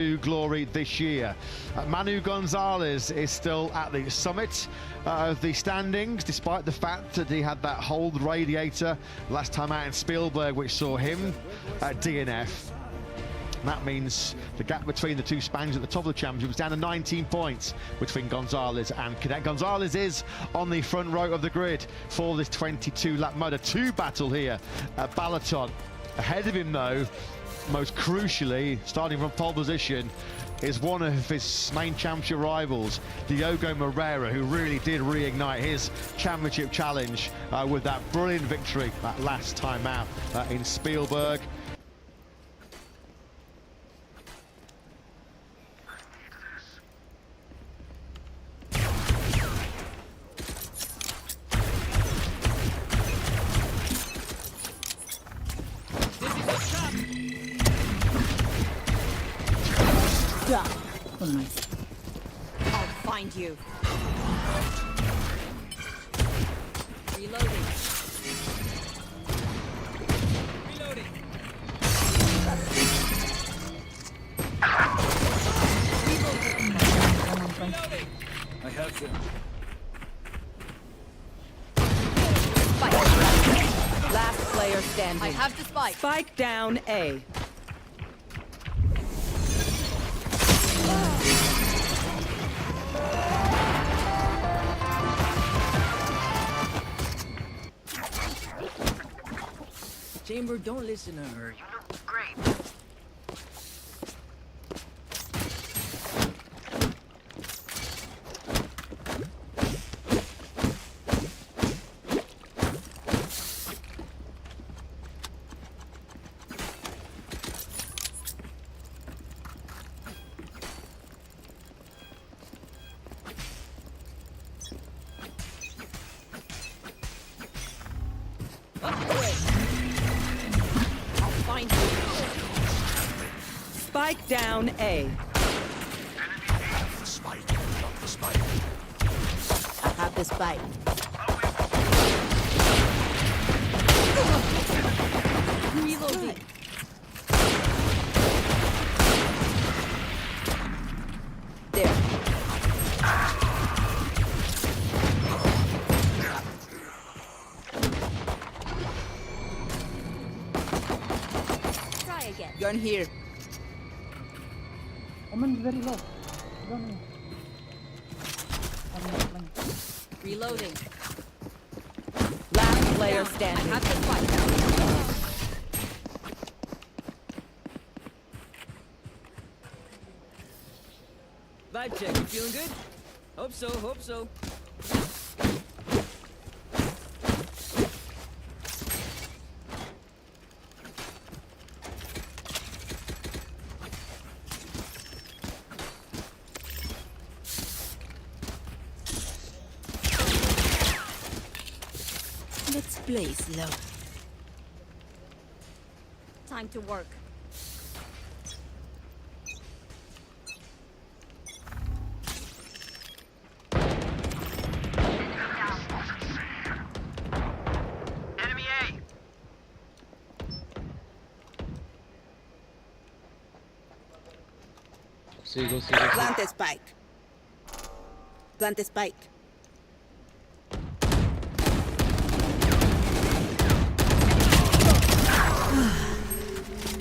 glory this year. Manu Gonzalez is still at the summit of the standings, despite the fact that he had that hold radiator last time out in Spielberg, which saw him at DNF. That means the gap between the two Spaniards at the top of the championship was down to 19 points between Gonzalez and Cadet. Gonzalez is on the front row of the grid for this 22-lap Moto2 battle here at Balaton. Ahead of him, though, most crucially, starting from pole position, is one of his main championship rivals, Diogo Moreira, who really did reignite his championship challenge with that brilliant victory that last time out in Spielberg. Oh, nice. I'll find you. Reloading. Reloading. Reloading. I have them. Spike. Last player standing. I have the spike. Spike down A. Chamber, don't listen to her. You look great. Spike down A. Spike, not the spike. I have the spike. Reloading. There. Try again. Gun here. Omen is very low. Don't Reloading. Last player I standing. have the spike. Vibe check, you feeling good? Hope so, hope so. Let's play slow. Time to work. Enemy A. Sigo. Plant the spike. Plant the spike.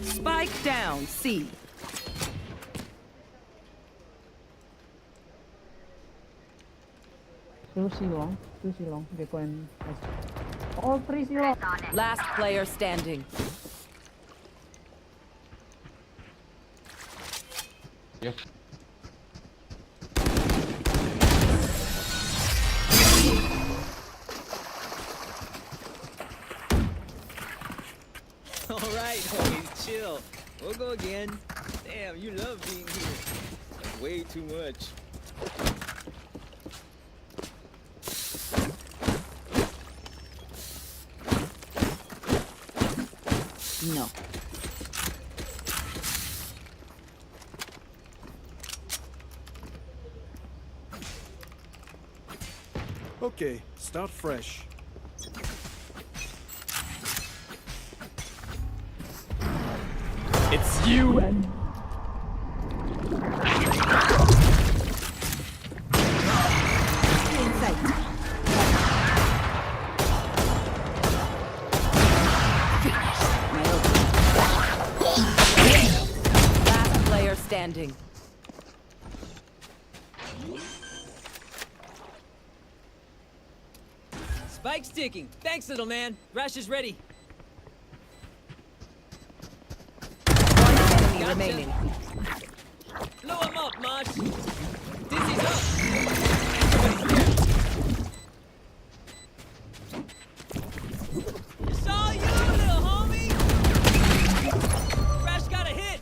Spike down C. Two C long. Gecko and all three C long. Last player standing. Yep. Alright, homies, chill. We'll go again. Damn, you love being here. Way too much. No. Okay, start fresh. It's you and standing. Spike's ticking. Thanks, little man. Rash is ready. One enemy Gotcha. remaining. Blow him up, Mosh. Dizzy's up. Everybody's here. It's all you, little homie. Rash got a hit.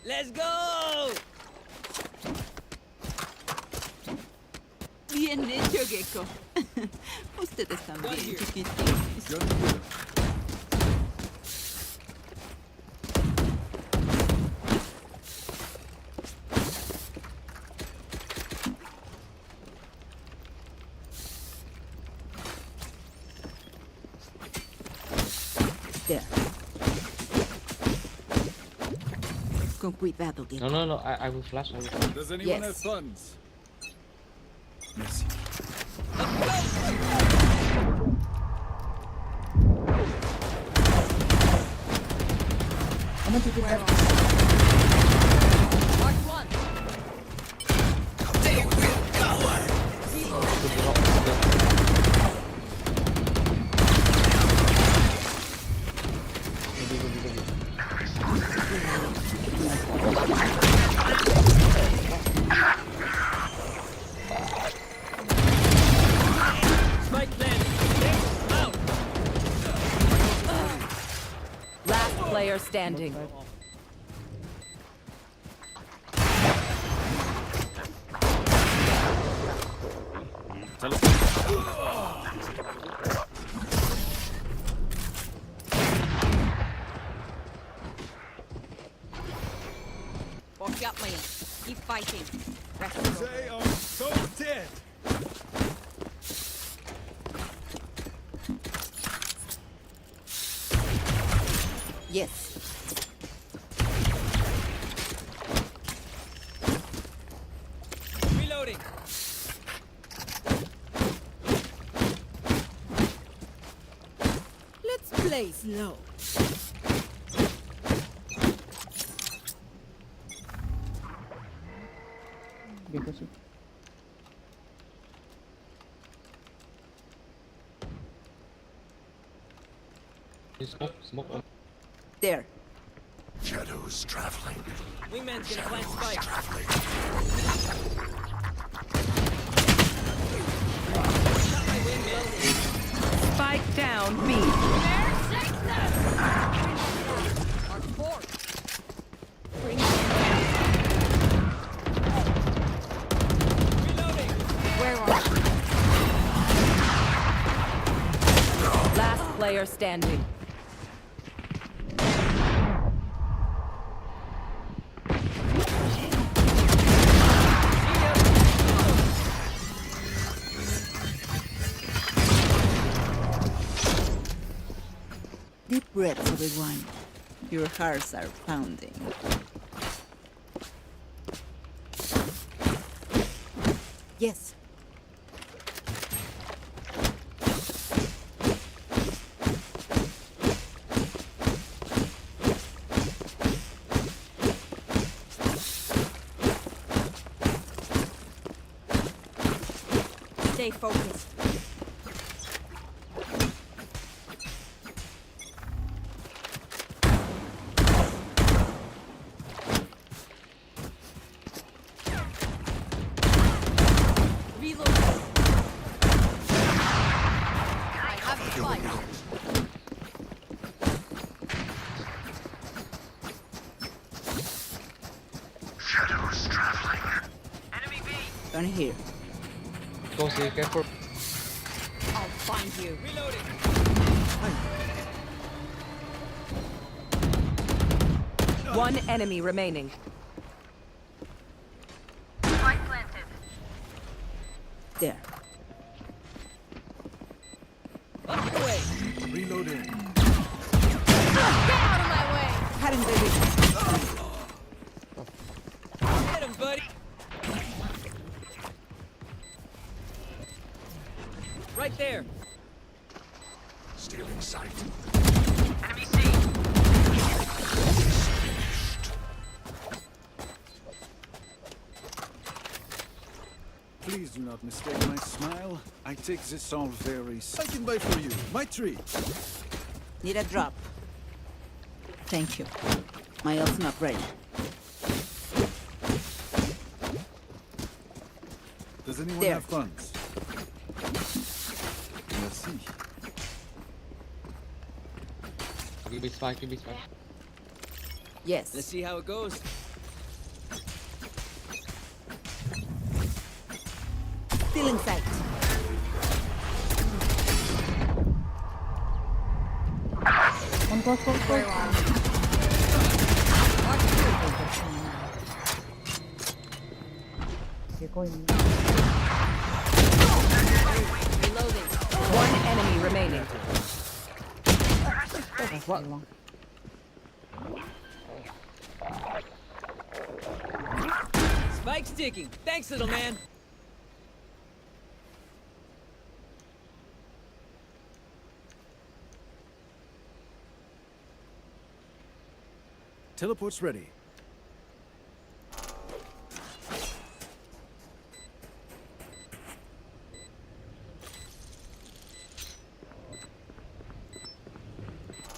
Let's go. Bien hecho, Gecko. Ustedes también, chiquititos. There. Con cuidado, Gecko. No, I will flash, I will flash. Does anyone Yes. have funds? Merci. I'm gonna take it back. Mark one. Spike landing. Out. Last player standing. Walk up, man. Keep fighting. Rest is over. They are so dead. Yes. Reloading. Let's play slow. Gecko sih. Smoke. There. Wingman's gonna plant spike. Spike down B. Mark four. Reloading. Where are you? Last player standing. Deep breaths, everyone. Your hearts are pounding. Yes. Stay focused. Reload. I have the spike. Gonna hear. Go see, careful. I'll find you. Reloading. One enemy remaining. There. Up your way. Reloading. Get out of my way! Karen, baby. Get him, buddy. Right there. Stealing sight. Enemy C. Mistake my smile. I take this all very. I can buy for you. My treat. Need a drop. Thank you. My ult's not ready. Does anyone There. have funds? Merci. Give me spike, give me spike. Yes. Let's see how it goes. Still in sight. One close. Going. Reloading. One enemy remaining. What? Long. Spike's ticking. Thanks, little man. Teleport's ready.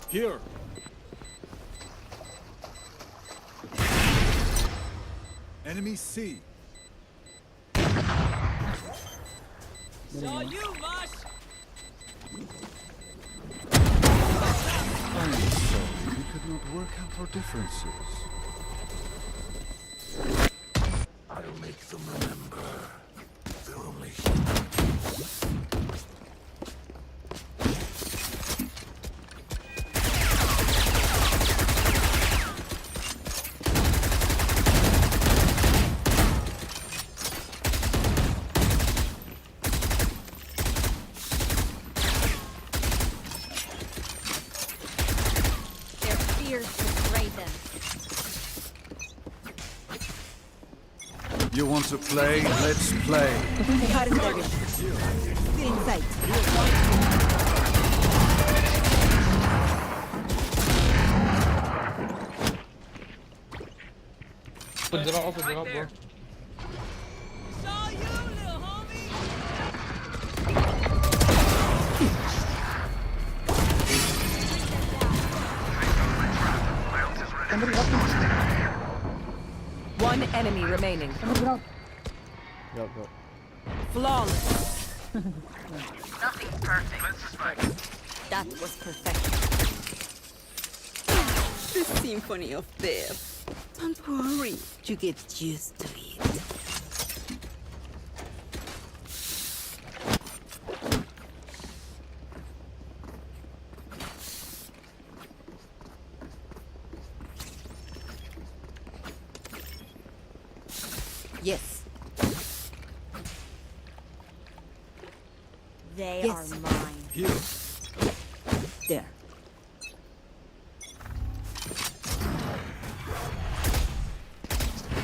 Here. Enemy C. Saw you, Mosh. I'm sorry, we could not work out our differences. I'll make them remember. They're only Their fears betray them. You want to play? Let's play. Current target. Still in sight. Open the door, bro. Saw you, little homie. Somebody up. One enemy remaining. Somebody out. Flawless. That was perfect. The symphony of death. Don't worry, you get used to it. Yes. They Yes. are mine. Here. There.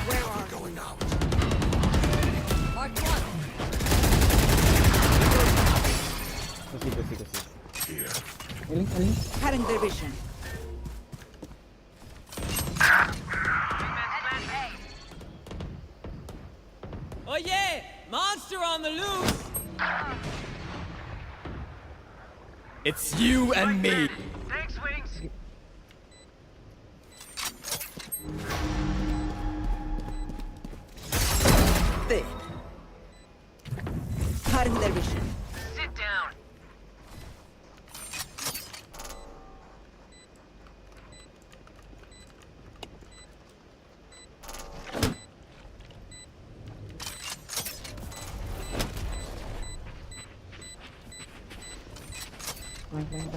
Where are going out? Mark one. Ellie. Current division. Oh yeah, monster on the loose. It's you and me. There. Current division. Bang.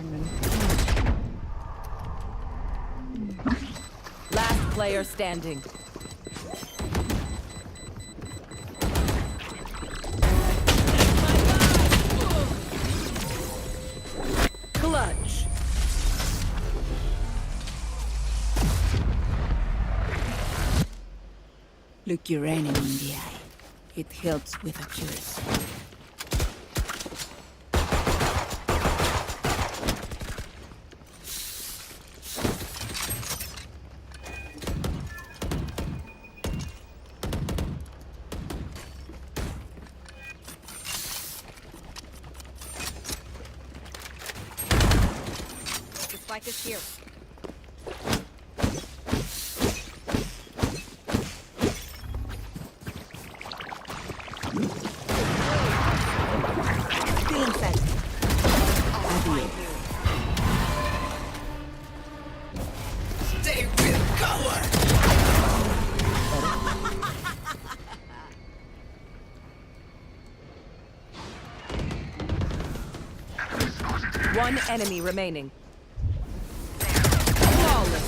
Last player standing. Clutch. Look your enemy in the eye. It helps with accuracy. Practice here. Still inside. Adios. They will cower! One enemy remaining. Flawless.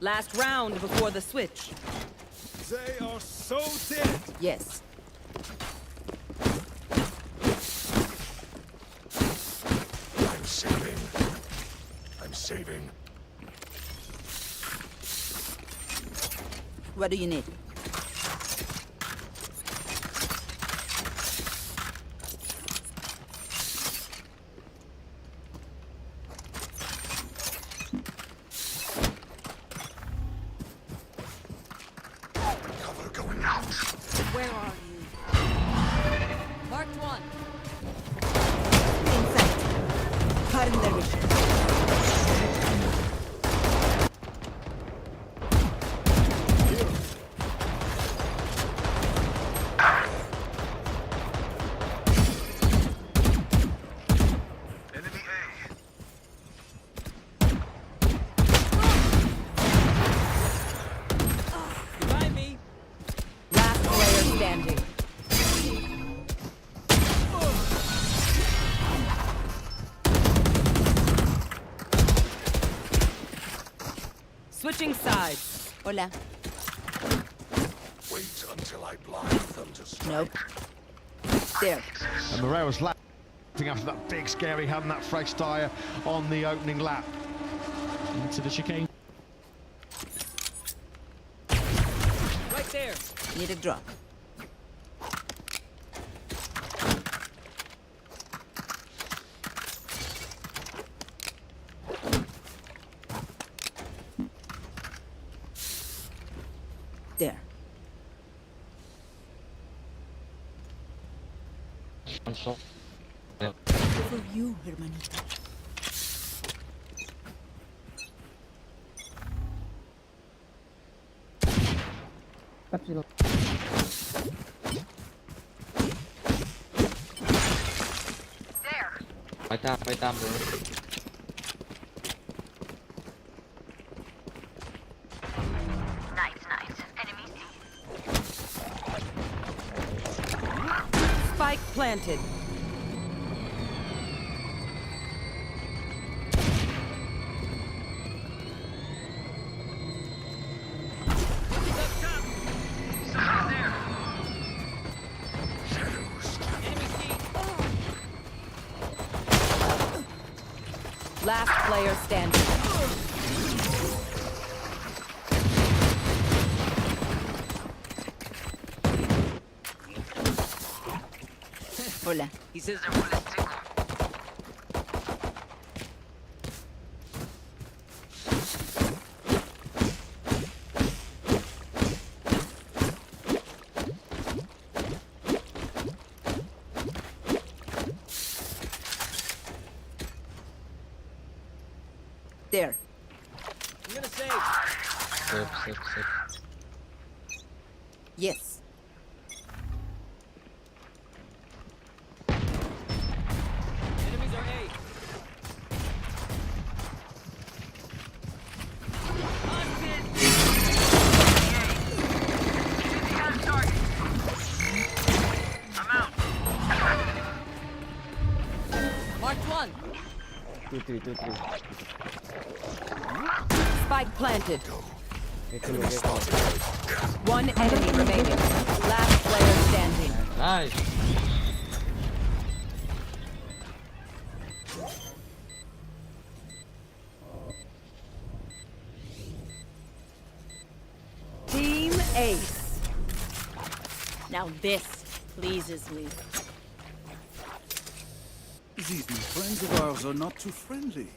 Last round before the switch. They are so dead. Yes. I'm saving. I'm saving. What do you need? Cover going out. Where are you? Marked one. Inside. Cutting their vision. Enemy A. Revive me. Last player standing. Switching sides. Hola. Wait until I blind them to strike. Nope. There. And Moreira's laughing after that big scary having that fresh tire on the opening lap. Into the chicane. Right there. Need a drop. There. One shot. For you, hermanita. Pepsi long. Fight time, bro. Spike planted. Last player standing. Hola. He says they're full of tickle. There. I'm gonna save. Save. Yes. Enemies are A. Marked one. Spike planted. One enemy remaining. Last player standing. Nice. Team Ace. Now this pleases me. These new friends of ours are not too friendly.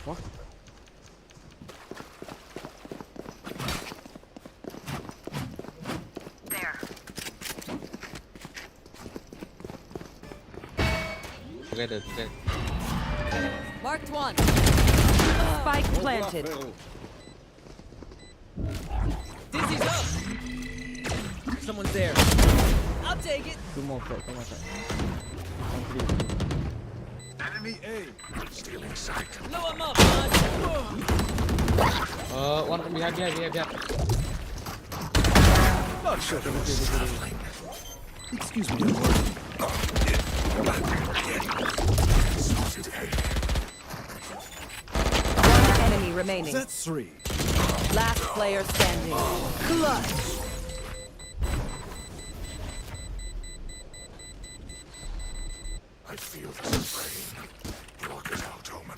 fuck? Together. Marked one. Spike planted. Dizzy's up. Someone's there. I'll take it. Two more side. Enemy A. Stealing sight. Blow him up, man. One behind. Not sure. Excuse me, I'm working. One enemy remaining. That's 3. Last player standing. Clutch. I feel the strain. Block it out, Omen.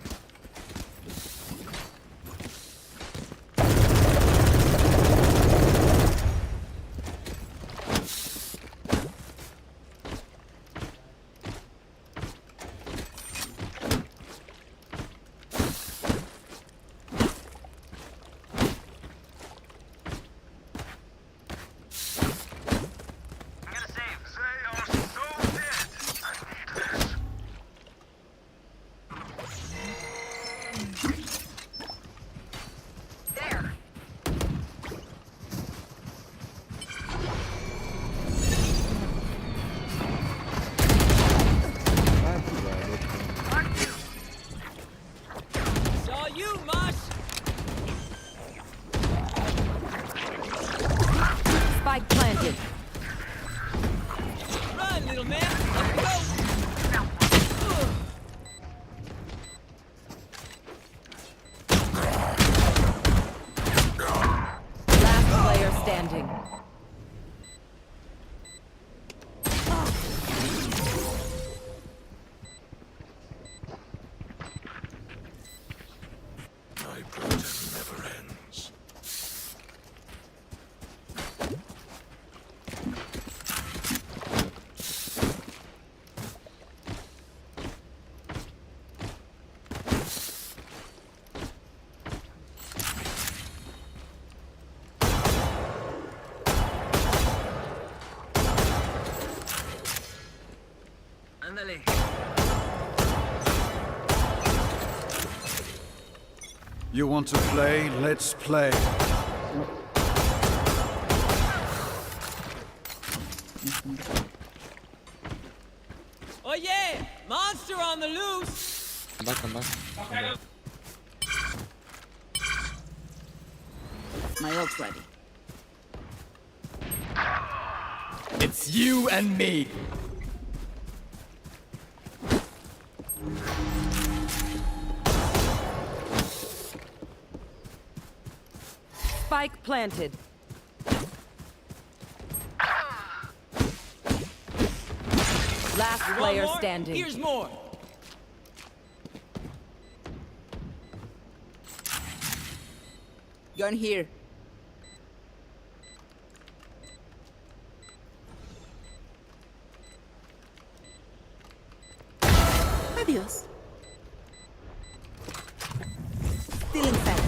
Saw you, Mosh. Spike planted. Run, little man. Let's go. Last player standing. My burden never ends. Ándale. You want to play? Let's play. Oh yeah! Monster on the loose! Come back. My ult's ready. It's you and me! Spike planted. Last Want player more? standing. Here's more! Gun here. Adios. Still in sight.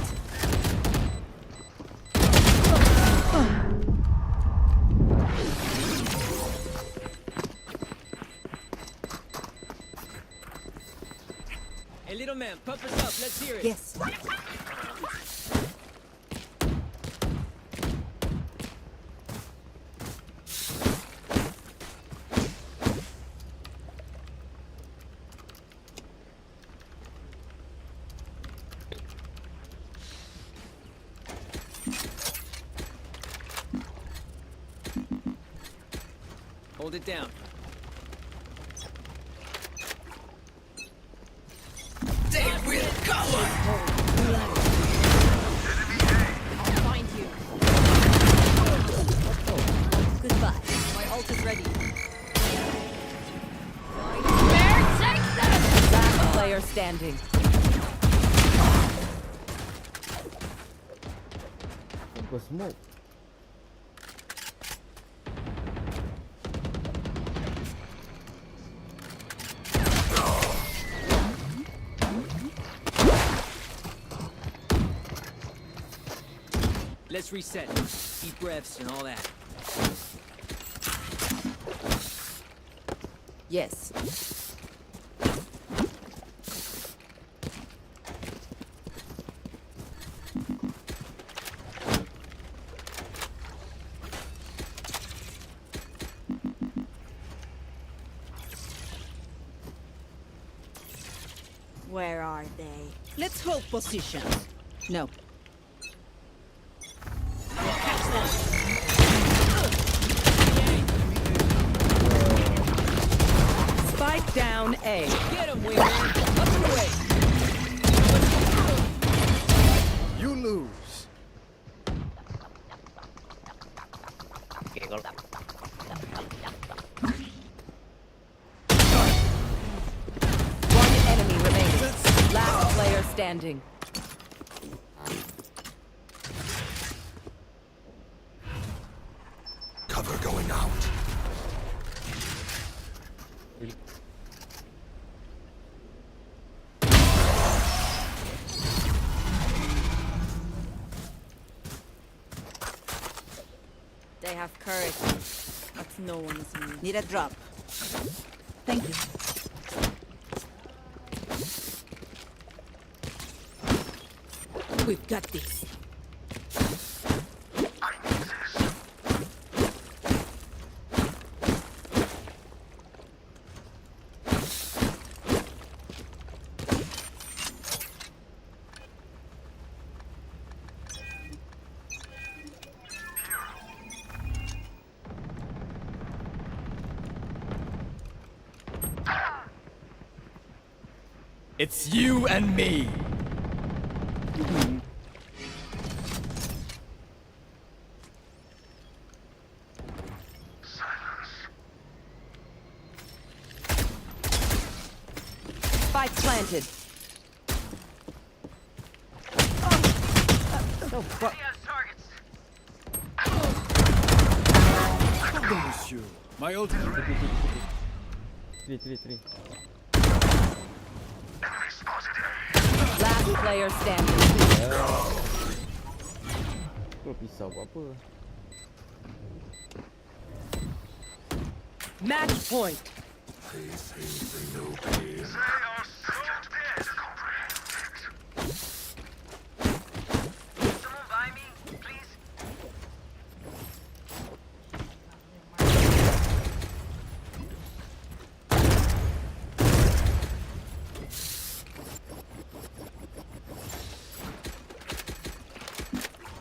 Hey, little man, pump us up. Let's hear it. Yes. Hold it down. I'll find you. Goodbye. My ult is ready. Last player standing. Go smoke. let's reset. Deep breaths and all that. Yes. Where are they? Let's hold position. No. Spike down A. Get him, wingman. Up and away. You lose. One enemy remaining. Last player standing. Cover going out. They have courage, but no one is me. Need a drop. Thank you. We've got this. It's you and me. Spike planted. Pardon, monsieur. My ult. 3. Last player standing. Kau pisau buat apa? Match point. They think they know pain.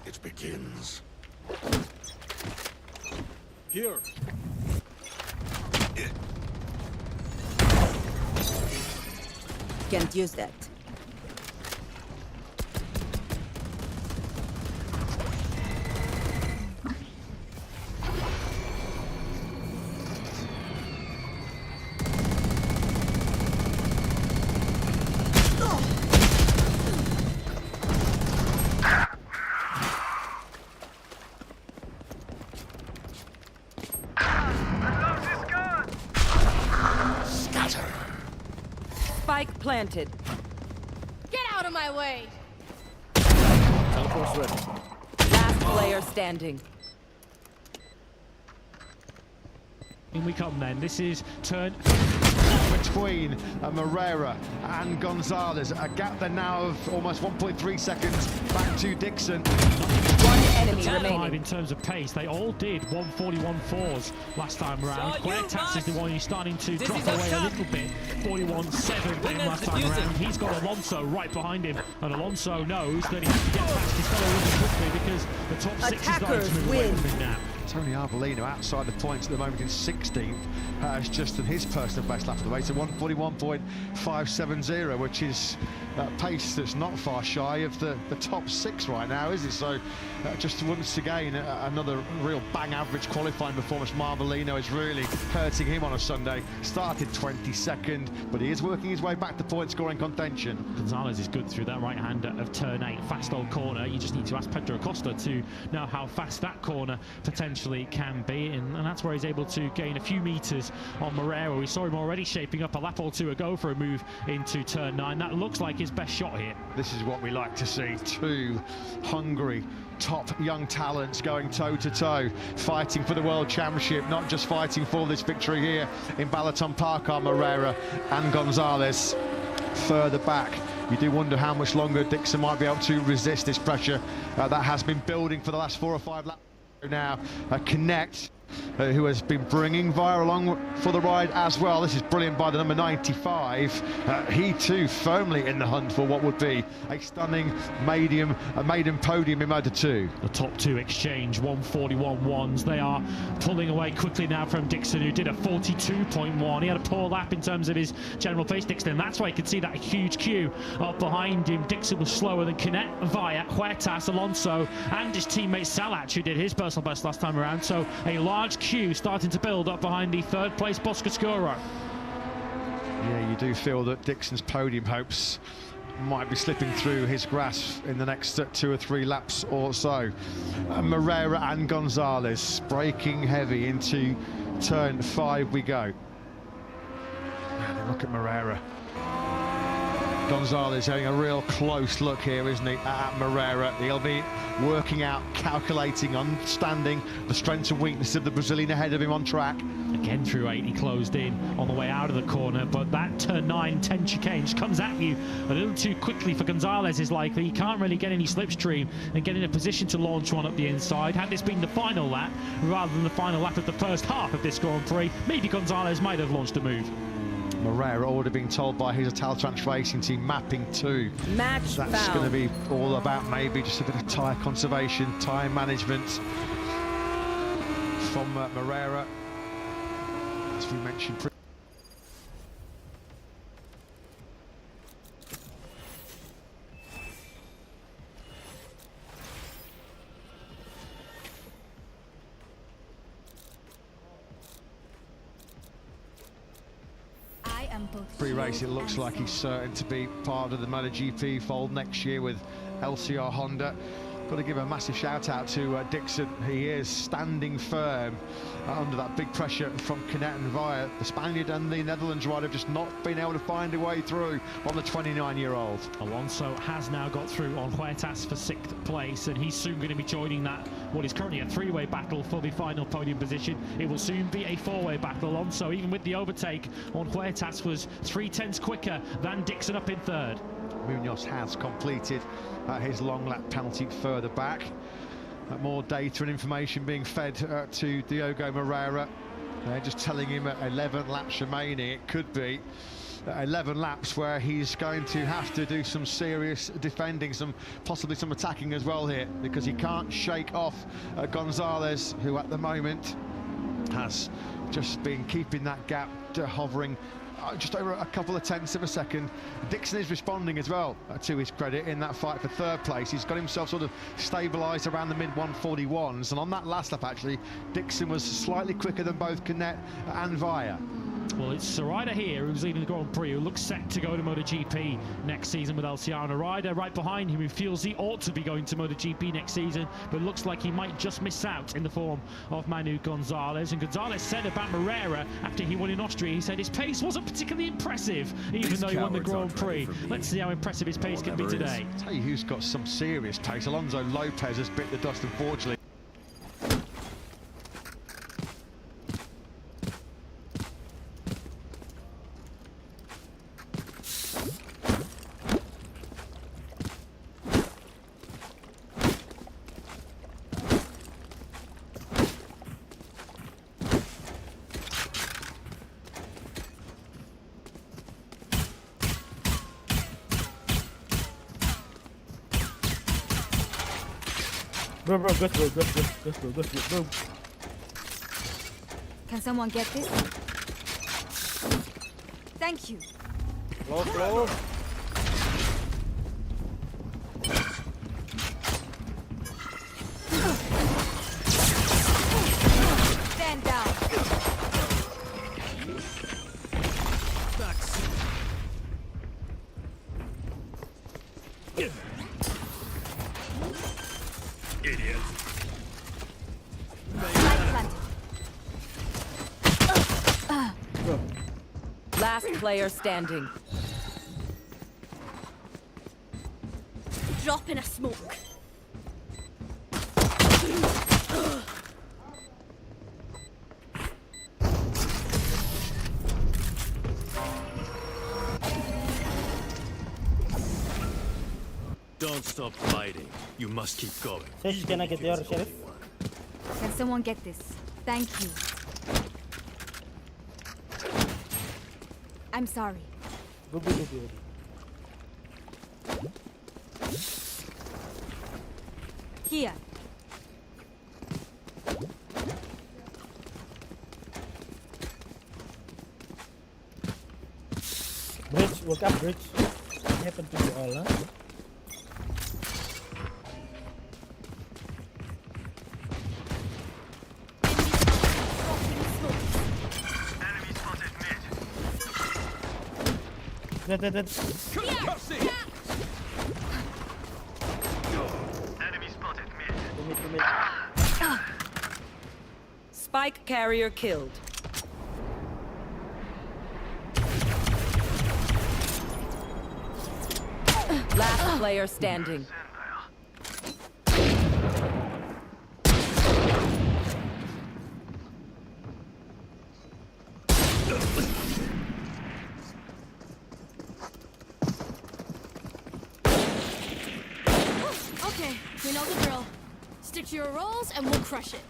It begins. Here. Can't use that. Spike planted. Get out of my way! Teleport's ready. Last player standing. In we come then. This is turn Between Moreira and Gonzalez. A gap there now of almost 1.3 seconds. Back to Dixon. One enemy top five remaining. in terms of pace. They all did 141.4s last time round. So Quacktax is the one who's starting to This drop is up away a top. little bit. 41.7 for him last time defusing. round. He's got Alonso right behind him, and Alonso knows that he has to get past his fellow really quickly because the top six is starting to Attackers move away win. from him now. Tony Arbolino outside the points at the moment in 16th, has just done his personal best lap of the race, a 141.570, which is a pace that's not far shy of the top six right now, is it? So just once again, another real bang average qualifying performance. Marbolino is really hurting him on a Sunday. Started 22nd, but he is working his way back to point scoring contention. Gonzalez is good through that right hand of turn 8, fast old corner. You just need to ask Pedro Acosta to know how fast that corner potentially can be, and that's where he's able to gain a few meters on Moreira. We saw him already shaping up a lap or two ago for a move into turn 9. That looks like his his best shot here. This is what we like to see. Two hungry, top young talents going toe-to-toe, fighting for the World Championship, not just fighting for this victory here in Balaton Park are Moreira and Gonzalez. Further back, you do wonder how much longer Dixon might be able to resist this pressure that has been building for the last 4 or 5 laps. Now, Connect, who has been bringing Via along for the ride as well. This is brilliant by the number 95. He too firmly in the hunt for what would be a stunning maiden podium in Moto 2. The top two exchange 141.1s. They are pulling away quickly now from Dixon, who did a 42.1. He had a poor lap in terms of his general pace, Dixon, and that's why you could see that huge queue up behind him. Dixon was slower than Canet, Via, Huertas, Alonso, and his teammate Salach, who did his personal best last time around. So a large queue starting to build up behind the third place Boscoscuro. Yeah, you do feel that Dixon's podium hopes might be slipping through his grasp in the next 2 or 3 laps or so. Moreira and Gonzalez braking heavy into turn 5 we go. And look at Moreira. Gonzalez having a real close look here, isn't he, at Moreira. He'll be working out, calculating, understanding the strengths and weaknesses of the Brazilian ahead of him on track. Again through 8, he closed in on the way out of the corner, but that turn 9, 10 chicane just comes at you a little too quickly for Gonzalez is likely. He can't really get any slipstream and get in a position to launch one up the inside. Had this been the final lap, rather than the final lap of the first half of this Grand Prix, maybe Gonzalez might have launched a move. Moreira already being told by his Italtrans Racing team, mapping 2. Match That's found. going to be all about maybe just a bit of tyre conservation, tyre management from Moreira, as we mentioned. Pre-race, it looks like he's certain to be part of the MotoGP fold next year with LCR Honda. Got to give a massive shout out to Dixon. He is standing firm under that big pressure from Canet and Via. The Spaniard and the Netherlands rider have just not been able to find a way through on the 29-year-old. Alonso has now got through on Huertas for 6th place, and he's soon going to be joining that, what is currently a 3-way battle for the final podium position. It will soon be a 4-way battle. Alonso, even with the overtake on Huertas, was 0.3 quicker than Dixon up in 3rd. Munoz has completed his long lap penalty further back. More data and information being fed to Diogo Moreira. They're just telling him at 11 laps remaining, it could be 11 laps where he's going to have to do some serious defending, possibly some attacking as well here, because he can't shake off Gonzalez, who at the moment has just been keeping that gap hovering just over a couple of tenths of a second. Dixon is responding as well, to his credit, in that fight for 3rd place. He's got himself sort of stabilised around the mid-141s, and on that last lap actually Dixon was slightly quicker than both Canet and Via. Well, it's a rider here who's leading the Grand Prix, who looks set to go to MotoGP next season with LCR, and a rider right behind him who feels he ought to be going to MotoGP next season, but looks like he might just miss out in the form of Manu Gonzalez. And Gonzalez said about Moreira after he won in Austria, he said his pace wasn't particularly impressive, even though he won the Grand Prix. Let's see how impressive his pace can be today. I'll tell you who's got some serious pace. Alonso Lopez has bit the dust, unfortunately. Bro, go through. Can someone get this? Thank you. Close. Stand down. Idiot. Last player standing. drop in a smoke. Don't stop fighting. You must keep going. Sage, can I get your sheriff? Can someone get this? Thank you. I'm sorry. Go, go, go, go. Here. Bridge, work up, bridge. What happened to you all, huh? Dead. Enemy spotted mid. Spike carrier killed. Last player standing. Okay, we know the drill. Stick to your roles and we'll crush it.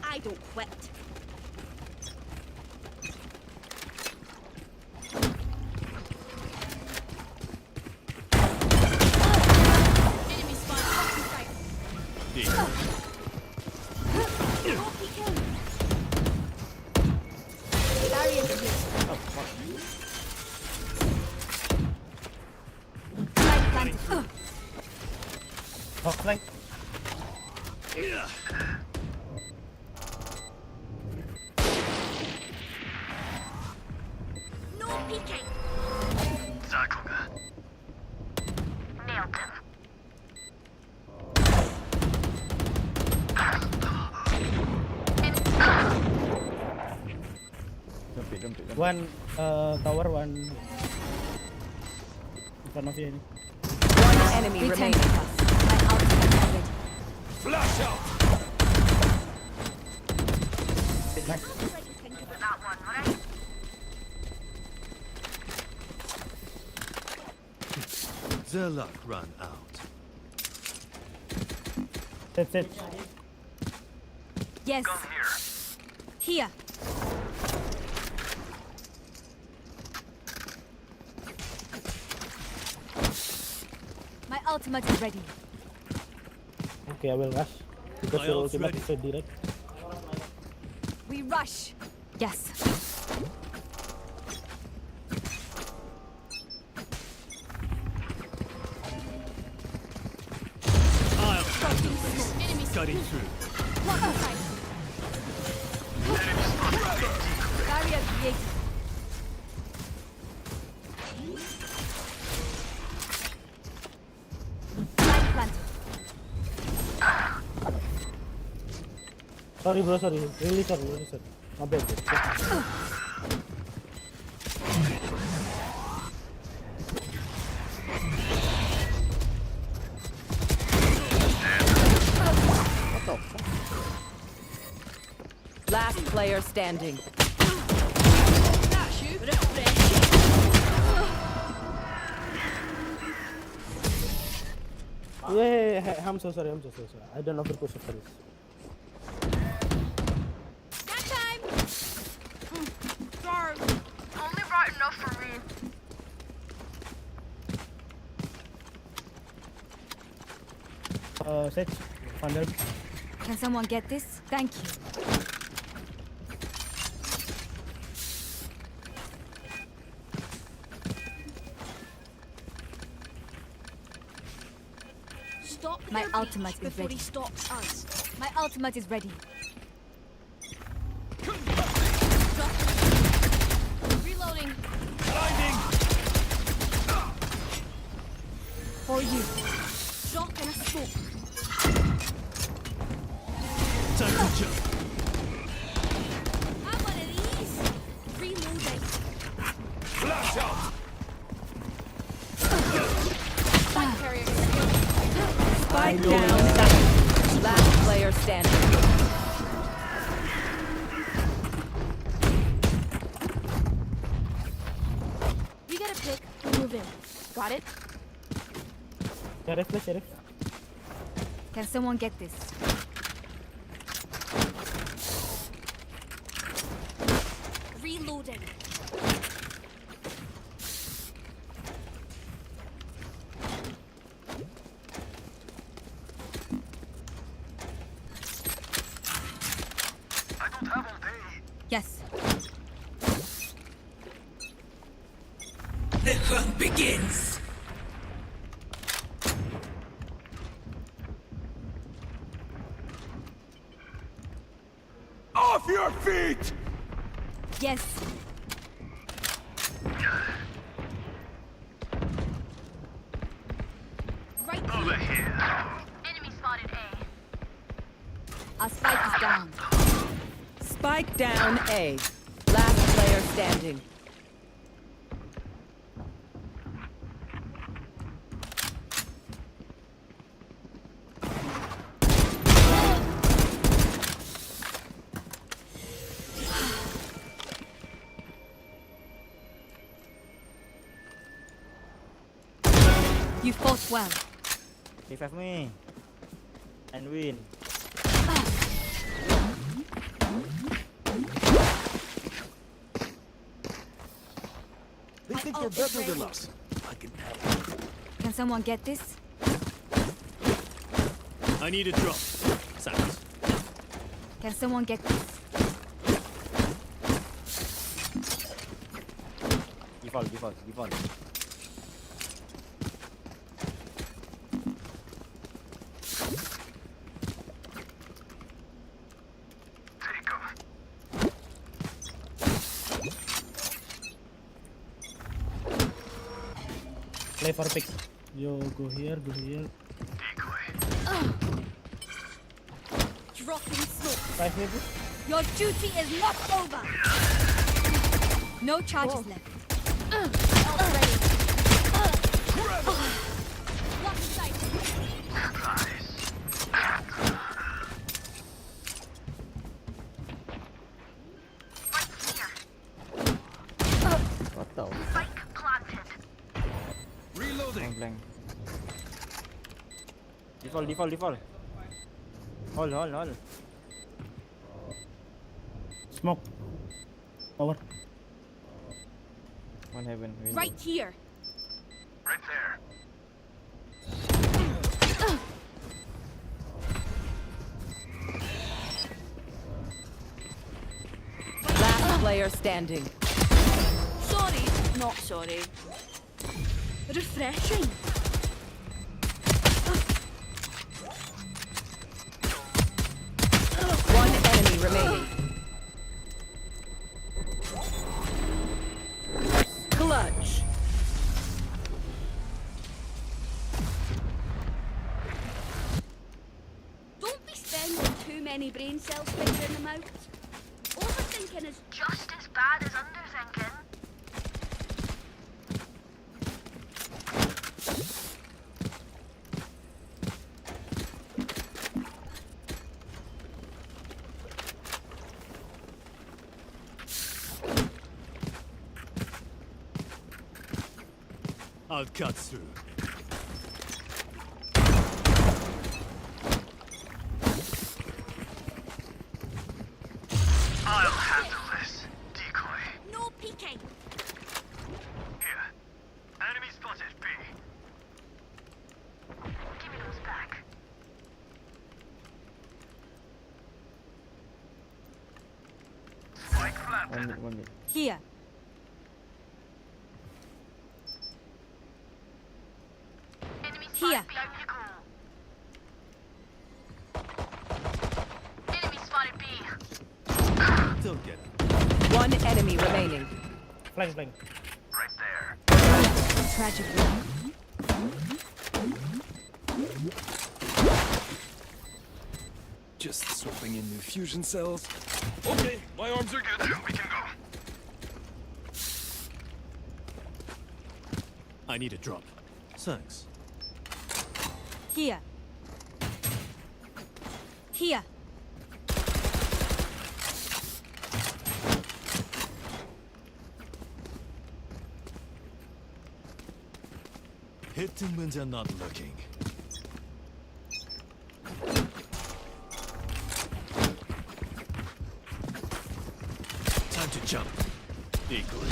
I don't quit. Enemy spot up in sight. Don't peek in. Barrier here. Light planted. Hawk flank. No peeking. Nailed him. One tower, one in front of you. One enemy remaining. My ultimate is ready. Flash out! The luck run out. Set. Yes. Here. My ultimate is ready. Okay, I will rush. Because your ultimate is ready, right? We rush. Yes. I'll handle this. Enemy Cutting through. block inside. Barrier created. Light planted. Sorry bro, sorry. Really sorry. My bad. Last player standing. That's you. Yeah, I'm so sorry. I don't know for this. That time. Sorry. Only brought enough for me. Sage, Vandal. Can someone get this? Thank you. Stop. My ultimate is ready. He stops us. My ultimate is ready. Reloading. Spike down. Last player standing. You get a pick, move in. Got it? Sheriff lah, Sheriff. Can someone get this? Reloading. I don't have all day. Yes. The hunt begins. Off your feet! Yes. Right Over here. here. Enemy spotted A. Our spike is down. Spike down A. Last player standing. You fought well. Revive me. And win. They think they're better than us. I can help. Can someone get this? I need a drop. Thanks. Can someone get this? Default. Take 'em. Play for pick. Yo, go here. Decoy. Dropping smoke. 5 maybe? Your duty is not over. No charges left. Already. Lock sight. What the? Reloading. Blank. Default. Hold. Smoke. Over. One heaven. Window. Right here. Right there. Last player standing. Sorry, not sorry. Refreshing. One enemy remaining. Clutch. Don't be spending too many brain cells figuring them out. Overthinking is just as bad as underthinking. I'll cut through. I'll handle this. Decoy. No peeking. Here. Enemy spotted. B. Give me those back. Spike planted. One mid. Here. Here. Down you go. Enemy spotted B. Don't get up. One enemy remaining. Flank. Right there. Tragically. Just swapping in new fusion cells. Okay, my arms are good. We can go. I need a drop. Thanks. Here. Here. Hitting when they're not looking. Time to jump. Equally.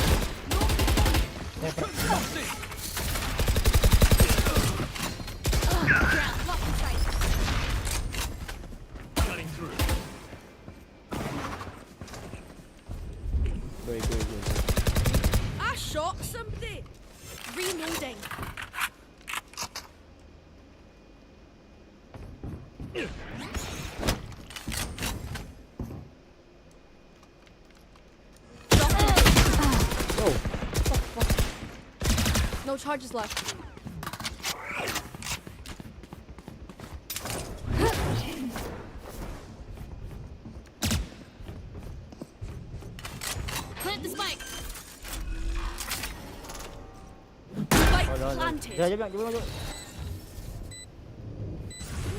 Cutting through. I shot somebody. Reloading. No charges left. Plant the spike. Spike planted.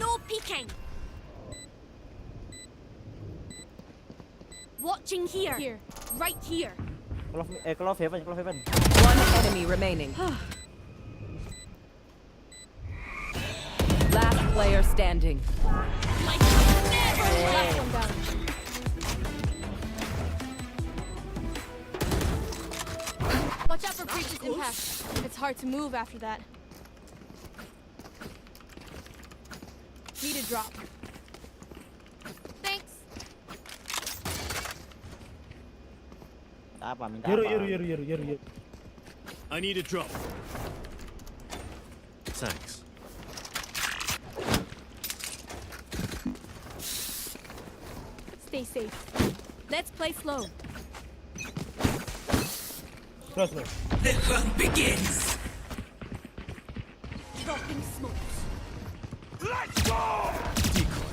No peeking. Watching here. Here. Right here. One enemy remaining. Last player standing. Like never. Last one down. Watch out for Breach's impact. It's hard to move after that. Need a drop. Thanks. Yuru. I need a drop. Thanks. Stay safe. Let's play slow. Close. The hunt begins. Dropping smokes. Let's go! Decoy.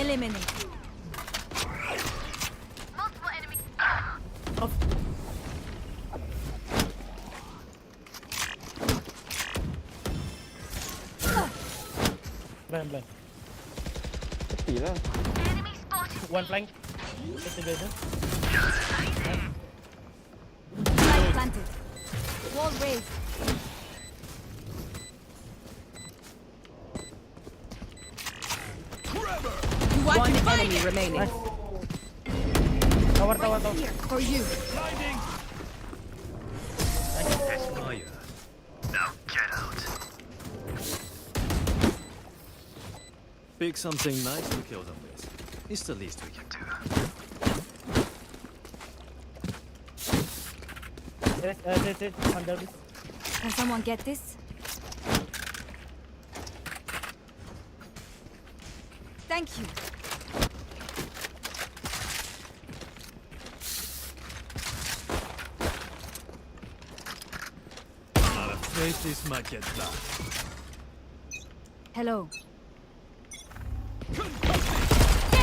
Eliminate. Blind. One flank. Get together. Spike planted. Wall raised. You want One to fight enemy it? remaining. Tower. Here for you. Blinding! Fire. Now get out. Pick something nice to kill them with. It's the least we can do. Yes, under this. Can someone get this? Thank you. I'm afraid this might get dark. Hello. Get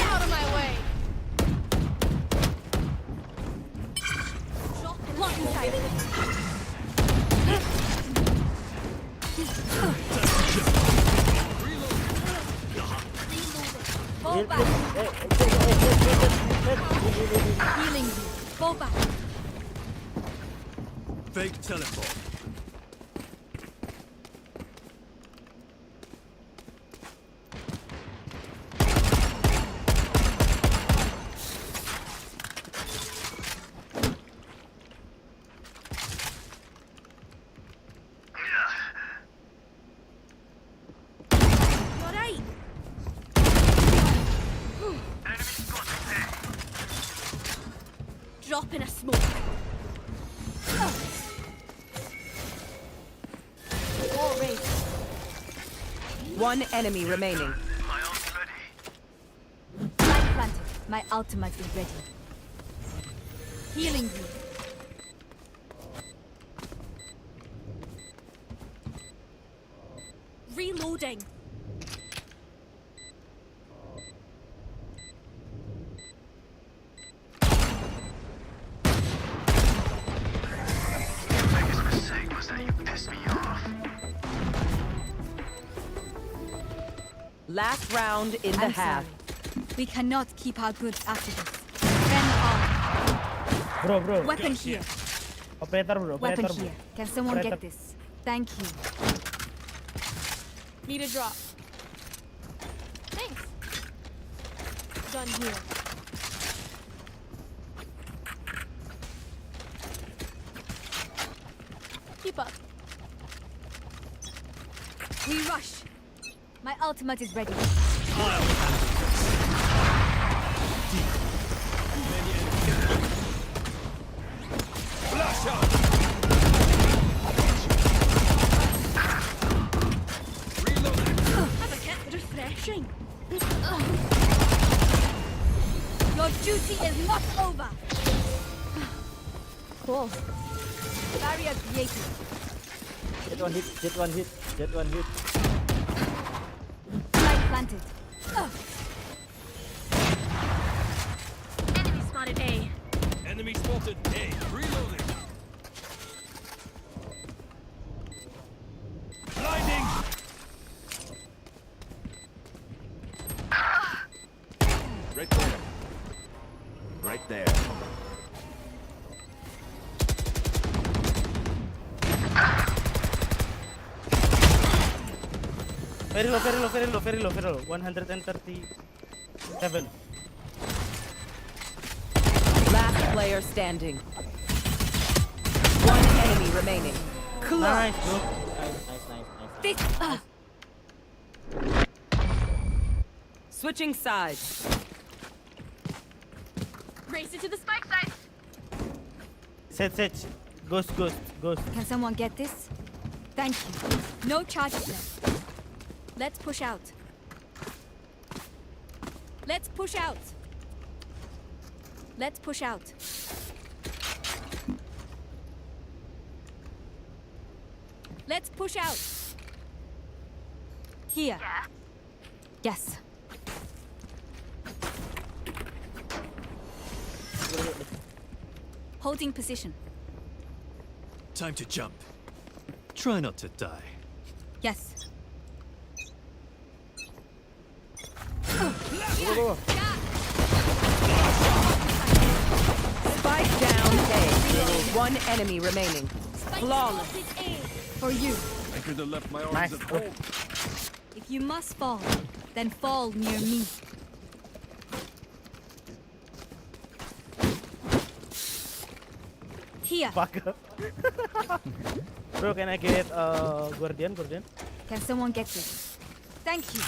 out of my way! Lock inside. Fall back. Healing you. Fall back. Fake teleport. All right. Drop in a smoke. Wall raised. One enemy remaining. Spike planted. My ultimate is ready. Healing you. Reloading. Biggest mistake was that you pissed me off. Last round in the I'm half. sorry. We cannot keep our goods after this. Then on. Bro. Weapon here. Operator bro. Weapon Operator bro. here. Can someone Operator. get this? Thank you. Need a drop. Thanks. Done here. Keep up. We rush. My ultimate is ready. Refreshing. Your duty is not over. Cool. Barrier created. Jet one hit. Light planted. Enemy spotted A. Enemy spotted. Hey, reloading. Blinding. Right there. Right there. Very low. 137. Last player standing. One enemy remaining. Nice, bro. This. Switching sides. Race it to the spike site. Set. Ghost. Can someone get this? Thank you. No charges left. Let's push out. Let's push out. Let's push out. Let's push out. Here. Yes. Holding position. Time to jump. Try not to die. Yes. Spike down A. One enemy remaining. Flawless. For you. I could have left my arms Nice, at bro. home. If you must fall, then fall near me. Here. Fuck. Bro, can I get Guardian? Can someone get this? Thank you.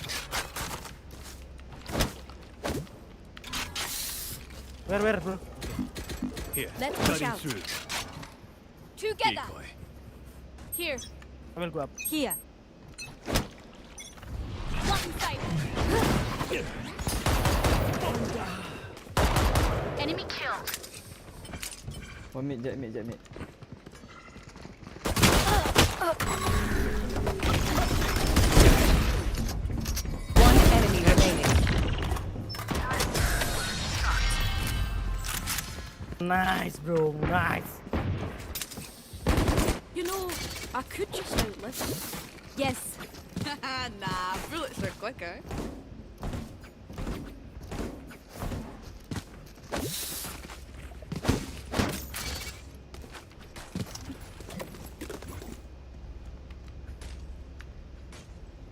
Where, bro? Here. Let's push cutting out. through. Together. Decoy. Here. I will go up. Here. Blocking sight. Enemy killed. One mid, jet mid. One enemy remaining. Nice, bro. Nice. You know, I could just outlive you. Yes. Nah, bullets are quicker.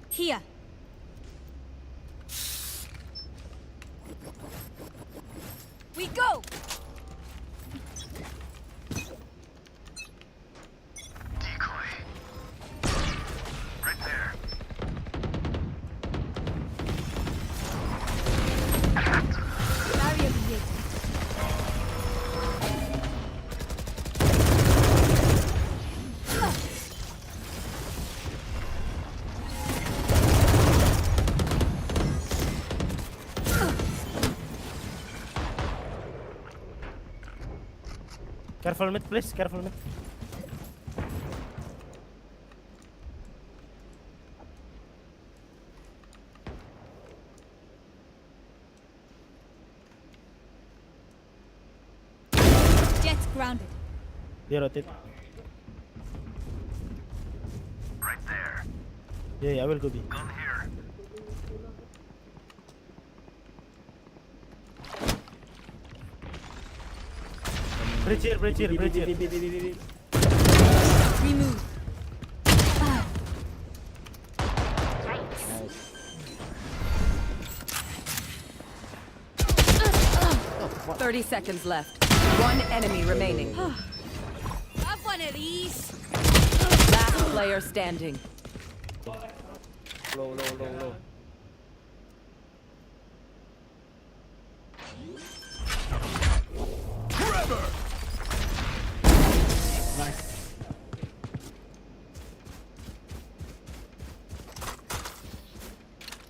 Here. We go. Barrier created. Careful mid, please. Careful mid. Jets grounded. They rotate. Right there. Yeah, I will go B. Gun here. Bridge here, bridge here, bridge here. Remove. 30 seconds left. One enemy remaining. Have one of these. Last player standing. Low.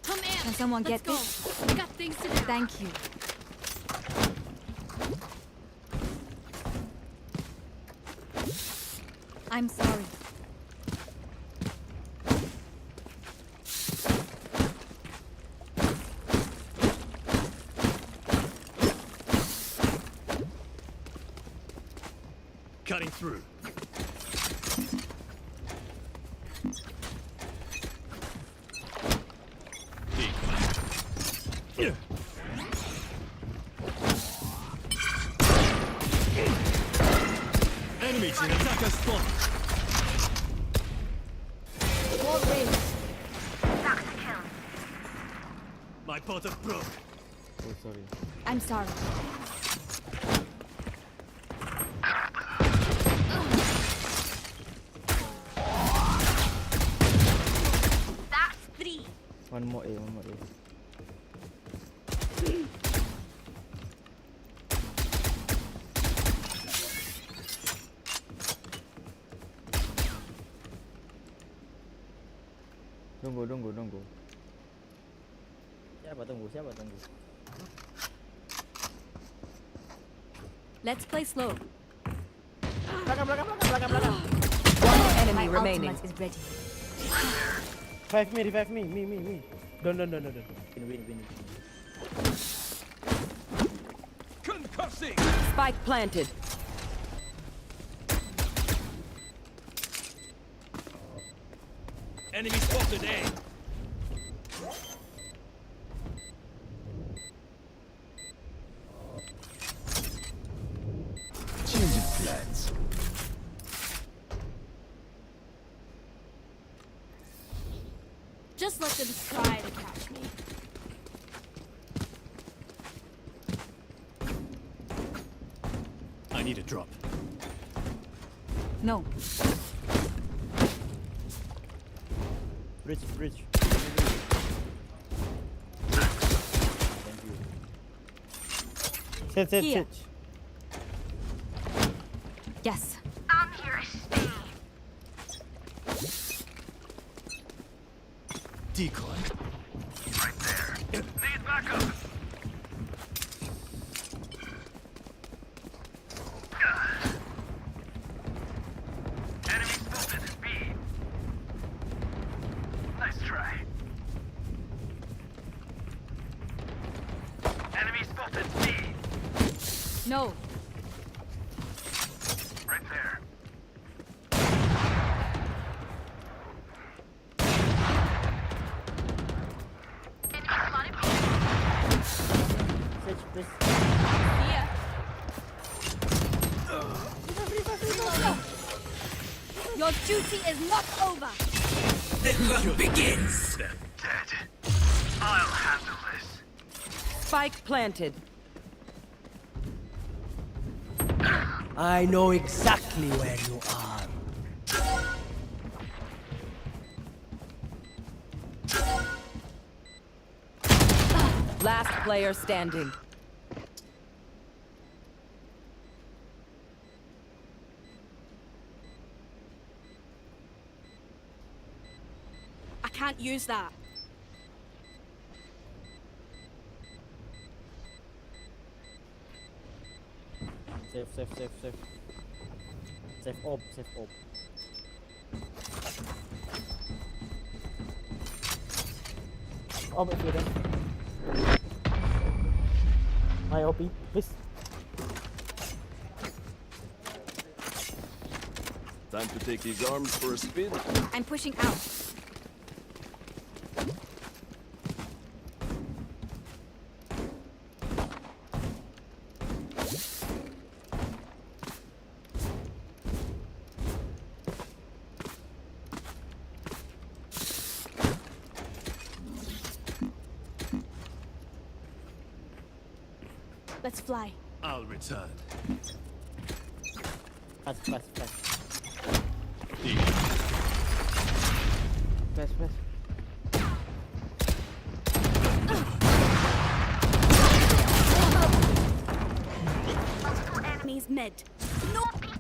Come in. Can someone Let's get go. this? We got things to do. Thank you. I'm sorry. Cutting through. Enemies in attacker spot. Wall raised. My Potter broke. Oh, sorry. I'm sorry. That's 3. One more A. Tunggu. Siapa tunggu? Let's play slow. One enemy My remaining. ultimate is ready. Revive me. Me. Don't. Win. Concussing. Spike planted. Enemy spotted A. Change of plans. Just let them try to catch me. I need a drop. No. Bridge. Thank you. Sit. Here. Yes. I'm here to stay. Decoy. Right there. Need backup. Enemy spotted. B. Nice try. Enemy spotted. B. No. Right there. Sage, please. Here. Your duty is not over. The hunt begins. Dead. I'll handle this. Spike planted. I know exactly where you are. Last player standing. I can't use that. Safe. Safe op. Op if you can. My OP, please. Time to take these arms for a spin. I'm pushing out. Let's fly. I'll return. Flash, flash, flash. Eat. Flash, flash. Multiple enemies mid. No peeking.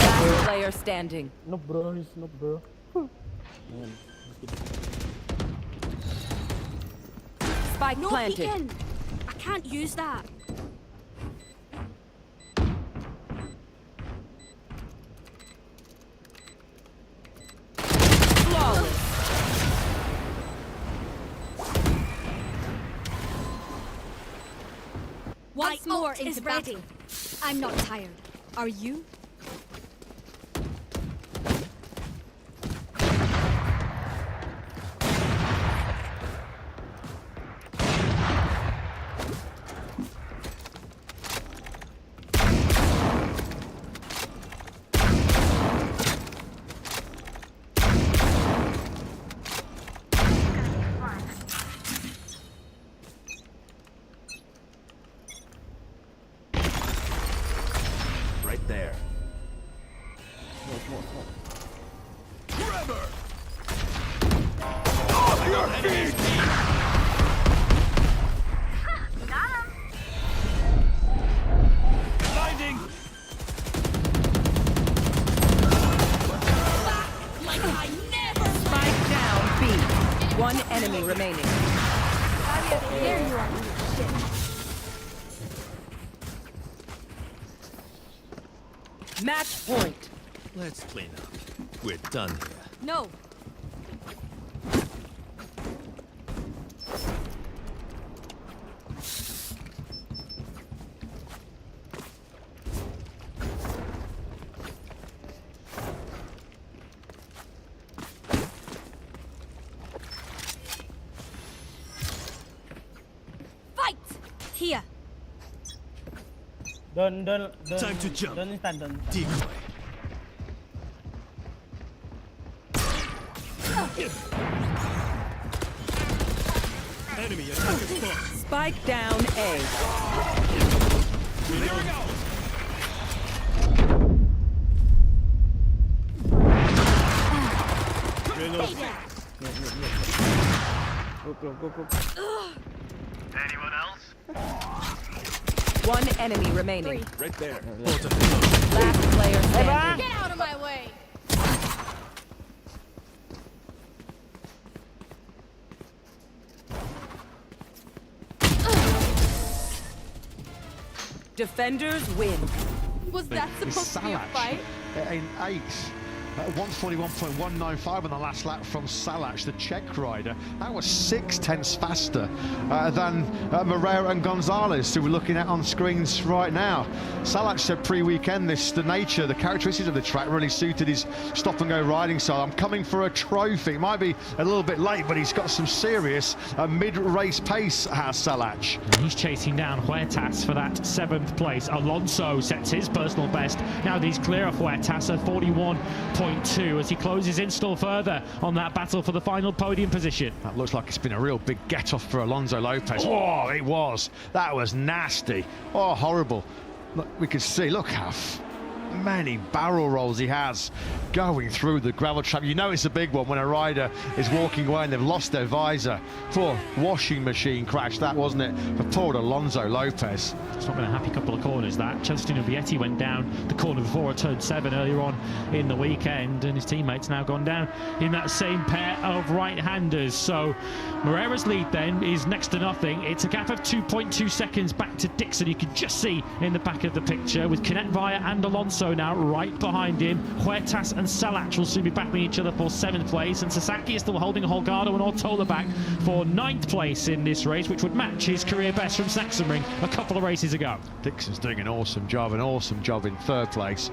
Last player standing. No bro, he's no bro. Man, Spike No planted. peeking. I can't use that. Flawless. Once more is ready. I'm not tired. Are you? Right there. Trevor! Off your feet! Blinding! Like I never. Spike down B. One enemy remaining. There you are. Shit. Match point. Let's clean up. We're done here. No. Fight! Here. don't. Time to jump. Don't instant, don't. Decoy. Enemy attack is close. Spike down A. Here we go. Reload. Go. Anyone else? One enemy remaining. Right there. Last player standing. Get out of my way. Defenders win. Was that Is supposed to be a Salach fight? in 8. 141.195 on the last lap from Salach, the Czech rider. That was 6/10 faster than Moreira and Gonzalez, who we're looking at on screens right now. Salach said pre-weekend the nature, the characteristics of the track really suited his stop-and-go riding style. I'm coming for a trophy. It might be a little bit late, but he's got some serious mid-race pace, has Salach. And he's chasing down Huertas for that 7th place. Alonso sets his personal best. Now he's clear of Huertas at 41.2 as he closes in still further on that battle for the final podium position. That looks like it's been a real big get-off for Alonso Lopez. Oh, it was. That was nasty. Oh, horrible. Look, we can see, look how many barrel rolls he has going through the gravel trap. You know it's a big one when a rider is walking away and they've lost their visor. Poor washing machine crash that, wasn't it, for poor Alonso Lopez. It's not been a happy couple of corners, that. Celestino Vietti went down the corner before at turn 7 earlier on in the weekend, and his teammates now gone down in that same pair of right-handers. So Moreira's lead then is next to nothing. It's a gap of 2.2 seconds back to Dixon. You can just see in the back of the picture with Canet Vaya and Alonso now right behind him. Huertas and Salach will soon be battling each other for 7th place, and Sasaki is still holding Holgado and Ortola back for 9th place in this race, which would match his career best from Sachsenring a couple of races ago. Dixon's doing an awesome job in 3rd place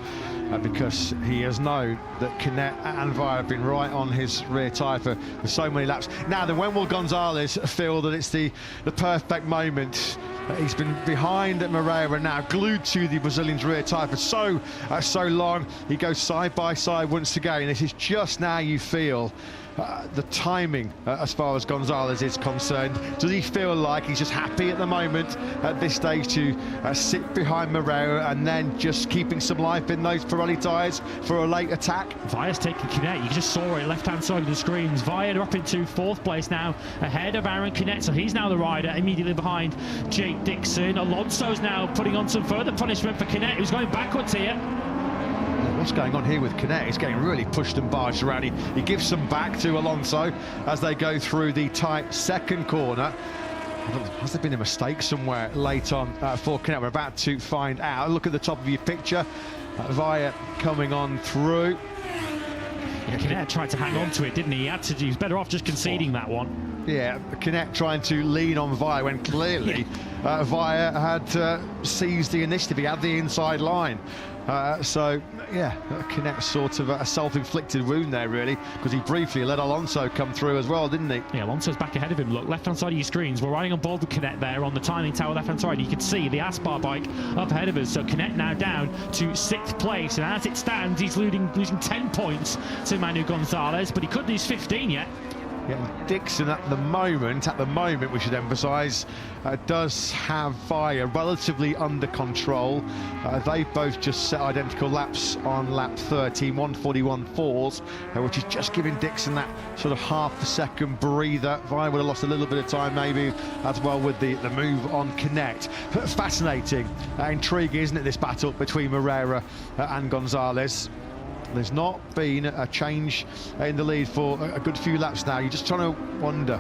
because he has known that Canet and Vaya have been right on his rear tyre for so many laps. Now then, when will Gonzalez feel that it's the perfect moment He's been behind Moreira now, glued to the Brazilian's rear tyre for so long. He goes side by side once again. This is just now you feel the timing as far as Gonzalez is concerned. Does he feel like he's just happy at the moment at this stage to sit behind Moreira and then just keeping some life in those Pirelli tyres for a late attack? Via's taking Canet. You just saw it left-hand side of the screens. Via up into 4th place now, ahead of Aaron Canet. So he's now the rider, immediately behind Jake Dixon. Alonso's now putting on some further punishment for Canet, who's going backwards here. What's going on here with Canet? He's getting really pushed and barged around. He gives some back to Alonso as they go through the tight second corner. Has there been a mistake somewhere late on for Canet? We're about to find out. Look at the top of your picture. Via coming on through. Yeah, Canet tried to hang on to it, didn't he? He was better off just conceding that one. Yeah, Canet trying to lean on Via when clearly Via had seized the initiative. He had the inside line. So, yeah, Canet's sort of a self-inflicted wound there, really, because he briefly let Alonso come through as well, didn't he? Yeah, Alonso's back ahead of him. Look, left-hand side of your screens. We're riding on board with Canet there on the timing tower left-hand side. You can see the Aspar bike up ahead of us. So Canet now down to 6th place. And as it stands, he's losing 10 points to Manu Gonzalez, but he could lose 15 yet. Yeah, Dixon at the moment, we should emphasise, does have Via relatively under control. They both just set identical laps on lap 13, 1:41.4s, which is just giving Dixon that sort of half a second breather. Via would have lost a little bit of time maybe as well with the move on Canet. But fascinating, intriguing, isn't it, this battle between Moreira and Gonzalez. There's not been a change in the lead for a good few laps now. You're just trying to wonder,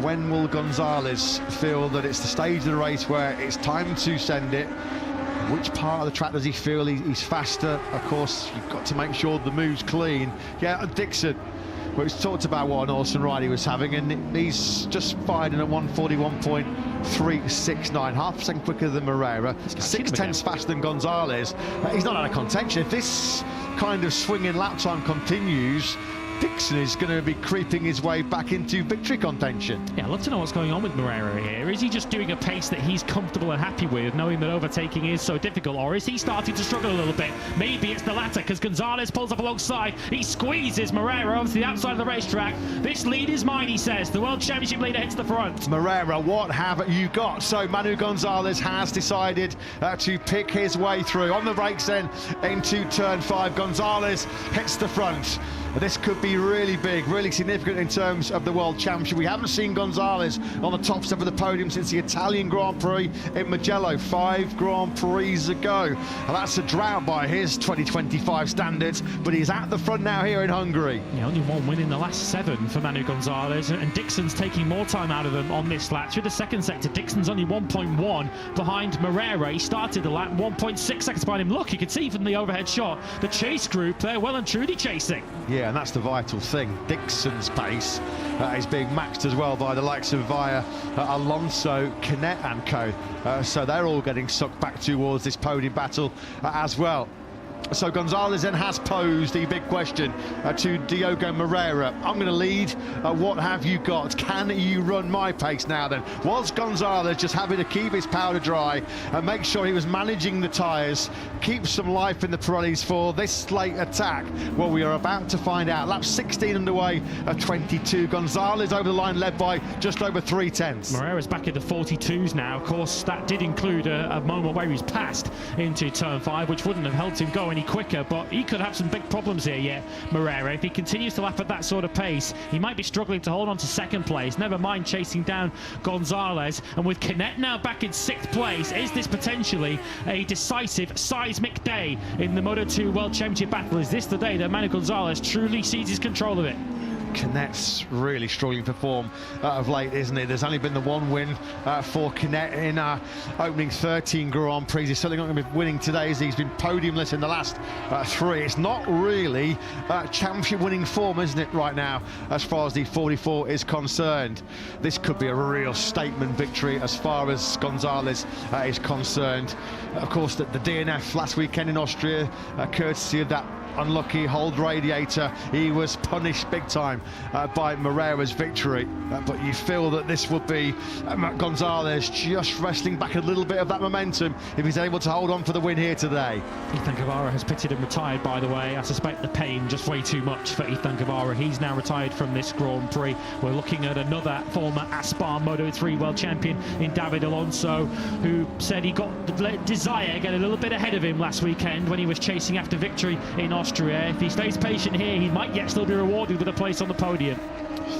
when will Gonzalez feel that it's the stage of the race where it's time to send it? Which part of the track does he feel he's faster? Of course, you've got to make sure the move's clean. Yeah, Dixon, well, he's talked about what an awesome ride he was having, and he's just fired in at 1:41.369, half a second quicker than Moreira, 6/10 faster than Gonzalez. He's not out of contention. If this kind of swinging lap time continues, Dixon is going to be creeping his way back into victory contention. Yeah, I'd love to know what's going on with Moreira here. Is he just doing a pace that he's comfortable and happy with, knowing that overtaking is so difficult, or is he starting to struggle a little bit? Maybe it's the latter, because Gonzalez pulls up alongside. He squeezes Moreira over to the outside of the racetrack. This lead is mine, he says. The World Championship leader hits the front. Moreira, what have you got? So Manu Gonzalez has decided to pick his way through. On the brakes then into turn 5. Gonzalez hits the front. This could be really big, really significant in terms of the World Championship. We haven't seen Gonzalez on the top step of the podium since the Italian Grand Prix in Mugello 5 Grand Prix ago. And that's a drought by his 2025 standards, but he's at the front now here in Hungary. Yeah, only one win in the last 7 for Manu Gonzalez, and Dixon's taking more time out of them on this lap. Through the second sector, Dixon's only 1.1 behind Moreira. He started the lap 1.6 seconds behind him. Look, you can see from the overhead shot, the chase group, they're well and truly chasing. Yeah, and that's the vital thing. Dixon's pace is being matched as well by the likes of Via, Alonso, Canet and co. So they're all getting sucked back towards this podium battle as well. So Gonzalez then has posed the big question to Diogo Moreira. I'm going to lead. What have you got? Can you run my pace now then? Was Gonzalez just having to keep his powder dry and make sure he was managing the tyres, keep some life in the Pirellis for this late attack? Well, we are about to find out. Lap 16 underway of 22. Gonzalez over the line led by just over 3/10. Moreira's back at the 42s now. Of course, that did include a moment where he was passed into turn 5, which wouldn't have helped him go any quicker, but he could have some big problems here, yeah, Moreira. If he continues to lap at that sort of pace, he might be struggling to hold on to second place, never mind chasing down Gonzalez. And with Canet now back in 6th place, is this potentially a decisive, seismic day in the Moto2 World Championship battle? Is this the day that Manu Gonzalez truly seizes control of it? Canet's really struggling for form of late, isn't it? There's only been the one win for Canet in opening 13 Grand Prix. He's certainly not going to be winning today, as he's been podiumless in the last 3. It's not really championship winning form, isn't it, right now, as far as the 44 is concerned. This could be a real statement victory as far as Gonzalez is concerned. Of course, the DNF last weekend in Austria, courtesy of that unlucky hold radiator. He was punished big time by Moreira's victory, but you feel that this would be Gonzalez just wrestling back a little bit of that momentum if he's able to hold on for the win here today. Ethan Guevara has pitted and retired, by the way. I suspect the pain just way too much for Ethan Guevara. He's now retired from this Grand Prix. We're looking at another former Aspar Moto3 world champion in David Alonso, who said he got the desire to get a little bit ahead of him last weekend when he was chasing after victory in Austria. If he stays patient here, he might yet still be rewarded with a place on the podium.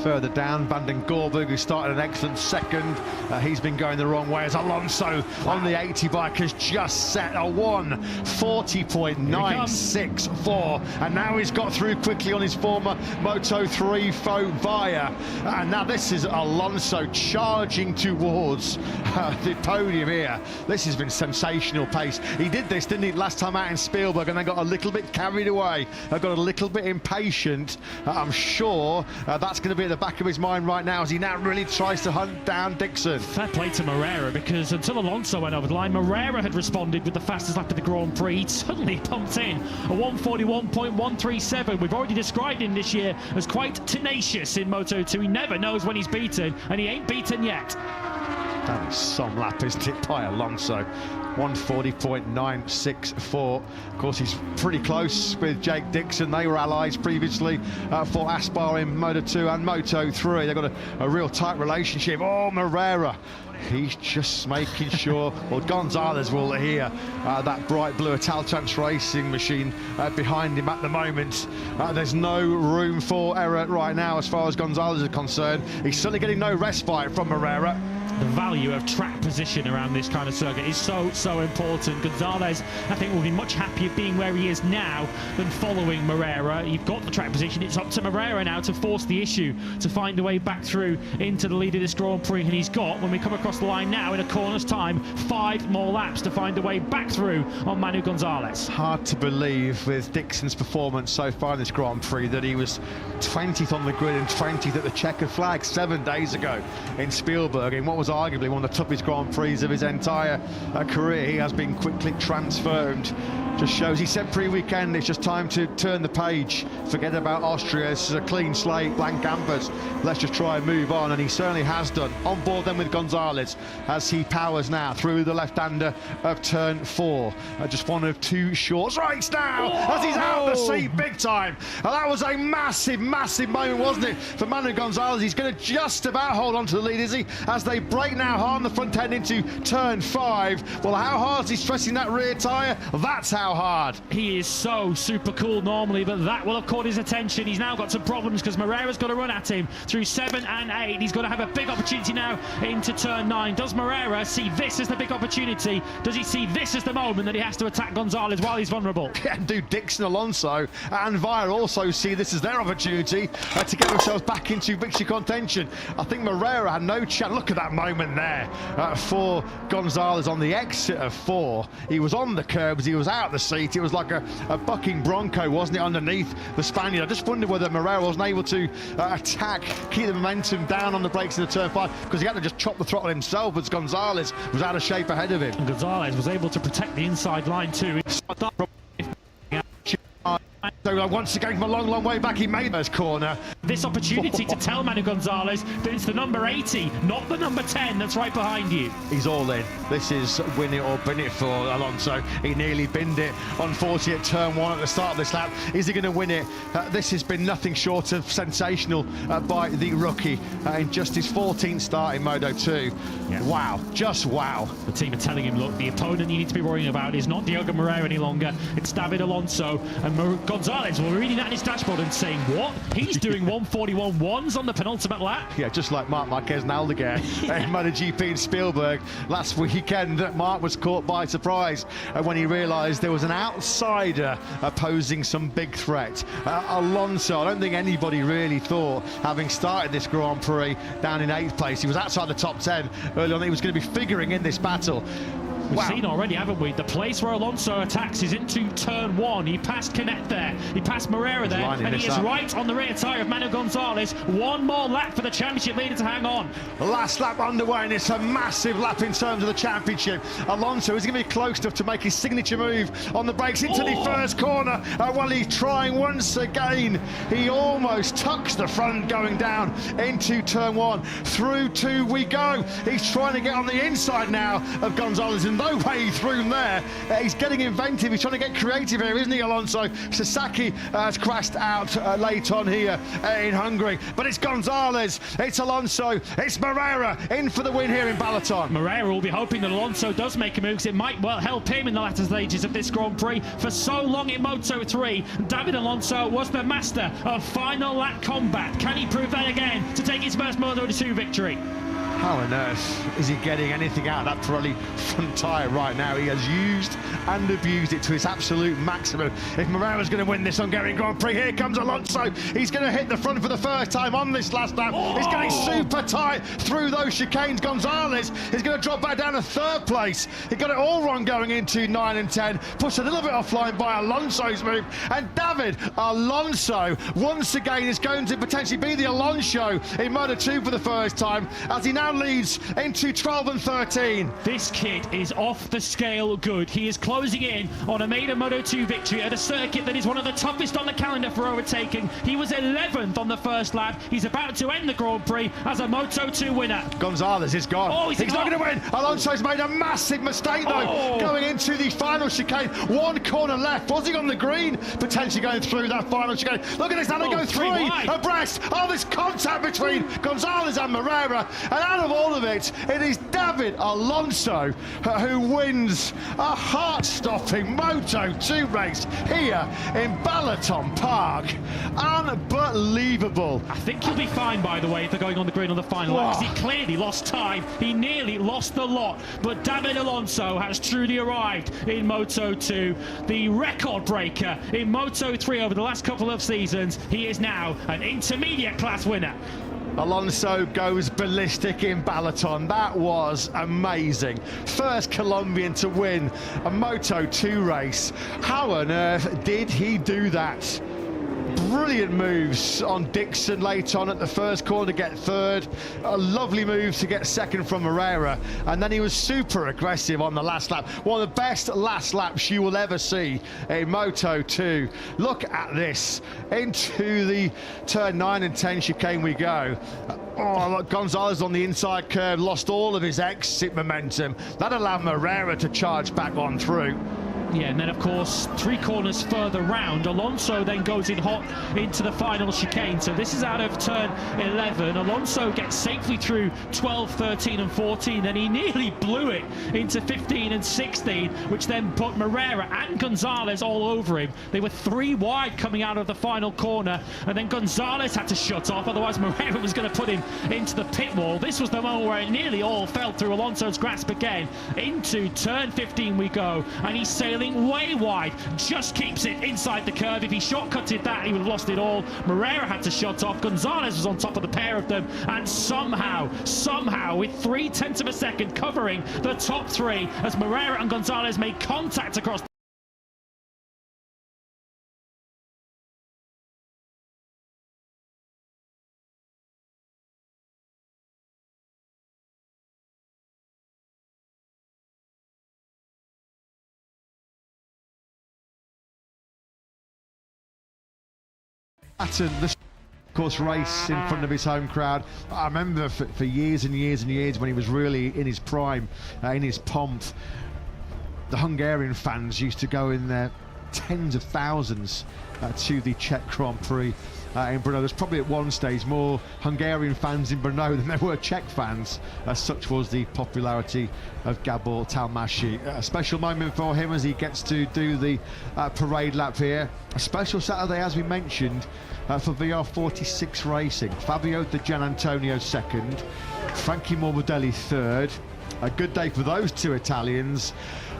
Further down, Van den Gorburg, who started an excellent second. He's been going the wrong way as Alonso on the 80 bike has just set a 1:40.964, and now he's got through quickly on his former Moto3 foe Via. And now this is Alonso charging towards the podium here. This has been sensational pace. He did this, didn't he, last time out in Spielberg, and then got a little bit carried away, got a little bit impatient. I'm sure that's going to be at the back of his mind right now as he now really tries to hunt down Dixon. Fair play to Moreira, because until Alonso went over the line, Moreira had responded with the fastest lap of the Grand Prix. He'd suddenly pumped in a 1:41.137. We've already described him this year as quite tenacious in Moto2. He never knows when he's beaten, and he ain't beaten yet. That is some lap, isn't it, by Alonso? 1:40.964. Of course, he's pretty close with Jake Dixon. They were allies previously for Aspar in Moto2 and Moto3. They've got a real tight relationship. Oh, Moreira. He's just making sure, well, Gonzalez will hear that bright blue Italtrans racing machine behind him at the moment. There's no room for error right now as far as Gonzalez is concerned. He's certainly getting no respite from Moreira. The value of track position around this kind of circuit is so important. Gonzalez, I think, will be much happier being where he is now than following Moreira. You've got the track position. It's up to Moreira now to force the issue, to find a way back through into the lead of this Grand Prix. And he's got, when we come across the line now in a corner's time, 5 more laps to find a way back through on Manu Gonzalez. Hard to believe with Dixon's performance so far in this Grand Prix that he was 20th on the grid and 20th at the checkered flag 7 days ago in Spielberg, in what was arguably one of the toughest Grand Prix of his entire career. He has been quickly transformed. Just shows, he said pre-weekend, it's just time to turn the page, forget about Austria. This is a clean slate, blank canvas, let's just try and move on, and he certainly has done. On board then with Gonzalez as he powers now through the left-hander of turn 4. Just one of 2 shorts right now as he's out of the seat big time. That was a massive moment, wasn't it, for Manu Gonzalez? He's going to just about hold on to the lead, is he, as they break now hard on the front end into turn 5. Well, how hard is he stressing that rear tyre? That's how hard. He is so super cool normally, but that will have caught his attention. He's now got some problems because Moreira's got to run at him through 7 and 8. He's got to have a big opportunity now into turn 9. Does Moreira see this as the big opportunity? Does he see this as the moment that he has to attack Gonzalez while he's vulnerable? Yeah, do Dixon, Alonso and Via also see this as their opportunity to get themselves back into victory contention? I think Moreira had no chance. Look at that moment there for Gonzalez on the exit of 4. He was on the curbs, he was out the seat. It was like a bucking bronco, wasn't it, underneath the Spaniard? I just wondered whether Moreira wasn't able to attack, keep the momentum down on the brakes in the turn 5, because he had to just chop the throttle himself as Gonzalez was out of shape ahead of him. And Gonzalez was able to protect the inside line too. So once again, from a long way back, he made this corner. This opportunity to tell Manu Gonzalez that it's the number 80, not the number 10 that's right behind you. He's all in. This is win it or bin it for Alonso. He nearly binned it, unfortunately, at turn 1 at the start of this lap. Is he going to win it? This has been nothing short of sensational by the rookie in just his 14th start in Moto2. Yeah. Wow, just wow. The team are telling him, look, the opponent you need to be worrying about is not Diogo Moreira any longer. It's David Alonso. And Gonzalez were reading that in his dashboard and saying, what? He's doing 1:41.1s on the penultimate lap? Yeah, just like Marc Marquez and Aldeguer in MotoGP in Spielberg last weekend. Marc was caught by surprise when he realised there was an outsider posing some big threat. Alonso, I don't think anybody really thought, having started this Grand Prix down in 8th place, he was outside the top 10 early on, he was going to be figuring in this battle. We've Wow. seen already, haven't we? The place where Alonso attacks is into turn 1. He passed Canet there, he passed Moreira there, lining and he this is up. right on the rear tyre of Manu Gonzalez. One more lap for the championship leader to hang on. Last lap underway, and it's a massive lap in terms of the championship. Alonso is going to be close enough to make his signature move on the brakes into the first corner. Well, he's trying once again. He almost tucks the front going down into turn 1. Through 2 we go. He's trying to get on the inside now of Gonzalez, and no way through there. He's getting inventive. He's trying to get creative here, isn't he, Alonso? Sasaki has crashed out late on here in Hungary, but it's Gonzalez, it's Alonso, it's Moreira in for the win here in Balaton. Moreira will be hoping that Alonso does make a move, because it might well help him in the latter stages of this Grand Prix. For so long in Moto3, David Alonso was the master of final lap combat. Can he prove that again to take his first Moto2 victory? How on earth is he getting anything out of that Pirelli front tyre right now? He has used and abused it to its absolute maximum. If Moreira's going to win this Hungarian Grand Prix, here comes Alonso. He's going to hit the front for the first time on this last lap. He's getting super tight through those chicanes. Gonzalez is going to drop back down to 3rd place. He got it all wrong going into 9 and 10. Pushed a little bit offline by Alonso's move. And David Alonso, once again, is going to potentially be the Alonso in Moto2 for the first time, as he now leads into 12 and 13. This kid is off the scale good. He is closing in on a maiden Moto2 victory at a circuit that is one of the toughest on the calendar for overtaking. He was 11th on the first lap. He's about to end the Grand Prix as a Moto2 winner. Gonzalez is gone. Oh, he's not going to win. Alonso's made a massive mistake though, going into the final chicane. 1 corner left. Was he on the green? Potentially going through that final chicane. Look at this, now they go 3 abreast. Oh, this contact between Gonzalez and Moreira, and out of all of it, it is David Alonso who wins a heart-stopping Moto2 race here in Balaton Park. Unbelievable. I think he'll be fine, by the way, if they're going on the green on the final lap, because he clearly lost time. He nearly lost the lot, but David Alonso has truly arrived in Moto2, the record breaker in Moto3 over the last couple of seasons. He is now an intermediate class winner. Alonso goes ballistic in Balaton. That was amazing. First Colombian to win a Moto2 race. How on earth did he do that? Brilliant moves on Dixon late on at the first corner to get 3rd. A lovely move to get 2nd from Moreira. And then he was super aggressive on the last lap. One of the best last laps you will ever see in Moto2. Look at this. Into the turn 9 and 10 chicane we go. Oh, look, Gonzalez on the inside curve lost all of his exit momentum. That allowed Moreira to charge back on through. Yeah, and then of course 3 corners further round, Alonso then goes in hot into the final chicane. So this is out of turn 11. Alonso gets safely through 12, 13 and 14, then he nearly blew it into 15 and 16, which then put Moreira and Gonzalez all over him. They were 3 wide coming out of the final corner, and then Gonzalez had to shut off, otherwise Moreira was going to put him into the pit wall. This was the moment where it nearly all fell through Alonso's grasp again. Into turn 15 we go, and he's sailing way wide, just keeps it inside the curve. If he shortcutted that, he would have lost it all. Moreira had to shut off. Gonzalez was on top of the pair of them, and somehow, with 0.3 of a second covering the top 3, as Moreira and Gonzalez made contact across The course race in front of his home crowd. I remember for years and years and years when he was really in his prime, in his pomp, the Hungarian fans used to go in their tens of thousands to the Czech Grand Prix in Brno. There's probably at one stage more Hungarian fans in Brno than there were Czech fans. Such was the popularity of Gabor Talmashi. A special moment for him as he gets to do the parade lap here. A special Saturday, as we mentioned, for VR46 Racing. Fabio De Gianantonio 2nd, Frankie Morbidelli 3rd. A good day for those 2 Italians.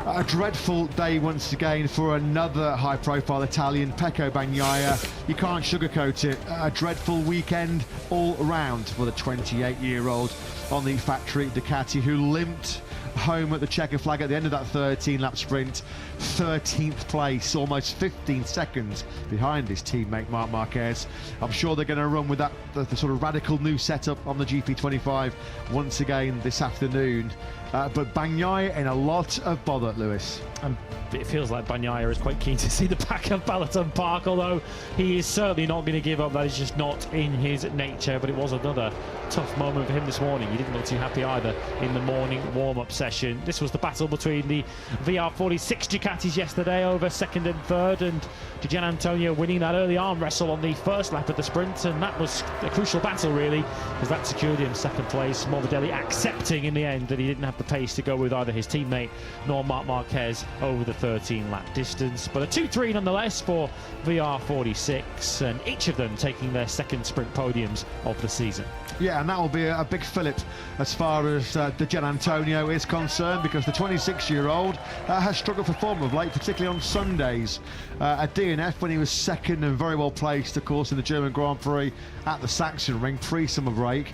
A dreadful day once again for another high-profile Italian, Pecco Bagnaia. You can't sugarcoat it. A dreadful weekend all round for the 28-year-old on the factory Ducati, who limped home at the checker flag at the end of that 13-lap sprint. 13th place, almost 15 seconds behind his teammate Marc Marquez. I'm sure they're going to run with that the sort of radical new setup on the GP25 once again this afternoon. But Bagnaia in a lot of bother, Lewis. And it feels like Bagnaia is quite keen to see the back of Balaton Park, although he is certainly not going to give up. That is just not in his nature. But it was another tough moment for him this morning. He didn't look too happy either in the morning warm-up session. This was the battle between the VR46 Ducatis yesterday over second and third, and Gianantonio winning that early arm wrestle on the first lap of the sprint, and that was a crucial battle really, because that secured him second place. Morbidelli accepting in the end that he didn't have the pace to go with either his teammate nor Marc Marquez over the 13-lap distance, but a 2-3 nonetheless for VR46, and each of them taking their second sprint podiums of the season. Yeah, and that will be a big fillip as far as the Gianantonio is concerned, because the 26-year-old has struggled for form of late, particularly on Sundays. At DNF, when he was second and very well placed, of course, in the German Grand Prix at the Sachsenring pre-summer break.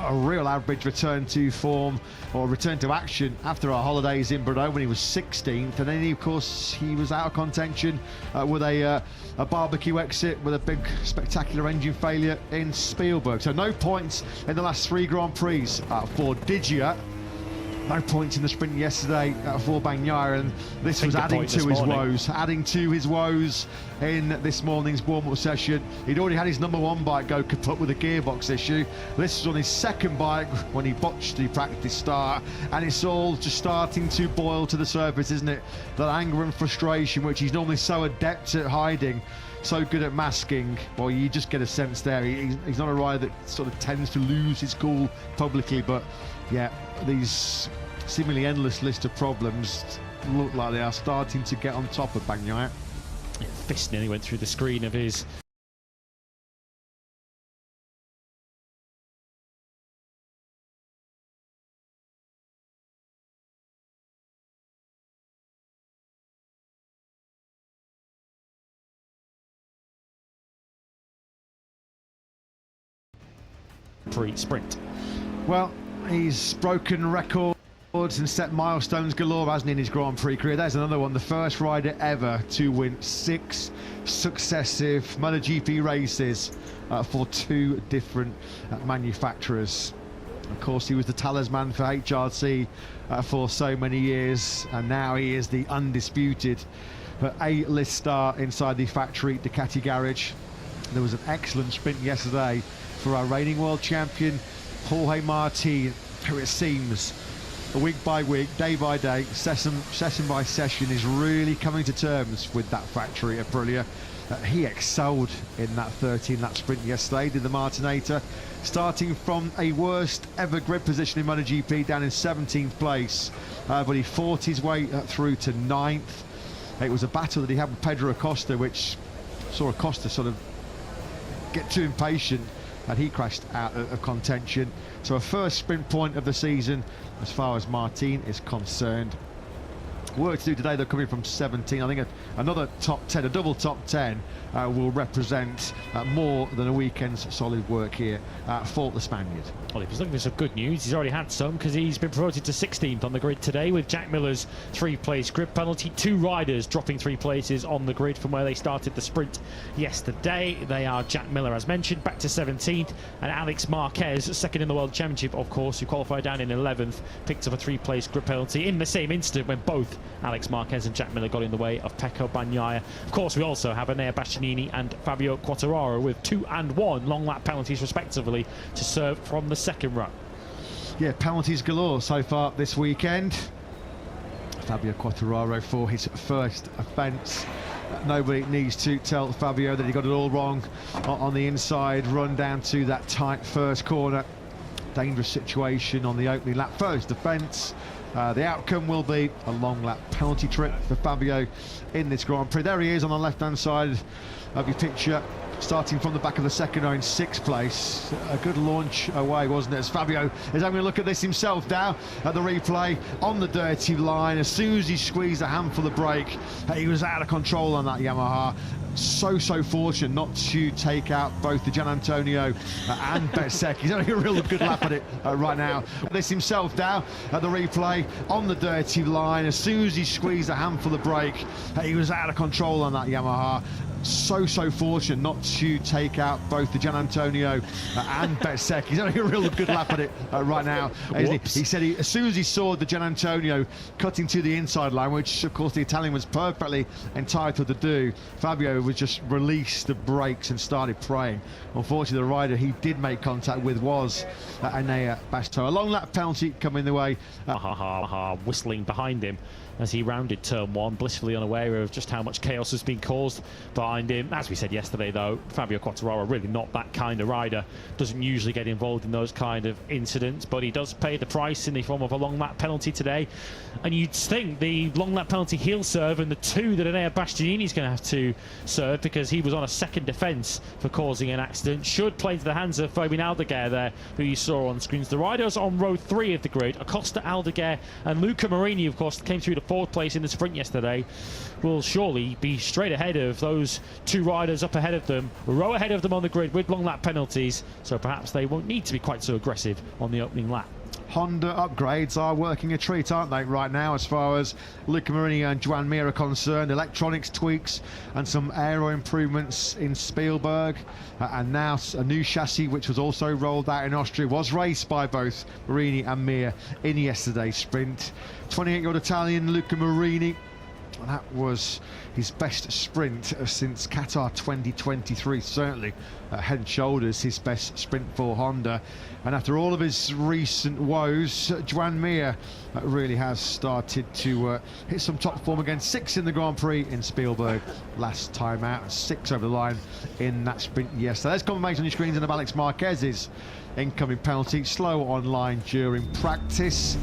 A real average return to form, or return to action after our holidays in Bordeaux when he was 16th, and then of course he was out of contention with a barbecue exit with a big spectacular engine failure in Spielberg. So no points in the last 3 Grand Prix for Digia. No points in the sprint yesterday for Bagnaia, and this was adding to his woes in this morning's warm-up session. He'd already had his number 1 bike go kaput with a gearbox issue. This was on his second bike when he botched the practice start, and it's all just starting to boil to the surface, isn't it? That anger and frustration, which he's normally so adept at hiding, so good at masking. Well, you just get a sense there he's not a rider that sort of tends to lose his cool publicly, but yeah, these seemingly endless list of problems look like they are starting to get on top of Bagnaia. Yeah, fist nearly went through the screen of his pre-sprint. Well, he's broken records and set milestones galore, hasn't he, in his Grand Prix career. There's another one, the first rider ever to win 6 successive MotoGP races for 2 different manufacturers. Of course, he was the talisman for HRC for so many years, and now he is the undisputed A-list star inside the factory Ducati garage. There was an excellent sprint yesterday for our reigning world champion Jorge Martin, who it seems week by week, day by day, session by session is really coming to terms with that factory at Aprilia. He excelled in that 13-lap sprint yesterday, did the Martinator, starting from a worst ever grid position in MotoGP down in 17th place, but he fought his way through to 9th. It was a battle that he had with Pedro Acosta, which saw Acosta sort of get too impatient, and he crashed out of contention. So a first sprint point of the season as far as Martin is concerned. Work to do today, they're coming from 17. I think another top 10, a double top 10 will represent more than a weekend's solid work here for the Spaniard. Well, if he's looking for some good news, he's already had some, because he's been promoted to 16th on the grid today with Jack Miller's 3-place grid penalty. 2 riders dropping 3 places on the grid from where they started the sprint yesterday. They are Jack Miller, as mentioned, back to 17th, and Alex Marquez, second in the World Championship, of course, who qualified down in 11th, picked up a 3-place grid penalty in the same instant when both Alex Marquez and Jack Miller got in the way of Pecco Bagnaia. Of course, we also have Enea Bastianini and Fabio Quartararo with 2 and 1 long lap penalties respectively to serve from the second row. Yeah, penalties galore so far this weekend. Fabio Quartararo for his first offence. Nobody needs to tell Fabio that he got it all wrong on the inside run down to that tight first corner. Dangerous situation on the opening lap. First defence. The outcome will be a long lap penalty trip for Fabio in this Grand Prix. There he is on the left-hand side of your picture. starting from the back of the second row in 6th place. A good launch away, wasn't it? As Fabio is having a look at this himself now at the replay on the dirty line. As soon as he squeezed a handful of brake, he was out of control on that Yamaha. So fortunate not to take out both the Gianantonio and Bezzecchi. He's having a real good lap at it right now. This himself now at the replay on the dirty line. As soon as he squeezed a handful of brake, he was out of control on that Yamaha. So fortunate not to take out both the Gianantonio and Bezzecchi. He's having a real good lap at it right now. He said as soon as he saw the Gianantonio cutting to the inside line, which of course the Italian was perfectly entitled to do, Fabio was just released the brakes and started praying. Unfortunately, the rider he did make contact with was Enea Basto. A long lap penalty coming the way. Whistling behind him as he rounded turn 1, blissfully unaware of just how much chaos has been caused behind him. As we said yesterday, though, Fabio Quartararo really not that kind of rider, doesn't usually get involved in those kind of incidents, but he does pay the price in the form of a long lap penalty today. And you'd think the long lap penalty he'll serve, and the 2 that Enea Bastianini's going to have to serve, because he was on a second defence for causing an accident, should play into the hands of Fabian Aldeguer there, who you saw on screens. The riders on row 3 of the grid, Acosta, Aldeguer and Luca Marini, of course, came through to 4th place in the sprint yesterday, will surely be straight ahead of those 2 riders up ahead of them, row ahead of them on the grid with long lap penalties, so perhaps they won't need to be quite so aggressive on the opening lap. Honda upgrades are working a treat, aren't they, right now, as far as Luca Marini and Joan Mir are concerned. Electronics tweaks and some aero improvements in Spielberg, and now a new chassis which was also rolled out in Austria, was raced by both Marini and Mir in yesterday's sprint. 28-year-old Italian Luca Marini, that was his best sprint since Qatar 2023, certainly head and shoulders his best sprint for Honda. And after all of his recent woes, Joan Mir really has started to hit some top form again. 6 in the Grand Prix in Spielberg last time out, and 6 over the line in that sprint yesterday. There's confirmation on your screens of Alex Marquez's incoming penalty, slow on line during practice.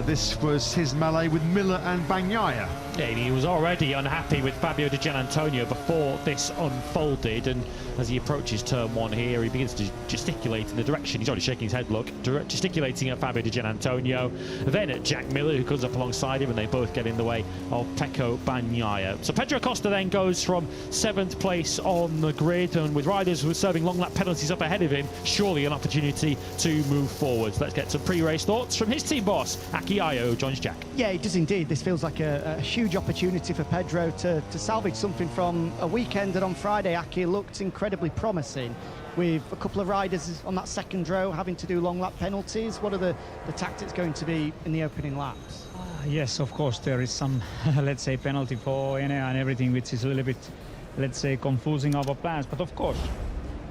This was his melee with Miller and Bagnaia. Yeah, he was already unhappy with Fabio Di Gianantonio before this unfolded, and as he approaches turn 1 here, he begins to gesticulate in the direction. He's already shaking his head, look, gesticulating at Fabio Di Gianantonio, then at Jack Miller, who comes up alongside him, and they both get in the way of Pecco Bagnaia. So Pedro Acosta then goes from 7th place on the grid, and with riders who are serving long lap penalties up ahead of him, surely an opportunity to move forwards. Let's get some pre-race thoughts from his team boss, Aki Ayo joins Jack. Yeah, it does indeed. This feels like a huge opportunity for Pedro to salvage something from a weekend that on Friday, Aki, looked incredibly promising, with a couple of riders on that second row having to do long lap penalties. What are the tactics going to be in the opening laps? Yes, of course, there is some, let's say, penalty for Enea and everything, which is a little bit, let's say, confusing our plans. But of course,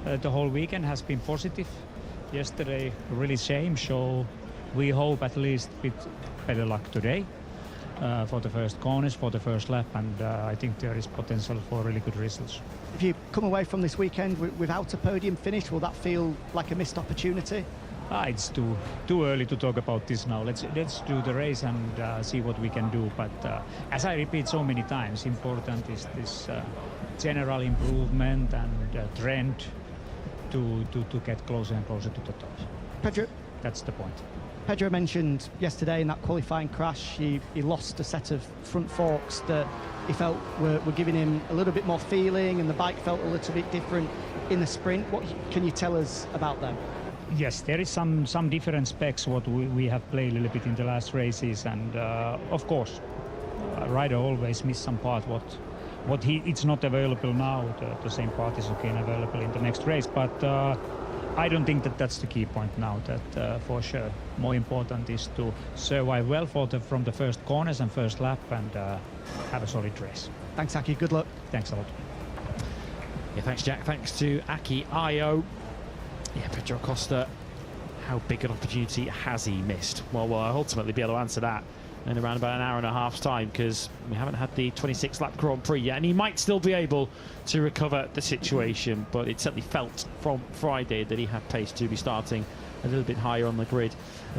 the whole weekend has been positive. Yesterday, really shame, so we hope at least a bit better luck today for the first corners, for the first lap, and I think there is potential for really good results. If you come away from this weekend without a podium finish, will that feel like a missed opportunity? It's too early to talk about this now. Let's do the race and see what we can do. But as I repeat so many times, important is this general improvement and trend to get closer and closer to the top. Pedro, that's the point. Pedro mentioned yesterday in that qualifying crash he lost a set of front forks that he felt were giving him a little bit more feeling, and the bike felt a little bit different in the sprint. What can you tell us about them? Yes, there is some different specs what we have played a little bit in the last races, and of course a rider always miss some part what it's not available now. The same part is again available in the next race, but I don't think that's the key point now. That for sure more important is to survive well from the first corners and first lap, and have a solid race. Thanks, Aki. Good luck. Thanks a lot. Yeah, thanks, Jack. Thanks to Aki Ayo. Yeah, Pedro Acosta, how big an opportunity has he missed? Well, we'll ultimately be able to answer that in around about an hour and a half's time, because we haven't had the 26 lap Grand Prix yet, and he might still be able to recover the situation, but it certainly felt from Friday that he had pace to be starting a little bit higher on the grid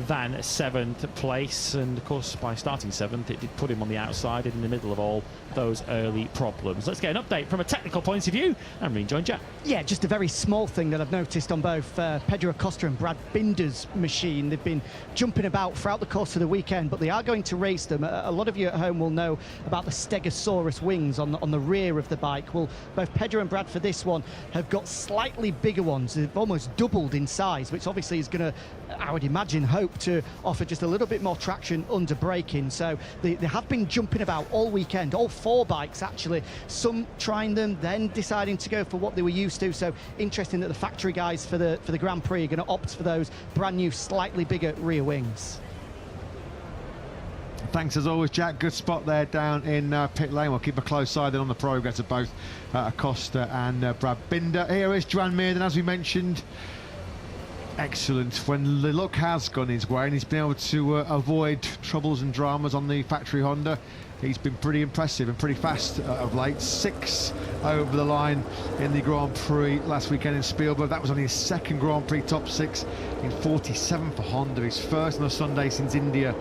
than 7th place, and of course by starting 7th it did put him on the outside in the middle of all those early problems. Let's get an update from a technical point of view, and rejoin Jack. Yeah, just a very small thing that I've noticed on both Pedro Acosta and Brad Binder's machine. They've been jumping about throughout the course of the weekend, but they are going to race them. A lot of you at home will know about the Stegosaurus wings on the rear of the bike. Well, both Pedro and Brad for this one have got slightly bigger ones. They've almost doubled in size, which obviously is going to, I would imagine, hope to offer just a little bit more traction under braking. So they have been jumping about all weekend, all 4 bikes actually, some trying them, then deciding to go for what they were used to. So interesting that the factory guys for the Grand Prix are going to opt for those brand new, slightly bigger rear wings. Thanks as always, Jack. Good spot there down in pit lane. We'll keep a close eye then on the progress of both Acosta and Brad Binder. Here is Joan Mir, and as we mentioned, excellent when the luck has gone his way and he's been able to avoid troubles and dramas on the factory Honda. He's been pretty impressive and pretty fast of late. 6 over the line in the Grand Prix last weekend in Spielberg. That was only his 2nd Grand Prix top 6 in 47 for Honda. His first on a Sunday since India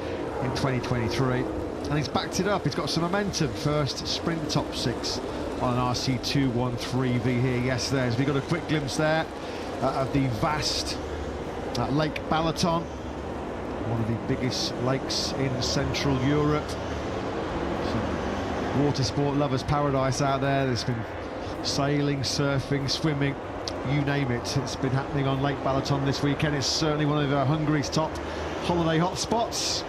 in 2023. And he's backed it up. He's got some momentum. First sprint top 6 on an RC213V here yesterday. As we got a quick glimpse there of the vast Lake Balaton, one of the biggest lakes in Central Europe. Some water sport lovers' paradise out there. There's been sailing, surfing, swimming, you name it. It's been happening on Lake Balaton this weekend. It's certainly one of Hungary's top holiday hotspots.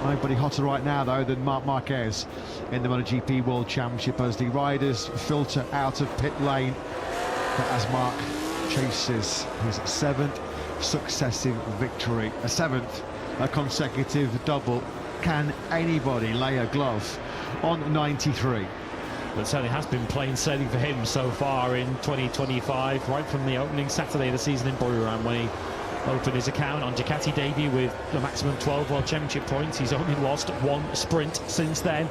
Nobody hotter right now though than Marc Marquez in the MotoGP World Championship as the riders filter out of pit lane. But as Marc chases his 7th successive victory, a 7th consecutive double. Can anybody lay a glove on 93? But certainly has been plain sailing for him so far in 2025, right from the opening Saturday of the season in Buriram when he opened his account on Ducati debut with a maximum 12 World Championship points. He's only lost 1 sprint since then,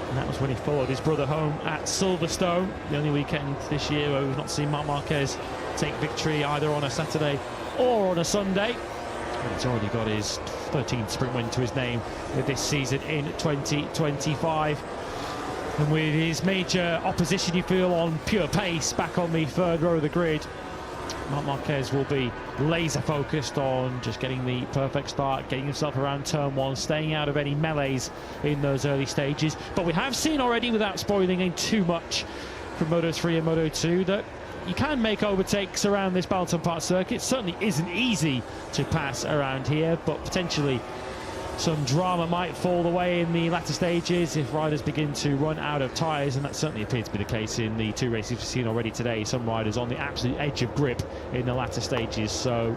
and that was when he followed his brother home at Silverstone, the only weekend this year where we've not seen Marc Marquez take victory either on a Saturday or on a Sunday. And he's already got his 13th sprint win to his name this season in 2025. And with his major opposition, you feel, on pure pace back on the 3rd row of the grid, Marc Marquez will be laser focused on just getting the perfect start, getting himself around turn 1, staying out of any melees in those early stages. But we have seen already, without spoiling in too much from Moto3 and Moto2, that you can make overtakes around this Balaton Park circuit. It certainly isn't easy to pass around here, but potentially some drama might fall away in the latter stages if riders begin to run out of tyres, and that certainly appears to be the case in the 2 races we've seen already today. Some riders on the absolute edge of grip in the latter stages, so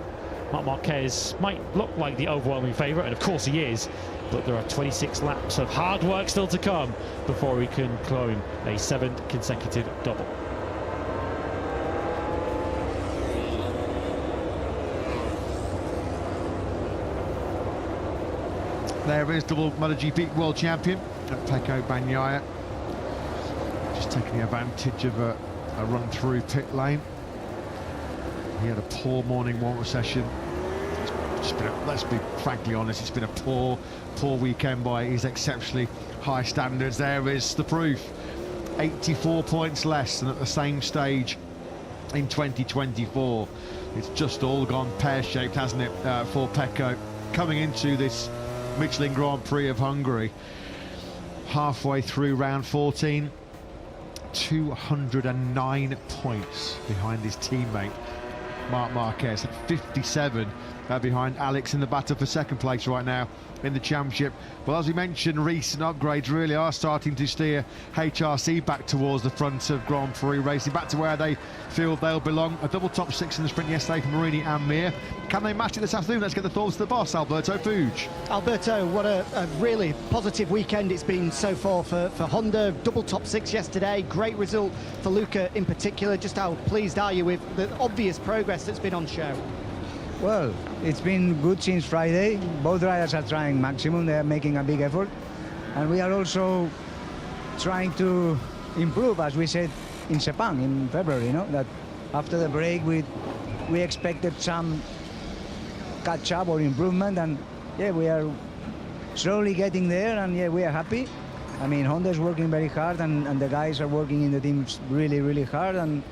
Marc Marquez might look like the overwhelming favourite, and of course he is, but there are 26 laps of hard work still to come before he can claim a 7th consecutive double. There is double MotoGP World Champion Pecco Bagnaia, just taking advantage of a run through pit lane. He had a poor morning water session. Let's be frankly honest, it's been a poor weekend by his exceptionally high standards. There is the proof. 84 points less than at the same stage in 2024. It's just all gone pear-shaped, hasn't it, for Pecco coming into this Michelin Grand Prix of Hungary. Halfway through round 14, 209 points behind his teammate Marc Marquez, 57 behind Alex in the battle for 2nd place right now in the championship. Well, as we mentioned, recent upgrades really are starting to steer HRC back towards the front of Grand Prix racing, back to where they feel they'll belong. A double top 6 in the sprint yesterday for Marini and Mir. Can they match it this afternoon? Let's get the thoughts of the boss, Alberto Fuge. Alberto, what a really positive weekend it's been so far for Honda. Double top 6 yesterday, great result for Luca in particular. Just how pleased are you with the obvious progress that's been on show? Well, it's been good since Friday. Both riders are trying maximum. They are making a big effort. And we are also trying to improve, as we said in Sepang in February, you know, that after the break we expected some catch-up or improvement, and yeah, we are slowly getting there, and yeah, we are happy. I mean, Honda is working very hard, and the guys are working in the teams really, really hard, and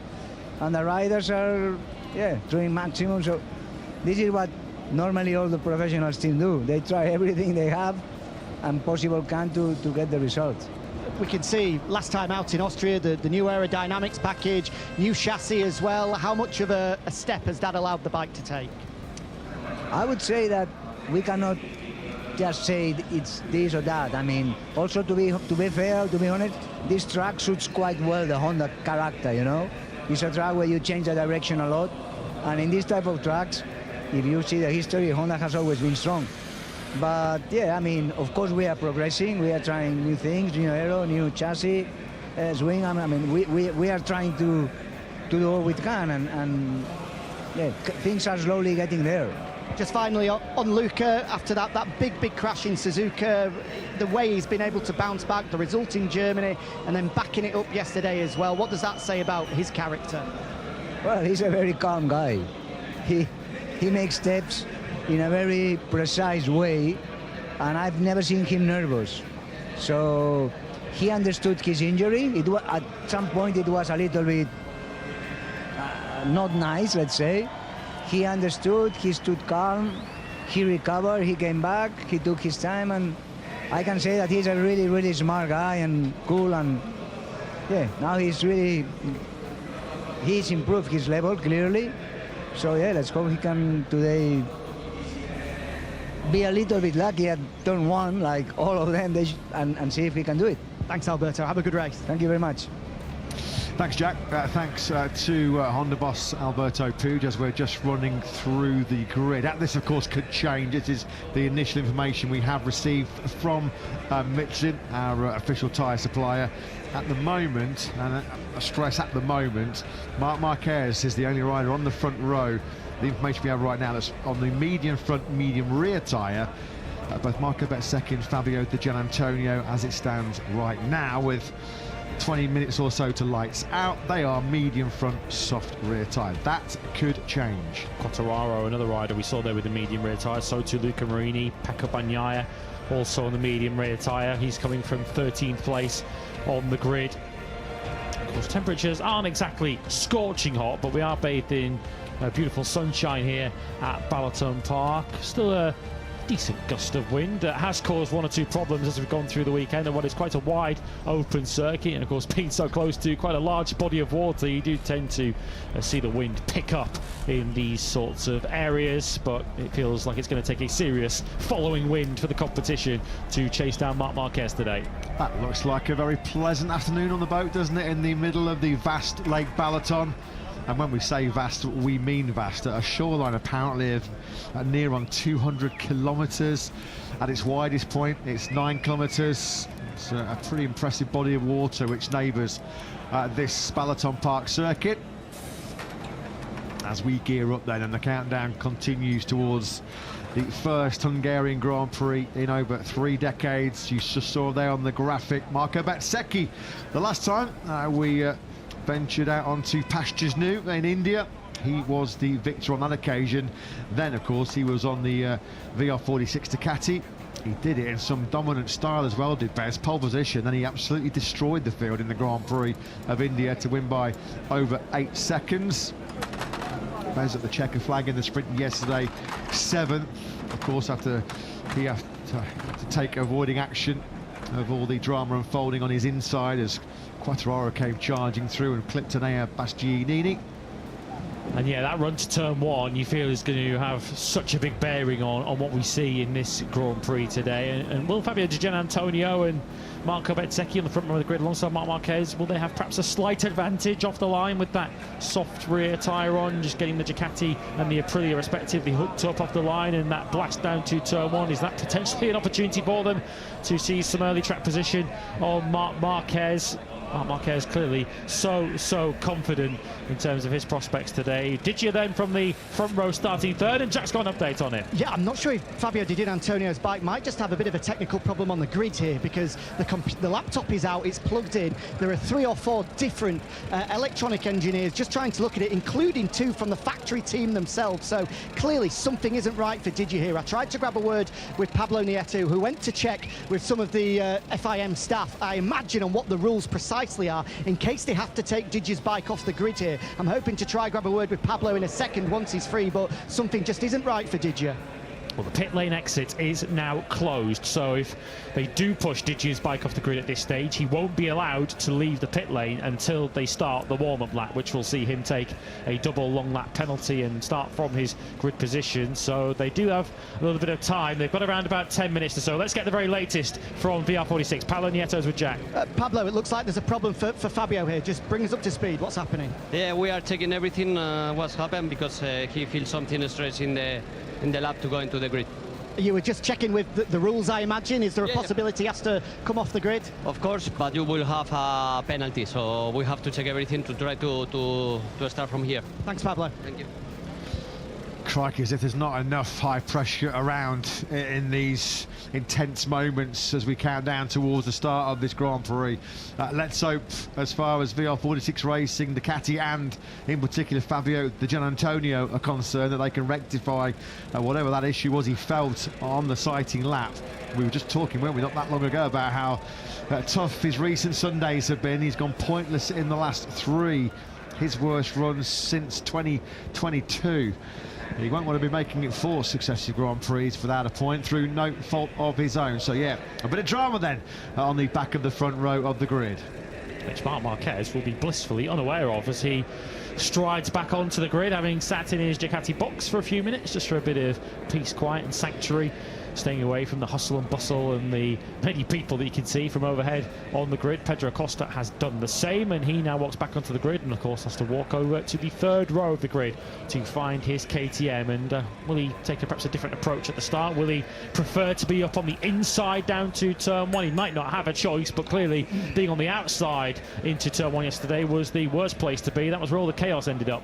the riders are, yeah, doing maximum. So this is what normally all the professional teams do. They try everything they have and possible can to get the results. We can see last time out in Austria the new aerodynamics package, new chassis as well. How much of a step has that allowed the bike to take? I would say that we cannot just say it's this or that. I mean, also to be fair, to be honest, this track suits quite well the Honda character, you know? It's a track where you change the direction a lot, and in this type of tracks, if you see the history, Honda has always been strong. But yeah, I mean, of course we are progressing, we are trying new things, new aero, new chassis, swing. I mean, we are trying to do all we can, and yeah, things are slowly getting there. Just finally on Luca, after that big crash in Suzuka, the way he's been able to bounce back, the result in Germany, and then backing it up yesterday as well. What does that say about his character? Well, he's a very calm guy. He makes steps in a very precise way, and I've never seen him nervous. So he understood his injury. It was, at some point it was a little bit not nice, let's say. He understood, he stood calm, he recovered, he came back, he took his time, and I can say that he's a really, really smart guy and cool, and yeah, now he's improved his level clearly. So yeah, let's hope he can today be a little bit lucky at turn one, like all of them, and see if he can do it. Thanks, Alberto. Have a good race. Thank you very much. Thanks, Jack. Thanks to Honda boss Alberto Puig as we're just running through the grid. This, of course, could change. This is the initial information we have received from Michelin, our official tyre supplier. At the moment, and I stress at the moment, Marc Marquez is the only rider on the front row. The information we have right now that's on the medium front, medium rear tyre. Both Marco Bezzecchi and Fabio Di Giannantonio, as it stands right now, with 20 minutes or so to lights out, they are medium front, soft rear tyre. That could change. Quartararo, another rider we saw there with the medium rear tyre. So too Luca Marini, Pecco Bagnaia, also on the medium rear tyre. He's coming from 13th place on the grid. Of course, temperatures aren't exactly scorching hot, but we are bathed in beautiful sunshine here at Balaton Park. Still a decent gust of wind that has caused one or two problems as we've gone through the weekend, and what is quite a wide open circuit, and of course being so close to quite a large body of water, you do tend to see the wind pick up in these sorts of areas, but it feels like it's going to take a serious following wind for the competition to chase down Marc Marquez today. That looks like a very pleasant afternoon on the boat, doesn't it, in the middle of the vast Lake Balaton. And when we say vast, we mean vast. A shoreline apparently of near on 200 kilometres. At its widest point, it's 9 kilometres. It's a pretty impressive body of water which neighbours this Balaton Park circuit. As we gear up then, and the countdown continues towards the first Hungarian Grand Prix in over 3 decades. You just saw there on the graphic Marco Bezzecchi. The last time we ventured out onto pastures new in India, he was the victor on that occasion. Then, of course, he was on the VR46 Ducati. He did it in some dominant style as well, did Bez. Pole position, then he absolutely destroyed the field in the Grand Prix of India to win by over 8 seconds. Bez at the checker flag in the sprint yesterday, 7th. Of course, after he had to take avoiding action of all the drama unfolding on his inside as Quartararo came charging through and clipped Enea Bastianini. And yeah, that run to turn one, you feel is going to have such a big bearing on what we see in this Grand Prix today. And will Fabio Di Giannantonio and Marco Bezzecchi on the front row of the grid alongside Marc Marquez, will they have perhaps a slight advantage off the line with that soft rear tyre on, just getting the Ducati and the Aprilia respectively hooked up off the line, and that blast down to turn one? Is that potentially an opportunity for them to see some early track position on Marc Marquez? Marc Marquez clearly so confident in terms of his prospects today. Digia then from the front row starting third, and Jack's got an update on it. Yeah, I'm not sure if Fabio Di Giannantonio's bike might just have a bit of a technical problem on the grid here, because the laptop is out, it's plugged in. There are 3 or 4 different electronic engineers just trying to look at it, including 2 from the factory team themselves. So clearly something isn't right for Digia here. I tried to grab a word with Pablo Nieto, who went to check with some of the FIM staff, I imagine, on what the rules precisely are in case they have to take Digia's bike off the grid here. I'm hoping to try grab a word with Pablo in a second once he's free, but something just isn't right for Digia. Well, the pit lane exit is now closed, so if they do push Digia's bike off the grid at this stage, he won't be allowed to leave the pit lane until they start the warm-up lap, which will see him take a double long lap penalty and start from his grid position. So they do have a little bit of time. They've got around about 10 minutes or so. Let's get the very latest from VR46. Pablo Nieto's with Jack. Pablo, it looks like there's a problem for Fabio here. Just bring us up to speed. What's happening? Yeah, we are checking everything what's happened, because he feels something stress in the lap to go into the grid. You were just checking with the rules, I imagine. Is there a possibility he has to come off the grid? Of course, but you will have a penalty, so we have to check everything to try to start from here. Thanks, Pablo. Thank you. Crikey, as if there's not enough high pressure around in these intense moments as we count down towards the start of this Grand Prix. Let's hope, as far as VR46 Racing, Ducati, and in particular Fabio Di Giannantonio are concerned, that they can rectify whatever that issue was he felt on the sighting lap. We were just talking, weren't we, not that long ago, about how tough his recent Sundays have been. He's gone pointless in the last 3, his worst runs since 2022. He won't want to be making it 4 successive Grand Prix without a point through no fault of his own. So yeah, a bit of drama then on the back of the front row of the grid, which Marc Marquez will be blissfully unaware of as he strides back onto the grid, having sat in his Ducati box for a few minutes just for a bit of peace, quiet and sanctuary, staying away from the hustle and bustle and the many people that you can see from overhead on the grid. Pedro Acosta has done the same, and he now walks back onto the grid and of course has to walk over to the third row of the grid to find his KTM. And will he take perhaps a different approach at the start? Will he prefer to be up on the inside down to turn 1? He might not have a choice, but clearly being on the outside into turn 1 yesterday was the worst place to be. That was where all the chaos ended up.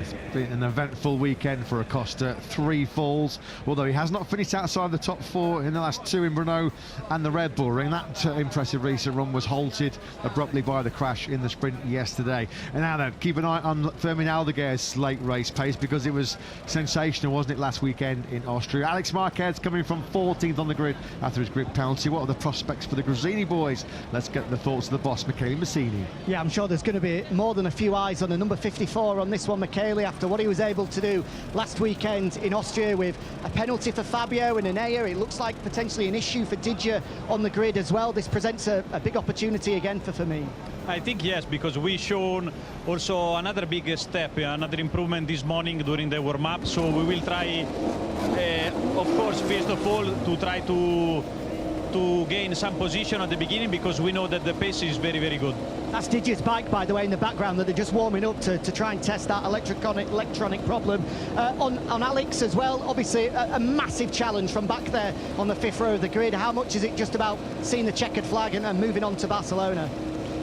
It's been an eventful weekend for Acosta. 3 falls, although he has not finished outside the top 4 in the last 2 in Brno and the Red Bull Ring. That impressive recent run was halted abruptly by the crash in the sprint yesterday. And now then, keep an eye on Fermin Aldeguer's late race pace, because it was sensational, wasn't it, last weekend in Austria. Alex Marquez coming from 14th on the grid after his grid penalty. What are the prospects for the Gresini boys? Let's get the thoughts of the boss, Michele Massini. Yeah, I'm sure there's going to be more than a few eyes on the number 54 on this one, Michele, after what he was able to do last weekend in Austria with a penalty for Fabio and Enea. It looks like potentially an issue for Digia on the grid as well. This presents a big opportunity again for Fermin. I think yes, because we shown also another big step, another improvement this morning during the warm-up. So we will try, of course, first of all, to try to gain some position at the beginning, because we know that the pace is very, very good. That's Digia's bike, by the way, in the background, that they're just warming up to try and test that electronic problem. On Alex as well, obviously a massive challenge from back there on the 5th row of the grid. How much is it just about seeing the checkered flag and moving on to Barcelona?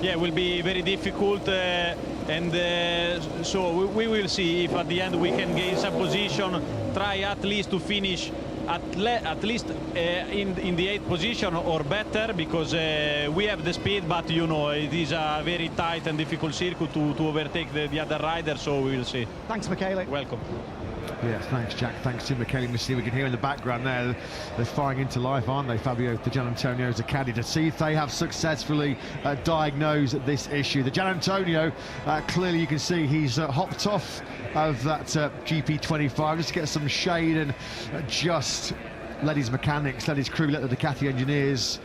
Yeah, it will be very difficult, so we will see if at the end we can gain some position, try at least to finish at least in the 8th position or better, because we have the speed, but you know, it is a very tight and difficult circuit to overtake the other riders, so we will see. Thanks, Michele. Welcome. Yes, thanks, Jack. Thanks to Michele Massini. We can hear in the background there, they're firing into life, aren't they? Fabio Di Giannantonio's Ducati, to see if they have successfully diagnosed this issue. The Giannantonio, clearly you can see he's hopped off of that GP25 just to get some shade and just let his mechanics, let his crew, let the Ducati engineers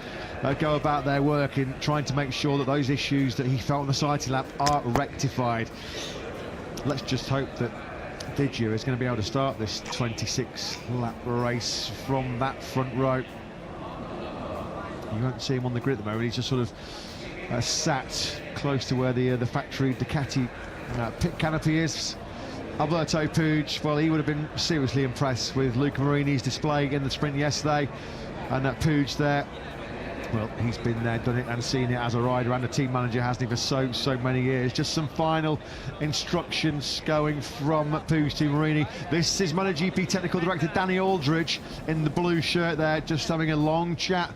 go about their work in trying to make sure that those issues that he felt on the sighting lap are rectified. Let's just hope that Digia is going to be able to start this 26-lap race from that front row. You won't see him on the grid at the moment. He's just sort of sat close to where the factory Ducati pit canopy is. Alberto Puig, well, he would have been seriously impressed with Luca Marini's display in the sprint yesterday, and that Puig there Well, he's been there, done it and seen it as a rider and a team manager, hasn't he, for so many years. Just some final instructions going from Pusti Morini. This is MotoGP Technical Director Danny Aldridge in the blue shirt there, just having a long chat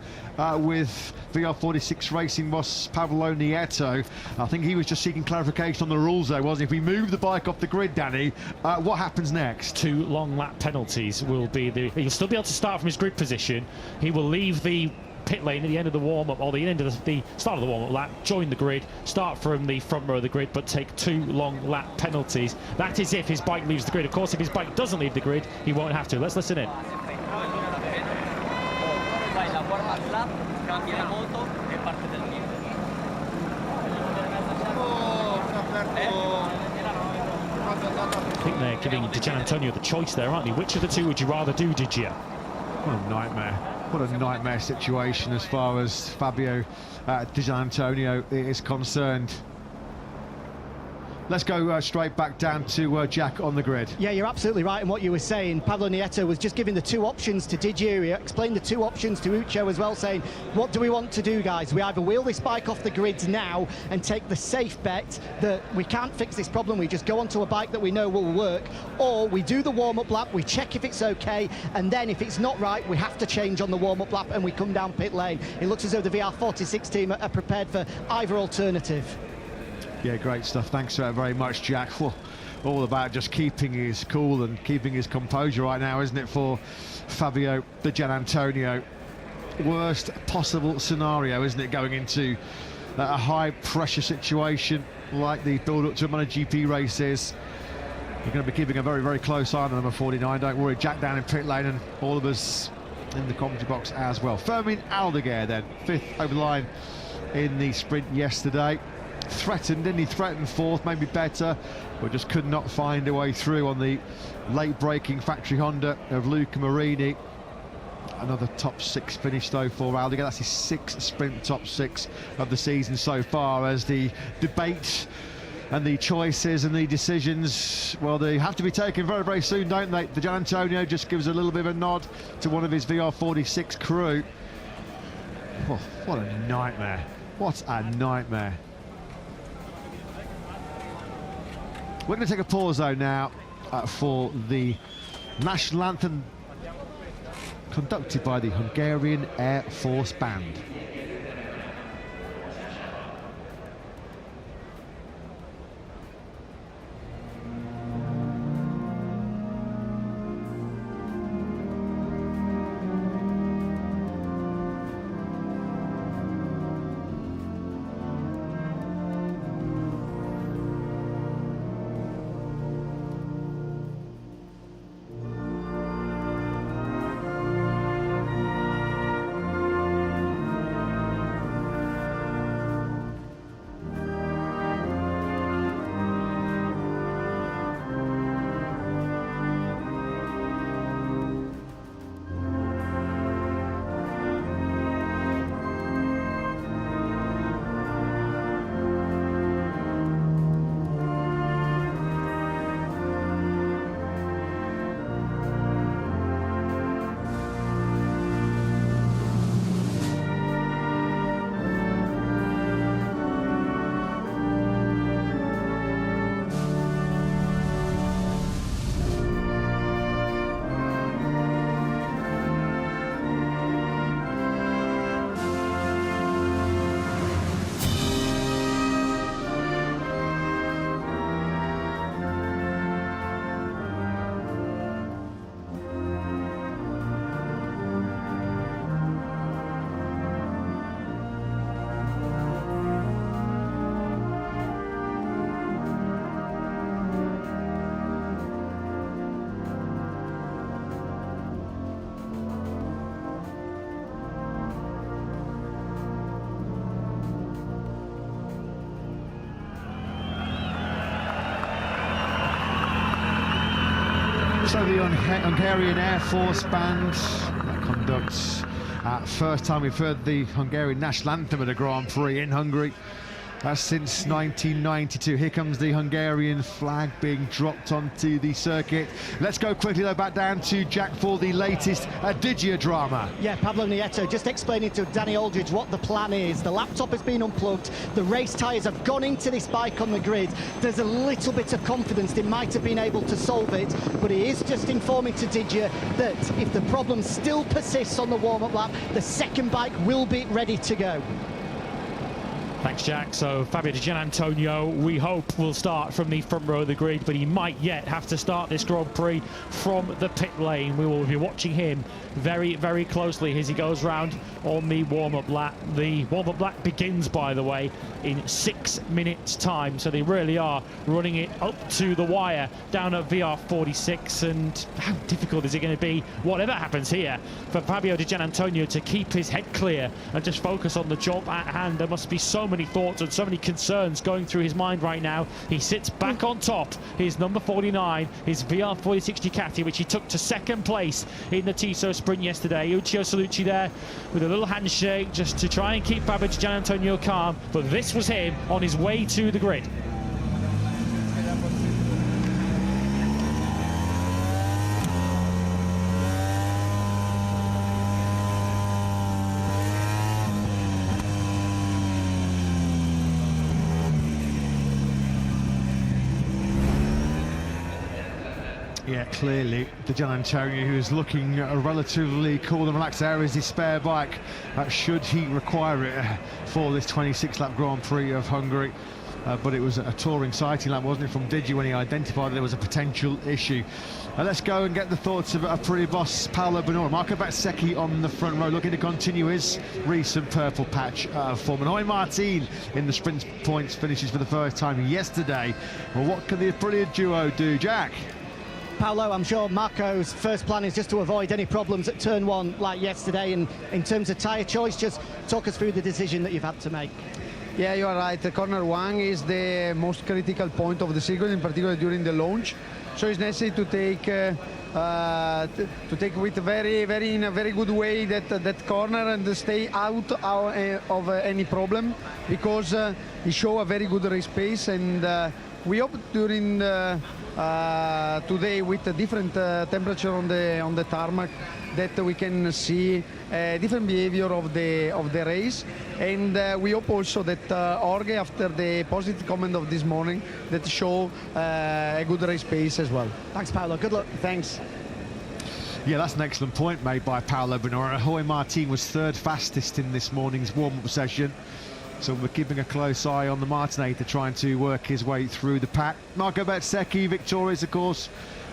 with VR46 Racing boss Pablo Nieto. I think he was just seeking clarification on the rules there, wasn't he? If we move the bike off the grid, Danny, what happens next? 2 long lap penalties will be he'll still be able to start from his grid position. He will leave the pit lane at the end of the warm-up, or the end of the start of the warm-up lap, join the grid, start from the front row of the grid, but take 2 long lap penalties. That is if his bike leaves the grid. Of course, if his bike doesn't leave the grid, he won't have to. Let's listen in. I think they're giving Di Giannantonio the choice there, aren't they? Which of the 2 would you rather do, Di Gia? What a nightmare. What a nightmare situation as far as Fabio Di Giannantonio is concerned. Let's go straight back down to Jack on the grid. Yeah, you're absolutely right in what you were saying. Pablo Nieto was just giving the 2 options to Di Gia. He explained the 2 options to Ucho as well, saying, what do we want to do, guys? We either wheel this bike off the grids now and take the safe bet that we can't fix this problem, we just go onto a bike that we know will work, or we do the warm-up lap, we check if it's okay, and then if it's not right, we have to change on the warm-up lap and we come down pit lane. It looks as though the VR46 team are prepared for either alternative. Yeah, great stuff. Thanks very much, Jack. All about just keeping his cool and keeping his composure right now, isn't it, for Fabio Di Giannantonio? Worst possible scenario, isn't it, going into a high-pressure situation like the build-up to a MotoGP race is. We're going to be keeping a very, very close eye on number 49. Don't worry, Jack down in pit lane and all of us in the commentary box as well. Fermin Aldeguer then, 5th over the line in the sprint yesterday. Threatened, didn't he? Threatened 4th, maybe better, but just could not find a way through on the late-breaking factory Honda of Luca Marini. Another top 6 finish though for Aldeguer. That's his 6th sprint top 6 of the season so far, as the debate and the choices and the decisions, well, they have to be taken very, very soon, don't they? Di Giannantonio just gives a little bit of a nod to one of his VR46 crew. Oh, what a nightmare. What a nightmare. We're going to take a pause though now for the national anthem conducted by the Hungarian Air Force Band. So the Hungarian Air Force Band that conducts, first time we've heard the Hungarian national anthem at a Grand Prix in Hungary. since 1992. Here comes the Hungarian flag being dropped onto the circuit. Let's go quickly though back down to Jack for the latest Digia drama. Yeah, Pablo Nieto just explaining to Danny Aldridge what the plan is. The laptop has been unplugged, the race tyres have gone into this bike on the grid. There's a little bit of confidence they might have been able to solve it, but he is just informing to Digia that if the problem still persists on the warm-up lap, the second bike will be ready to go. Thanks, Jack. So Fabio Di Giannantonio, we hope, will start from the front row of the grid, but he might yet have to start this Grand Prix from the pit lane. We will be watching him very, very closely as he goes round on the warm-up lap. The warm-up lap begins, by the way, in 6 minutes' time, so they really are running it up to the wire down at VR46. And how difficult is it going to be, whatever happens here, for Fabio Di Giannantonio to keep his head clear and just focus on the job at hand? There must be so many thoughts and so many concerns going through his mind right now. He sits back on top, his number 49, his VR46 Ducati, which he took to second place in the Tissot Sprint yesterday. Uccio Salucci there with a little handshake just to try and keep Fabio Di Giannantonio calm, but this was him on his way to the grid. Yeah, clearly, Di Giannantonio, who is looking at a relatively cool and relaxed there, is his spare bike, should he require it for this 26-lap Grand Prix of Hungary. But it was a touring sighting lap, wasn't it, from Digi when he identified that there was a potential issue. Let's go and get the thoughts of a pretty boss, Paolo Bonora. Marco Bezzecchi on the front row, looking to continue his recent purple patch form. And Jorge Martin in the sprint points finishes for the first time yesterday. Well, what can the brilliant duo do, Jack? Paolo, I'm sure Marco's first plan is just to avoid any problems at turn one like yesterday. And in terms of tyre choice, just talk us through the decision that you've had to make. Yeah, you are right. Corner one is the most critical point of the circuit, in particular during the launch. So it's necessary to take with in a very good way that corner and stay out of any problem, because it show a very good race pace, and we hope during today with a different temperature on the tarmac that we can see different behavior of the race, and we hope also that Jorge, after the positive comment of this morning, that show a good race pace as well. Thanks, Paolo. Good luck. Thanks. Yeah, that's an excellent point made by Paolo Bonora. Jorge Martin was third fastest in this morning's warm-up session. So we're keeping a close eye on the Martinator, trying to work his way through the pack. Marco Bezzecchi, victorious, of course,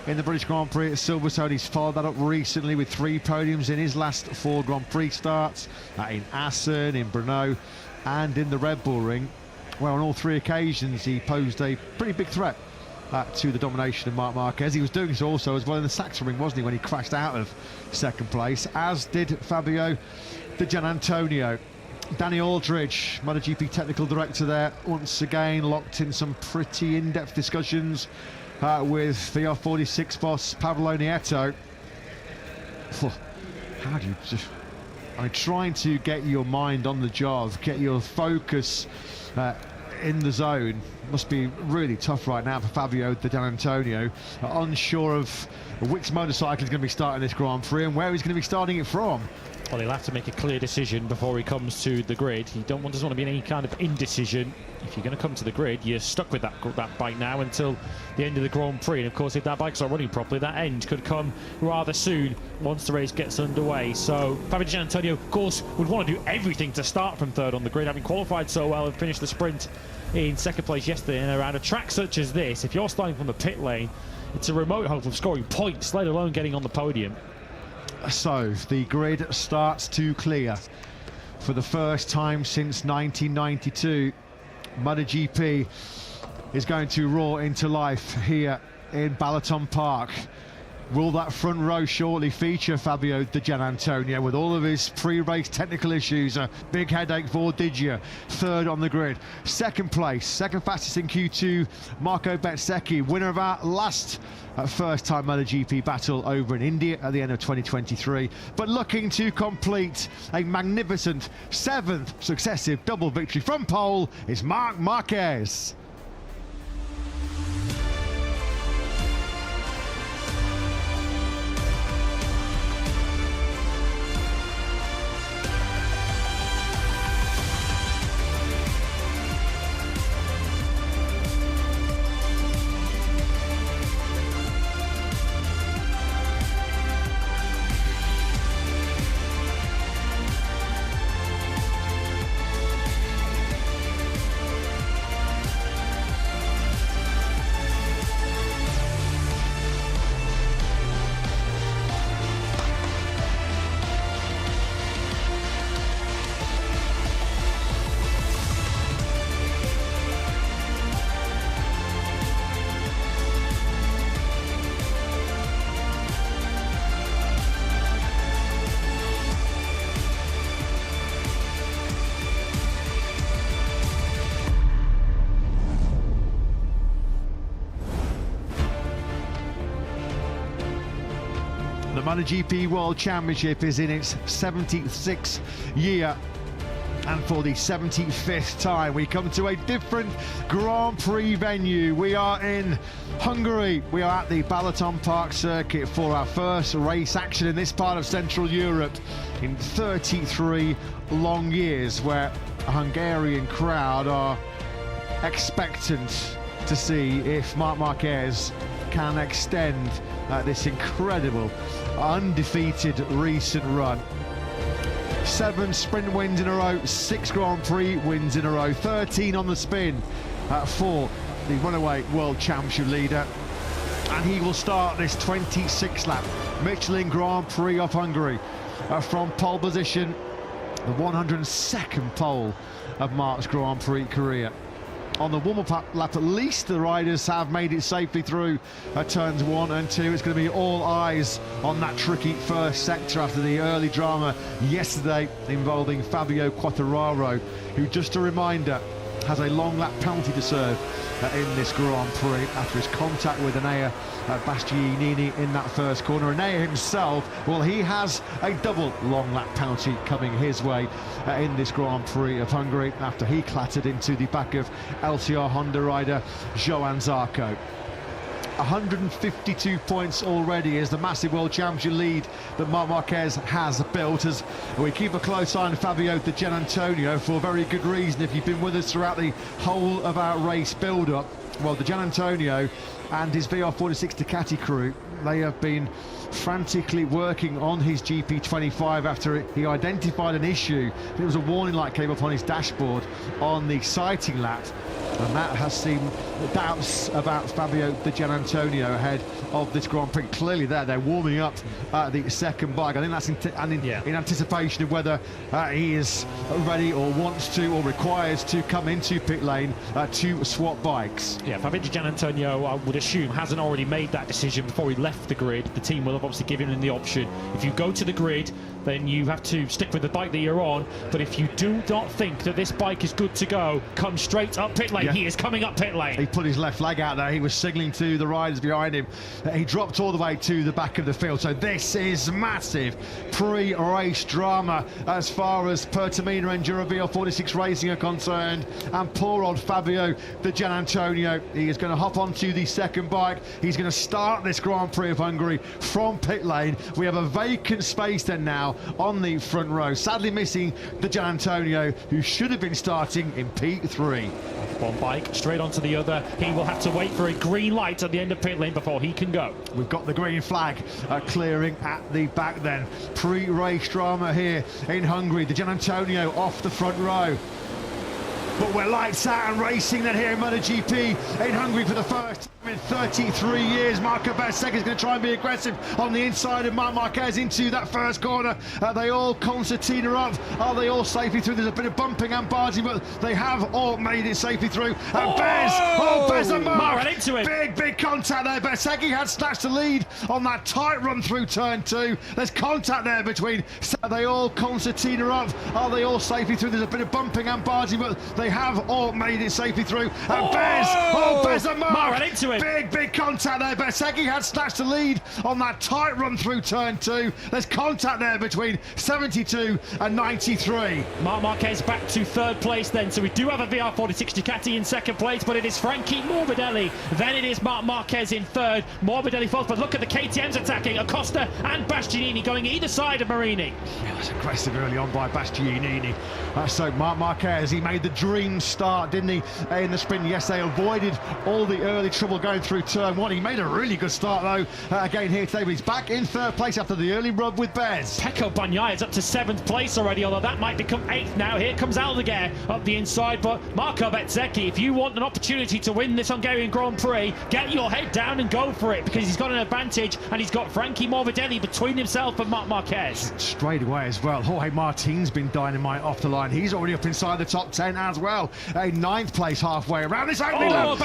in the British Grand Prix at Silverstone. He's followed that up recently with 3 podiums in his last 4 Grand Prix starts, in Assen, in Brno, and in the Red Bull Ring, where on all 3 occasions he posed a pretty big threat to the domination of Marc Marquez. He was doing so also as well in the Saxon Ring, wasn't he, when he crashed out of second place, as did Fabio Di Giannantonio. Danny Aldridge, MotoGP technical director there, once again locked in some pretty in-depth discussions with VR46 boss Pablo Nieto. How do you just... I mean, trying to get your mind on the job, get your focus in the zone, must be really tough right now for Fabio Di Giannantonio, unsure of which motorcycle is going to be starting this Grand Prix and where he's going to be starting it from. Well, he'll have to make a clear decision before he comes to the grid. He doesn't want to be in any kind of indecision. If you're going to come to the grid, you're stuck with that bike now until the end of the Grand Prix. And of course, if that bike's not running properly, that end could come rather soon once the race gets underway. So Fabio Di Giannantonio, of course, would want to do everything to start from third on the grid, having qualified so well and finished the sprint in second place yesterday. And around a track such as this, if you're starting from the pit lane, it's a remote hope of scoring points, let alone getting on the podium. So the grid starts to clear for the first time since 1992. MotoGP is going to roar into life here in Balaton Park. Will that front row shortly feature Fabio Di Giannantonio with all of his pre-race technical issues? A big headache for Digia, third on the grid. Second place, second fastest in Q2, Marco Bezzecchi, winner of our last first-time MotoGP battle over in India at the end of 2023, but looking to complete a magnificent 7th successive double victory from pole is Marc Marquez. The MotoGP World Championship is in its 76th year, and for the 75th time we come to a different Grand Prix venue. We are in Hungary. We are at the Balaton Park circuit for our first race action in this part of Central Europe in 33 long years, where a Hungarian crowd are expectant to see if Marc Marquez can extend this incredible undefeated recent run. 7 sprint wins in a row, 6 Grand Prix wins in a row, 13 on the spin for the runaway World Championship leader, and he will start this 26th lap Michelin Grand Prix of Hungary from pole position, the 102nd pole of Marc's Grand Prix career. On the warm-up lap, at least the riders have made it safely through turns 1 and 2. It's going to be all eyes on that tricky first sector after the early drama yesterday involving Fabio Quartararo, who, just a reminder, has a long lap penalty to serve in this Grand Prix after his contact with Enea Bastianini in that first corner. Enea himself, well, he has a double long lap penalty coming his way in this Grand Prix of Hungary after he clattered into the back of LTR Honda rider Johann Zarco. 152 points already is the massive World Championship lead that Marc Marquez has built, as we keep a close eye on Fabio Di Giannantonio for very good reason. If you've been with us throughout the whole of our race build-up, well, Di Giannantonio and his VR46 Ducati crew, they have been frantically working on his GP25 after he identified an issue. It was a warning light came up on his dashboard on the sighting lap, and that has seen doubts about Fabio Di Giannantonio ahead of this Grand Prix. Clearly they're warming up the second bike. I think that's in anticipation of whether he is ready or wants to or requires to come into pit lane to swap bikes. Yeah, Fabio Di Giannantonio, I would assume, hasn't already made that decision before he left the grid. The team will have obviously given him the option. If you go to the grid, then you have to stick with the bike that you're on. But if you do not think that this bike is good to go, come straight up pit lane. Yeah. He is coming up pit lane. He put his left leg out there. He was signalling to the riders behind him. He dropped all the way to the back of the field. So this is massive pre-race drama as far as Pertamina Enduro VR46 Racing are concerned. And poor old Fabio Di Giannantonio, he is going to hop onto the second bike. He's going to start this Grand Prix of Hungary from pit lane. We have a vacant space then now on the front row, sadly missing Di Giannantonio, who should have been starting in P3. One bike straight onto the other. He will have to wait for a green light at the end of pit lane before he can go. We've got the green flag clearing at the back then. Pre-race drama here in Hungary. Di Giannantonio off the front row. But we're lights out and racing then here in MotoGP in Hungary for the first. In 33 years, Marco Bezzecchi is going to try and be aggressive on the inside of Marc Marquez into that first corner. They all concertina up. Are they all safely through? There's a bit of bumping and barging, but they have all made it safely through. And Bez and Marc into it. Big contact there. Bezzecchi had snatched the lead on that tight run through turn 2. There's contact there between. They all concertina up. Are they all safely through? There's a bit of bumping and barging, but they have all made it safely through. And Bez and Marc into it. Big contact there. Bezzecchi had snatched the lead on that tight run through turn 2. There's contact there between 72 and 93. Marc Marquez back to third place then. So we do have a VR46 Ducati in second place, but it is Frankie Morbidelli. Then it is Marc Marquez in third. Morbidelli fourth, but look at the KTMs attacking. Acosta and Bastianini going either side of Marini. Yeah, that's aggressive early on by Bastianini. So Marc Marquez, he made the dream start, didn't he, in the sprint? Yes, they avoided all the early trouble going through turn 1. He made a really good start though again here today, but he's back in third place after the early rub with Bez. Pecco Bagnaia is up to 7th place already, although that might become 8th now. Here comes Aldeguer up the inside, but Marco Bezzecchi, if you want an opportunity to win this Hungarian Grand Prix, get your head down and go for it, because he's got an advantage and he's got Frankie Morbidelli between himself and Marc Marquez. Straight away as well, Jorge Martin's been dynamite off the line. He's already up inside the top 10 as well. A 9th place halfway around this opening lap.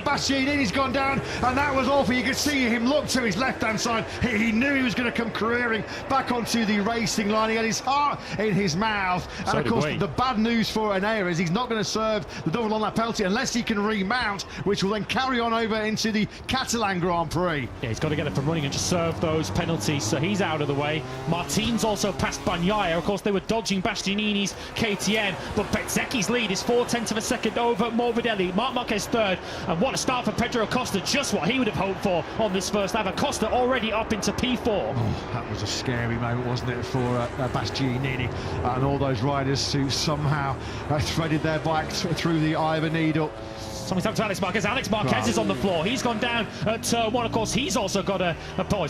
Bastianini's gone down, and that was awful. You could see him look to his left-hand side. He knew he was going to come careering back onto the racing line. He had his heart in his mouth. And of course, the bad news for Enea is he's not going to serve the double on that penalty unless he can remount, which will then carry on over into the Catalan Grand Prix. Yeah, he's got to get up and running and just serve those penalties, so he's out of the way. Martin's also passed Bagnaia. Of course, they were dodging Bastianini's KTM, but Bezzecchi's lead is 0.4 of a second over Morbidelli. Marc Marquez third, and what a start for Pedro Acosta, just what he would have hoped for on this first lap. Acosta already up into P4. Oh, that was a scary moment, wasn't it, for Bastianini and all those riders who somehow threaded their bike through the eye of a needle. Something's up to Alex Marquez. Alex Marquez is on the floor. He's gone down at turn 1. Of course, he's also got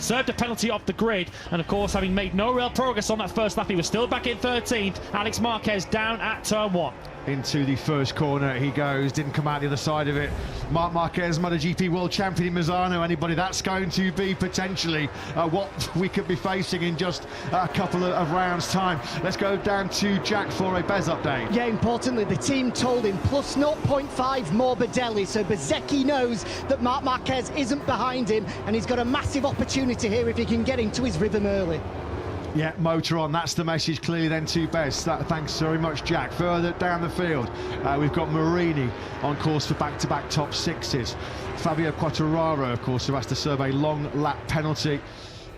served a penalty off the grid. And of course, having made no real progress on that first lap, he was still back in 13th. Alex Marquez down at turn 1. Into the first corner he goes, didn't come out the other side of it. Marc Marquez, MotoGP world champion in Misano. Anybody, that's going to be potentially what we could be facing in just a couple of rounds time. Let's go down to Jack for a Bez update. Yeah, importantly, the team told him plus 0.5 Morbidelli, so Bezzecchi knows that Marc Marquez isn't behind him, and he's got a massive opportunity here if he can get into his rhythm early. Yeah, motor on, that's the message clearly then to Bez. Thanks very much, Jack. Further down the field, we've got Marini on course for back-to-back top 6s. Fabio Quartararo, of course, who has to serve a long lap penalty.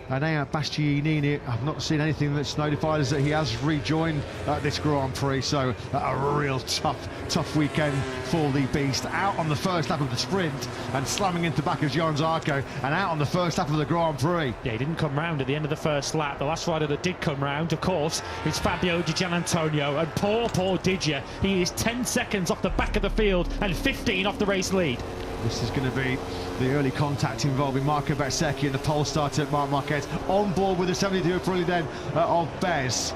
Enea Bastianini, I've not seen anything that's notified us that he has rejoined this Grand Prix, so a real tough weekend for the Beast. Out on the first lap of the sprint and slamming into the back of Johan Zarco, and out on the first lap of the Grand Prix. Yeah, he didn't come round at the end of the first lap. The last rider that did come round, of course, is Fabio Di Gianantonio, and poor Digia. He is 10 seconds off the back of the field and 15 off the race lead. This is going to be the early contact involving Marco Bezzecchi and the pole starter Marc Marquez on board with the 72 April then of Bez.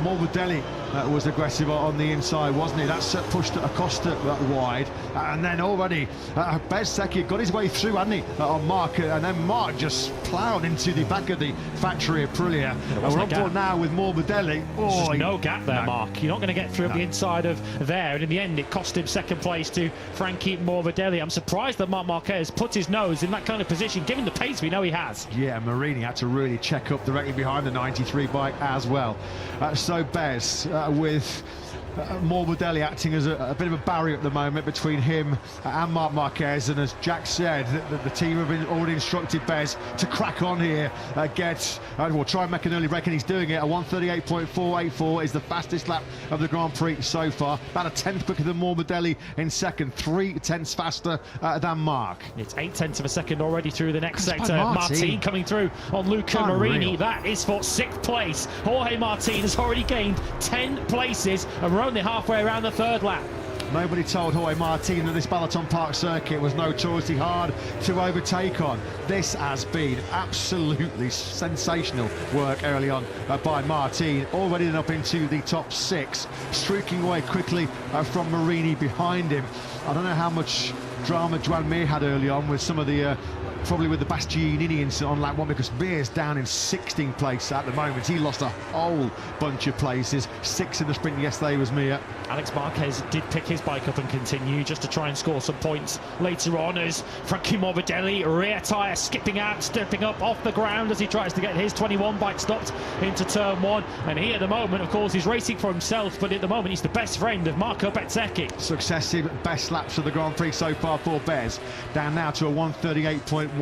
Morbidelli was aggressive on the inside, wasn't he? That's pushed Acosta wide, and then already Bezzecchi got his way through, hadn't he, on Marc, and then Marc just ploughed into the back of the factory Aprilia. We're on board now with Morbidelli. Oh, no gap there, Marc. You're not going to get through the inside of there, and in the end it cost him second place to Frankie Morbidelli. I'm surprised that Marc Marquez put his nose in that kind of position, given the pace we know he has. Yeah, Marini had to really check up directly behind the 93 bike as well. So Bez with Morbidelli acting as a bit of a barrier at the moment between him and Marc Marquez, and as Jack said, the team have been already instructed Bez to crack on here, we'll try and make an early break, and he's doing it. A 1:38.484 is the fastest lap of the Grand Prix so far, about a 10th quicker than Morbidelli in second, 3/10 faster than Marc. It's 8/10 of a second already through the next sector. Martin coming through on Luca Marini. That is for 6th place. Jorge Martin has already gained 10 places, and we're only halfway around the third lap. Nobody told Jorge Martin that this Balaton Park circuit was notoriously hard to overtake on. This has been absolutely sensational work early on by Martin, already up into the top 6, streaking away quickly from Marini behind him. I don't know how much drama Joan Mir had early on with some of the probably with the Bastianini incident on lap 1, because Mir's down in 16th place at the moment. He lost a whole bunch of places. 6th in the sprint yesterday was Mir. Alex Marquez did pick his bike up and continue just to try and score some points later on, as Frankie Morbidelli, rear tyre skipping out, stepping up off the ground as he tries to get his 21 bike stopped into turn 1. And he at the moment, of course, is racing for himself, but at the moment he's the best friend of Marco Bezzecchi. Successive best laps of the Grand Prix so far for Bez, down now to a 1:38.190.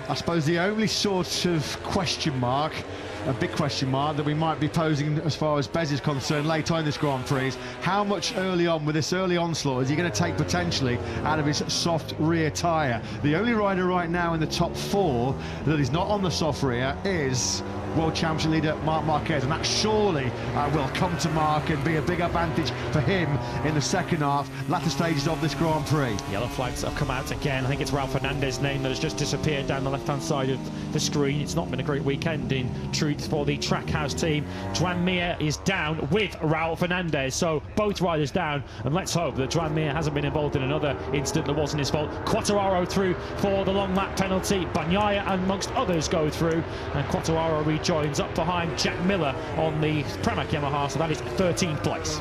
I suppose the only sort of question mark, a big question mark, that we might be posing as far as Bez is concerned later on in this Grand Prix is how much early on, with this early onslaught, is he going to take potentially out of his soft rear tyre. The only rider right now in the top 4 that is not on the soft rear is World Championship leader Marc Marquez, and that surely will come to Marc and be a big advantage for him in the second half, latter stages of this Grand Prix. Yellow flags have come out again. I think it's Raul Fernandez's name that has just disappeared down the left-hand side of the screen. It's not been a great weekend in truth for the Trackhouse team. Joan Mir is down with Raul Fernandez, so both riders down, and let's hope that Joan Mir hasn't been involved in another incident that wasn't his fault. Quartararo through for the long lap penalty. Bagnaia amongst others go through, and Quartararo rejoins up behind Jack Miller on the Pramac Yamaha, so that is 13th place.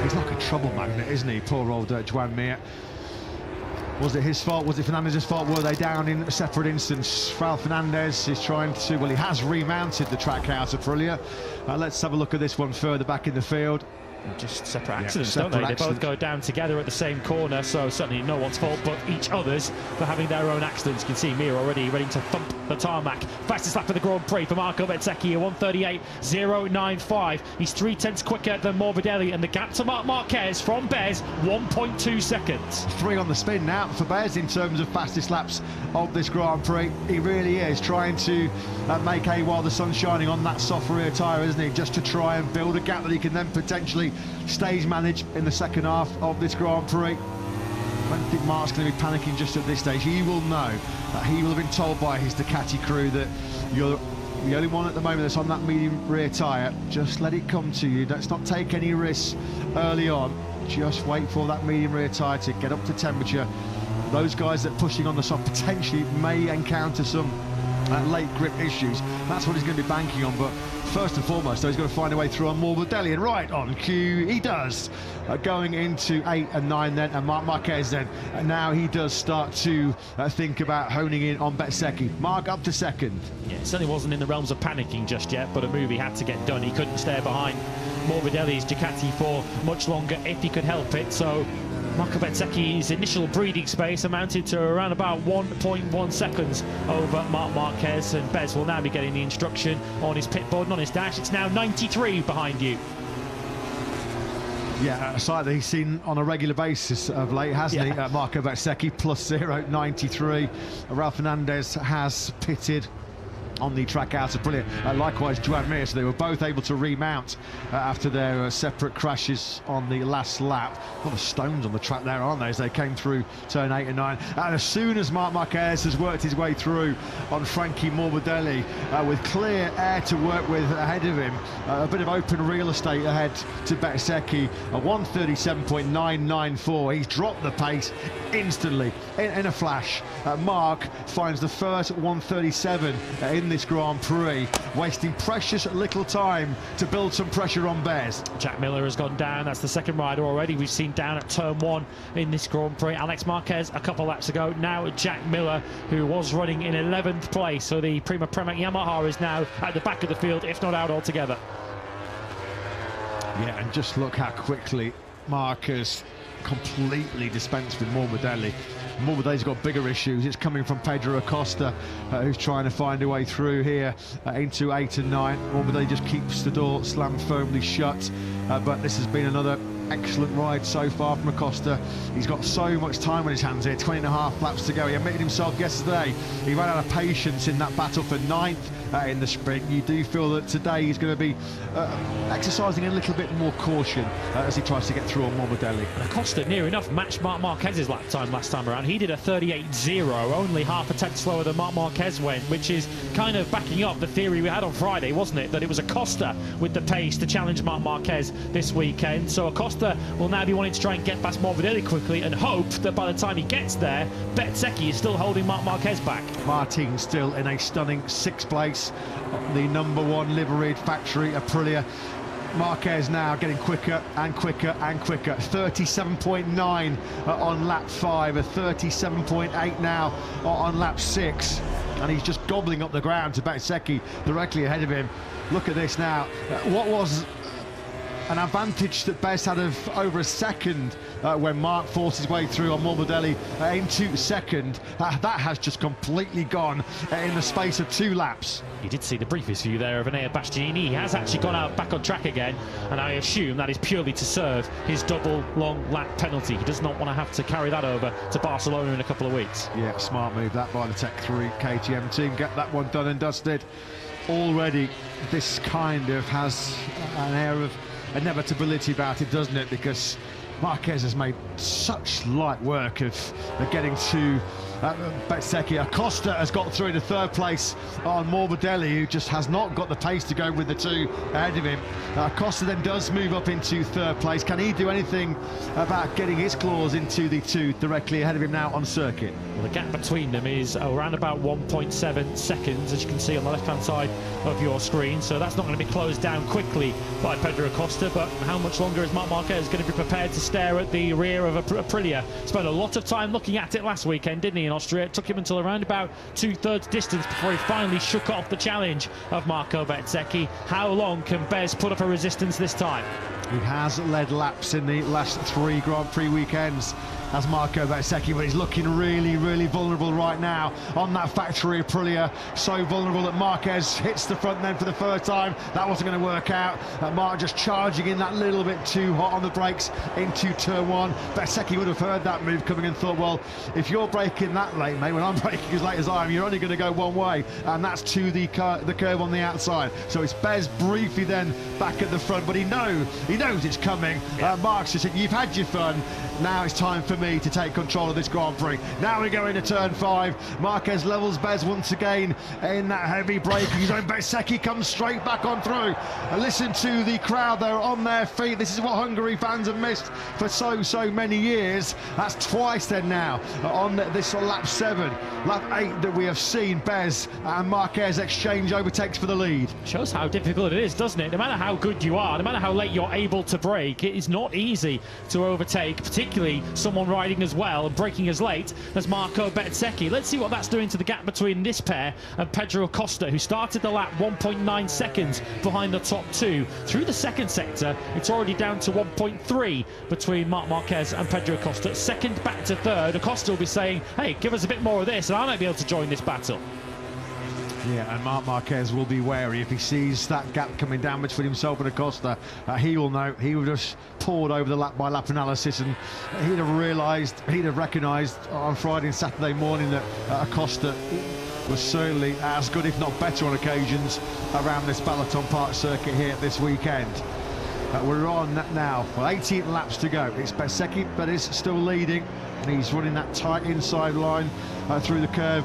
He's like a trouble magnet, isn't he? Poor old Joan Mir. Was it his fault? Was it Fernandez's fault? Were they down in a separate instance? Raul Fernandez is trying to, well, he has remounted the Trackhouse Aprilia. Let's have a look at this one further back in the field. Just separate accidents, don't they? They both go down together at the same corner, so certainly no one's fault but each other's for having their own accidents. You can see Mir already ready to thump the tarmac. Fastest lap of the Grand Prix for Marco Bezzecchi, a 1:38.095. He's 3/10 quicker than Morbidelli, and the gap to Marc Marquez from Bez, 1.2 seconds. 3 on the spin now for Bez in terms of fastest laps of this Grand Prix. He really is trying to make hay while the sun's shining on that soft rear tyre, isn't he? Just to try and build a gap that he can then potentially stage manage in the second half of this Grand Prix. I don't think Marc's going to be panicking just at this stage. He will know that he will have been told by his Ducati crew that you're the only one at the moment that's on that medium rear tyre. Just let it come to you. Let's not take any risks early on. Just wait for that medium rear tyre to get up to temperature. Those guys that are pushing on the soft potentially may encounter some late grip issues. That's what he's going to be banking on, but first and foremost, though, he's got to find a way through on Morbidelli, and right on cue he does. Going into 8 and 9 then, and Marc Marquez then, and now he does start to think about honing in on Bezzecchi. Marc up to second. Yeah, it certainly wasn't in the realms of panicking just yet, but a move he had to get done. He couldn't stay behind Morbidelli's Ducati for much longer if he could help it, so Marco Bezzecchi's initial breathing space amounted to around about 1.1 seconds over Marc Marquez, and Bez will now be getting the instruction on his pit board and on his dash. It's now 93 behind you. Yeah, a sight that he's seen on a regular basis of late, hasn't he? Marco Bezzecchi plus 0.93. Raul Fernandez has pitted on the Trackhouse Aprilia. Likewise, Joan Mir, so they were both able to remount after their separate crashes on the last lap. A lot of stones on the track there, aren't they, as they came through turn 8 and 9. And as soon as Marc Marquez has worked his way through on Frankie Morbidelli, with clear air to work with ahead of him, a bit of open real estate ahead to Bezzecchi, a 1:37.994. He's dropped the pace instantly, in a flash. Marc finds the first 1:37 in this Grand Prix, wasting precious little time to build some pressure on Bez. Jack Miller has gone down. That's the second rider already we've seen down at turn 1 in this Grand Prix. Alex Marquez a couple laps ago. Now Jack Miller, who was running in 11th place. So the Prima Pramac Yamaha is now at the back of the field, if not out altogether. Yeah, and just look how quickly Marc has completely dispensed with Morbidelli. Morbidelli's got bigger issues. It's coming from Pedro Acosta, who's trying to find a way through here into 8 and 9. Morbidelli just keeps the door slammed firmly shut, but this has been another excellent ride so far from Acosta. He's got so much time on his hands here, 20.5 laps to go. He admitted himself yesterday he ran out of patience in that battle for 9th in the sprint. You do feel that today he's going to be exercising a little bit more caution as he tries to get through on Morbidelli. And Acosta near enough matched Marc Marquez's lap time last time around. He did a 38.0, only half a tenth slower than Marc Marquez went, which is kind of backing up the theory we had on Friday, wasn't it? That it was Acosta with the pace to challenge Marc Marquez this weekend. So Acosta will now be wanting to try and get past Morbidelli quickly and hope that by the time he gets there, Bezzecchi is still holding Marc Marquez back. Martin still in a stunning 6th place, the #1 liveried factory Aprilia. Marquez now getting quicker and quicker and quicker. 37.9 on lap 5, a 37.8 now on lap 6. And he's just gobbling up the ground to Bezzecchi directly ahead of him. Look at this now. What was an advantage that Bez had of over a second when Marc forced his way through on Morbidelli into second. That has just completely gone in the space of 2 laps. You did see the briefest view there of Enea Bastianini. He has actually gone out back on track again, and I assume that is purely to serve his double long lap penalty. He does not want to have to carry that over to Barcelona in a couple of weeks. Yeah, smart move that by the Tech 3 KTM team. Get that one done and dusted. Already this kind of has an air of inevitability about it, doesn't it? Because Marquez has made such light work of getting to Bezzecchi. Acosta has got through into 3rd place on Morbidelli, who just has not got the pace to go with the 2 ahead of him. Acosta then does move up into 3rd place. Can he do anything about getting his claws into the 2 directly ahead of him now on circuit? Well, the gap between them is around about 1.7 seconds, as you can see on the left-hand side of your screen. So that's not going to be closed down quickly by Pedro Acosta. But how much longer is Marc Marquez going to be prepared to stare at the rear of Aprilia? Spent a lot of time looking at it last weekend, didn't he, in Austria? It took him until around about 2/3 distance before he finally shook off the challenge of Marco Bezzecchi. How long can Bez put up a resistance this time? He has led laps in the last 3 Grand Prix weekends as Marco Bezzecchi, but he's looking really, really vulnerable right now on that factory Aprilia. So vulnerable that Marquez hits the front then for the first time. That wasn't going to work out. Marc just charging in that little bit too hot on the brakes into turn 1. Bezzecchi would have heard that move coming and thought, well, if you're braking that late, mate, when I'm braking as late as I am, you're only going to go one way, and that's to the curve on the outside. So it's Bez briefly then back at the front, but he knows it's coming. Yeah. Marc's just said, you've had your fun, now it's time for me to take control of this Grand Prix. Now we go into turn 5. Marquez levels Bez once again in that heavy braking zone. Bezzecchi comes straight back on through. And listen to the crowd, they're on their feet. This is what Hungary fans have missed for so many years. That's twice then now on this lap 7. Lap 8 that we have seen Bez and Marquez exchange overtakes for the lead. Shows how difficult it is, doesn't it? No matter how good you are, no matter how late you're able to brake, it is not easy to overtake, particularly someone riding as well and braking as late as Marco Bezzecchi. Let's see what that's doing to the gap between this pair and Pedro Acosta, who started the lap 1.9 seconds behind the top 2. Through the second sector, it's already down to 1.3 between Marc Marquez and Pedro Acosta. Second back to 3rd. Acosta will be saying, hey, give us a bit more of this and I might be able to join this battle. Yeah, and Marc Marquez will be wary if he sees that gap coming down between himself and Acosta. He will know. He would have just poured over the lap-by-lap analysis, and he'd have recognised on Friday and Saturday morning that Acosta was certainly as good, if not better, on occasions around this Balaton Park circuit here this weekend. We're on now. Well, 18 laps to go. It's Bezzecchi, but is still leading, and he's running that tight inside line through the curve.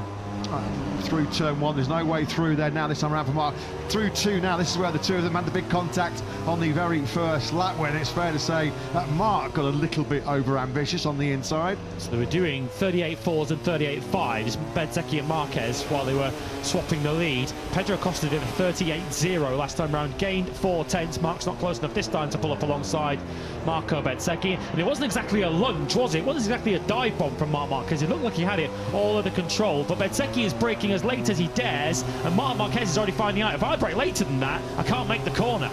Through turn 1, there's no way through there now this time around for Marc. Through 2 now, this is where the 2 of them had the big contact on the very first lap, when it's fair to say that Marc got a little bit over-ambitious on the inside. So they were doing 38.4s and 38.5s, Bezzecchi and Marquez, while they were swapping the lead. Pedro Acosta did a 38.0 last time round, gained 4 tenths. Marc's not close enough this time to pull up alongside Marco Bezzecchi. And it wasn't exactly a lunge, was it? It wasn't exactly a dive bomb from Marc Marquez. It looked like he had it all under control, but Bezzecchi is braking as late as he dares, and Marc Marquez is already finding out, if I brake later than that, I can't make the corner.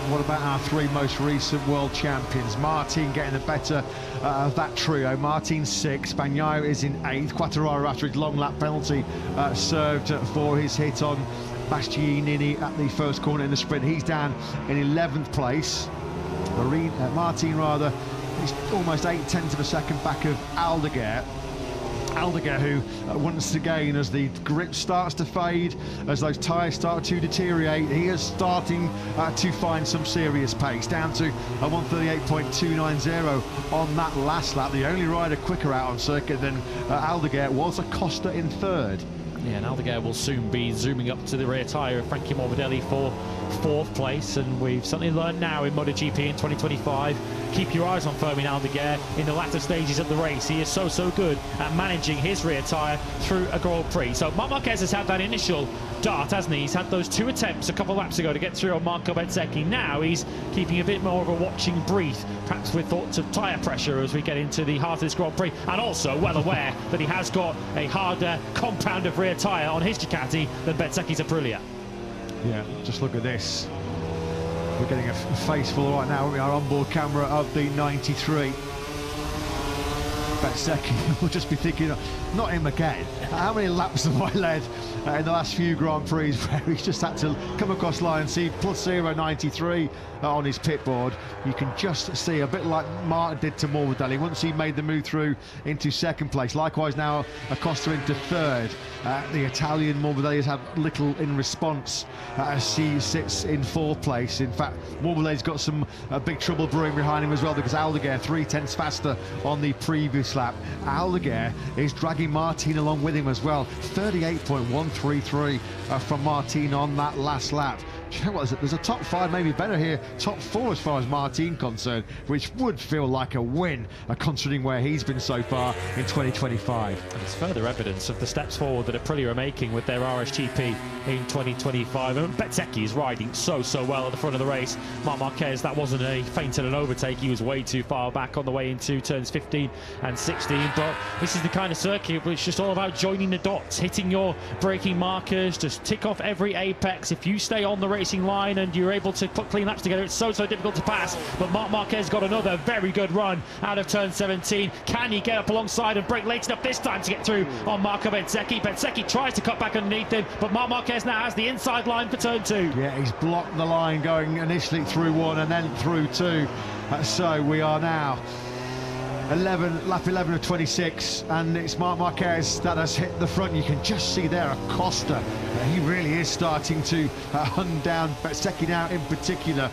What about our 3 most recent world champions? Martin getting the better of that trio. Martin 6th, Bagnaia is in 8th. Quartararo, after his long lap penalty served for his hit on Bastianini at the first corner in the sprint, he's down in 11th place. Martin, is almost 8/10 of a second back of Aldeguer. Aldeguer, who once again, as the grip starts to fade, as those tyres start to deteriorate, he is starting to find some serious pace, down to a 138.290 on that last lap. The only rider quicker out on circuit than Aldeguer was Acosta in third. Yeah, and Aldeguer will soon be zooming up to the rear tyre of Frankie Morbidelli for fourth place, and we've certainly learned now in MotoGP in 2025, keep your eyes on Fermin Aldeguer in the latter stages of the race. He is so good at managing his rear tyre through a Grand Prix. So Marc Marquez has had that initial dart, hasn't he? He's had those 2 attempts a couple of laps ago to get through on Marco Bezzecchi. Now he's keeping a bit more of a watching brief, perhaps with thoughts of tyre pressure as we get into the heart of this Grand Prix, and also well aware that he has got a harder compound of rear tyre on his Ducati than Bezzecchi's Aprilia. Yeah, just look at this. We're getting a face full right now with our onboard camera of the 93. Bezzecchi will just be thinking, not him again. How many laps have I led in the last few Grand Prix where he's just had to come across line and see +0.93 on his pit board? You can just see, a bit like Martin did to Morbidelli once he made the move through into second place. Likewise now Acosta into third. The Italian Morbidelli has had little in response as he sits in fourth place. In fact, Morbidelli's got some big trouble brewing behind him as well, because Aldeguer 3/10 faster on the previous lap. Aldeguer is dragging Martin along with him as well. 38.133 from Martin on that last lap. Do you know what, there's a top 5, maybe better here, top 4 as far as Martin concerned, which would feel like a win, considering where he's been so far in 2025. And it's further evidence of the steps forward that Aprilia are making with their RSGP in 2025. And Bezzecchi is riding so well at the front of the race. Marc Marquez, that wasn't a feint and an overtake. He was way too far back on the way into turns 15 and 16. But this is the kind of circuit where it's just all about joining the dots, hitting your braking markers, just tick off every apex. If you stay on the racing line and you're able to put clean laps together, it's so difficult to pass. But Marc Marquez got another very good run out of turn 17. Can he get up alongside and brake late enough this time to get through on Marco Bezzecchi? Bezzecchi tries to cut back underneath him, but Marc Marquez now has the inside line for turn 2. Yeah, he's blocked the line going initially through 1 and then through 2. So we are now lap 11 of 26, and it's Marc Marquez that has hit the front. You can just see there Acosta. He really is starting to hunt down Bezzecchi now in particular.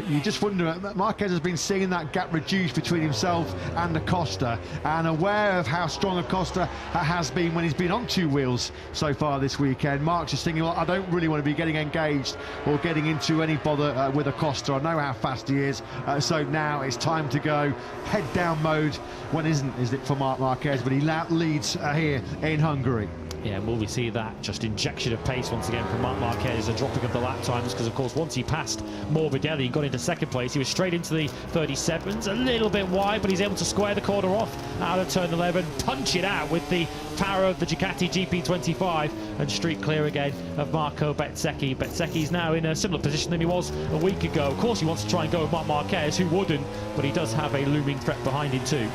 You just wonder, Marquez has been seeing that gap reduced between himself and Acosta, and aware of how strong Acosta has been when he's been on 2 wheels so far this weekend. Mark's just thinking, well, I don't really want to be getting engaged or getting into any bother with Acosta. I know how fast he is, so now it's time to go head down mode. When isn't, is it, for Marc Marquez? But he leads here in Hungary. Yeah, will we see that just injection of pace once again from Marc Marquez, a dropping of the lap times, because of course once he passed Morbidelli and got into second place, he was straight into the 37s, a little bit wide, but he's able to square the corner off out of turn 11, punch it out with the power of the Ducati GP25, and street clear again of Marco Bezzecchi. Bezzecchi's now in a similar position than he was a week ago. Of course he wants to try and go with Marc Marquez, who wouldn't, but he does have a looming threat behind him too.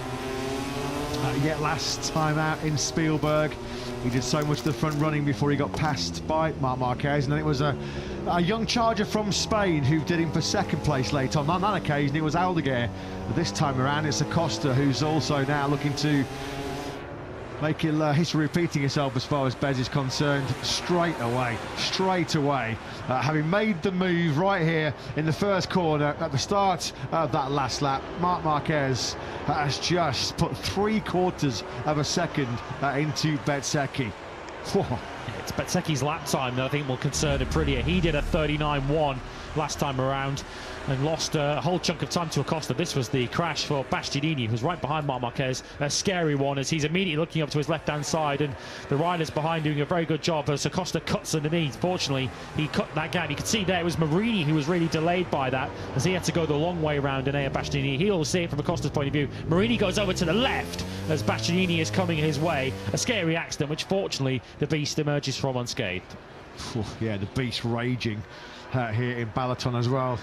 Yet last time out in Spielberg, he did so much of the front running before he got passed by Marc Marquez, and then it was a young charger from Spain who did him for second place late on. On that occasion, it was Aldeguer. But this time around, it's Acosta who's also now looking to make history repeating itself as far as Bez is concerned. Straight away, having made the move right here in the first corner at the start of that last lap, Marc Marquez has just put 3/4 of a second into Bezzecchi. It's Bezzecchi's lap time that I think will concern Aprilia. He did a 39.1 last time around and lost a whole chunk of time to Acosta. This was the crash for Bastianini, who's right behind Marc Marquez. A scary one, as he's immediately looking up to his left-hand side, and the riders behind doing a very good job as Acosta cuts underneath. Fortunately, he cut that gap. You could see there it was Marini who was really delayed by that, as he had to go the long way around Enea Bastianini. He'll see it from Acosta's point of view. Marini goes over to the left as Bastianini is coming his way. A scary accident, which fortunately the Beast emerges from unscathed. Yeah, the Beast raging here in Balaton as well.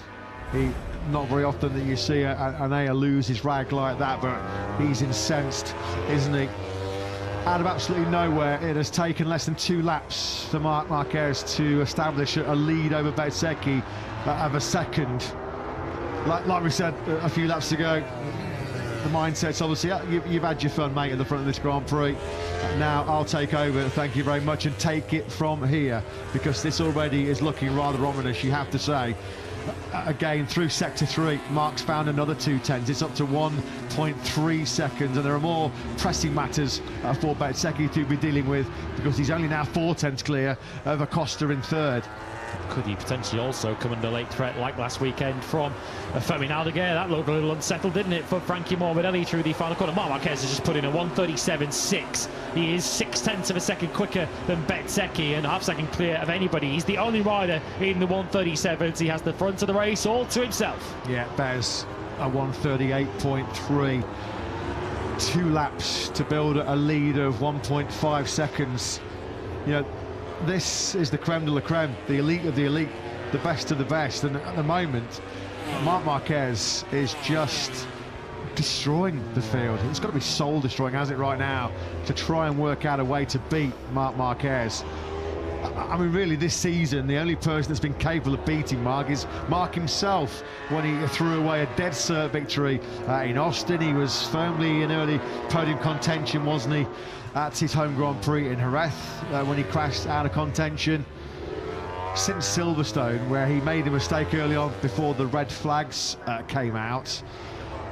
Not very often that you see Enea lose his rag like that, but he's incensed, isn't he? Out of absolutely nowhere, it has taken less than 2 laps for Marc Marquez to establish a lead over Bezzecchi of a second. Like we said a few laps ago, the mindset's obviously, you've had your fun, mate, at the front of this Grand Prix. Now I'll take over, thank you very much, and take it from here, because this already is looking rather ominous, you have to say. Again, through sector 3, Mark's found another 2/10s. It's up to 1.3 seconds, and there are more pressing matters for Bezzecchi to be dealing with, because he's only now 4/10s clear of Acosta in third. Could he potentially also come under late threat like last weekend from Fermin Aldeguer? That looked a little unsettled, didn't it, for Frankie Morbidelli through the final corner. Marc Marquez has just put in a 1:37.6. He is 0.6 of a second quicker than Bezzecchi and half second clear of anybody. He's the only rider in the 1:37s. He has the front of the race all to himself. Yeah, Bez, a 1:38.3. 2 laps to build a lead of 1.5 seconds. You know, this is the creme de la creme, the elite of the elite, the best of the best, and at the moment Marc Marquez is just destroying the field. It's got to be soul destroying, hasn't it, right now, to try and work out a way to beat Marc Marquez. I mean, really, this season, the only person that's been capable of beating Marc is Marc himself. When he threw away a dead cert victory in Austin, he was firmly in early podium contention, wasn't he, at his home Grand Prix in Jerez, when he crashed out of contention. Since Silverstone, where he made a mistake early on before the red flags came out,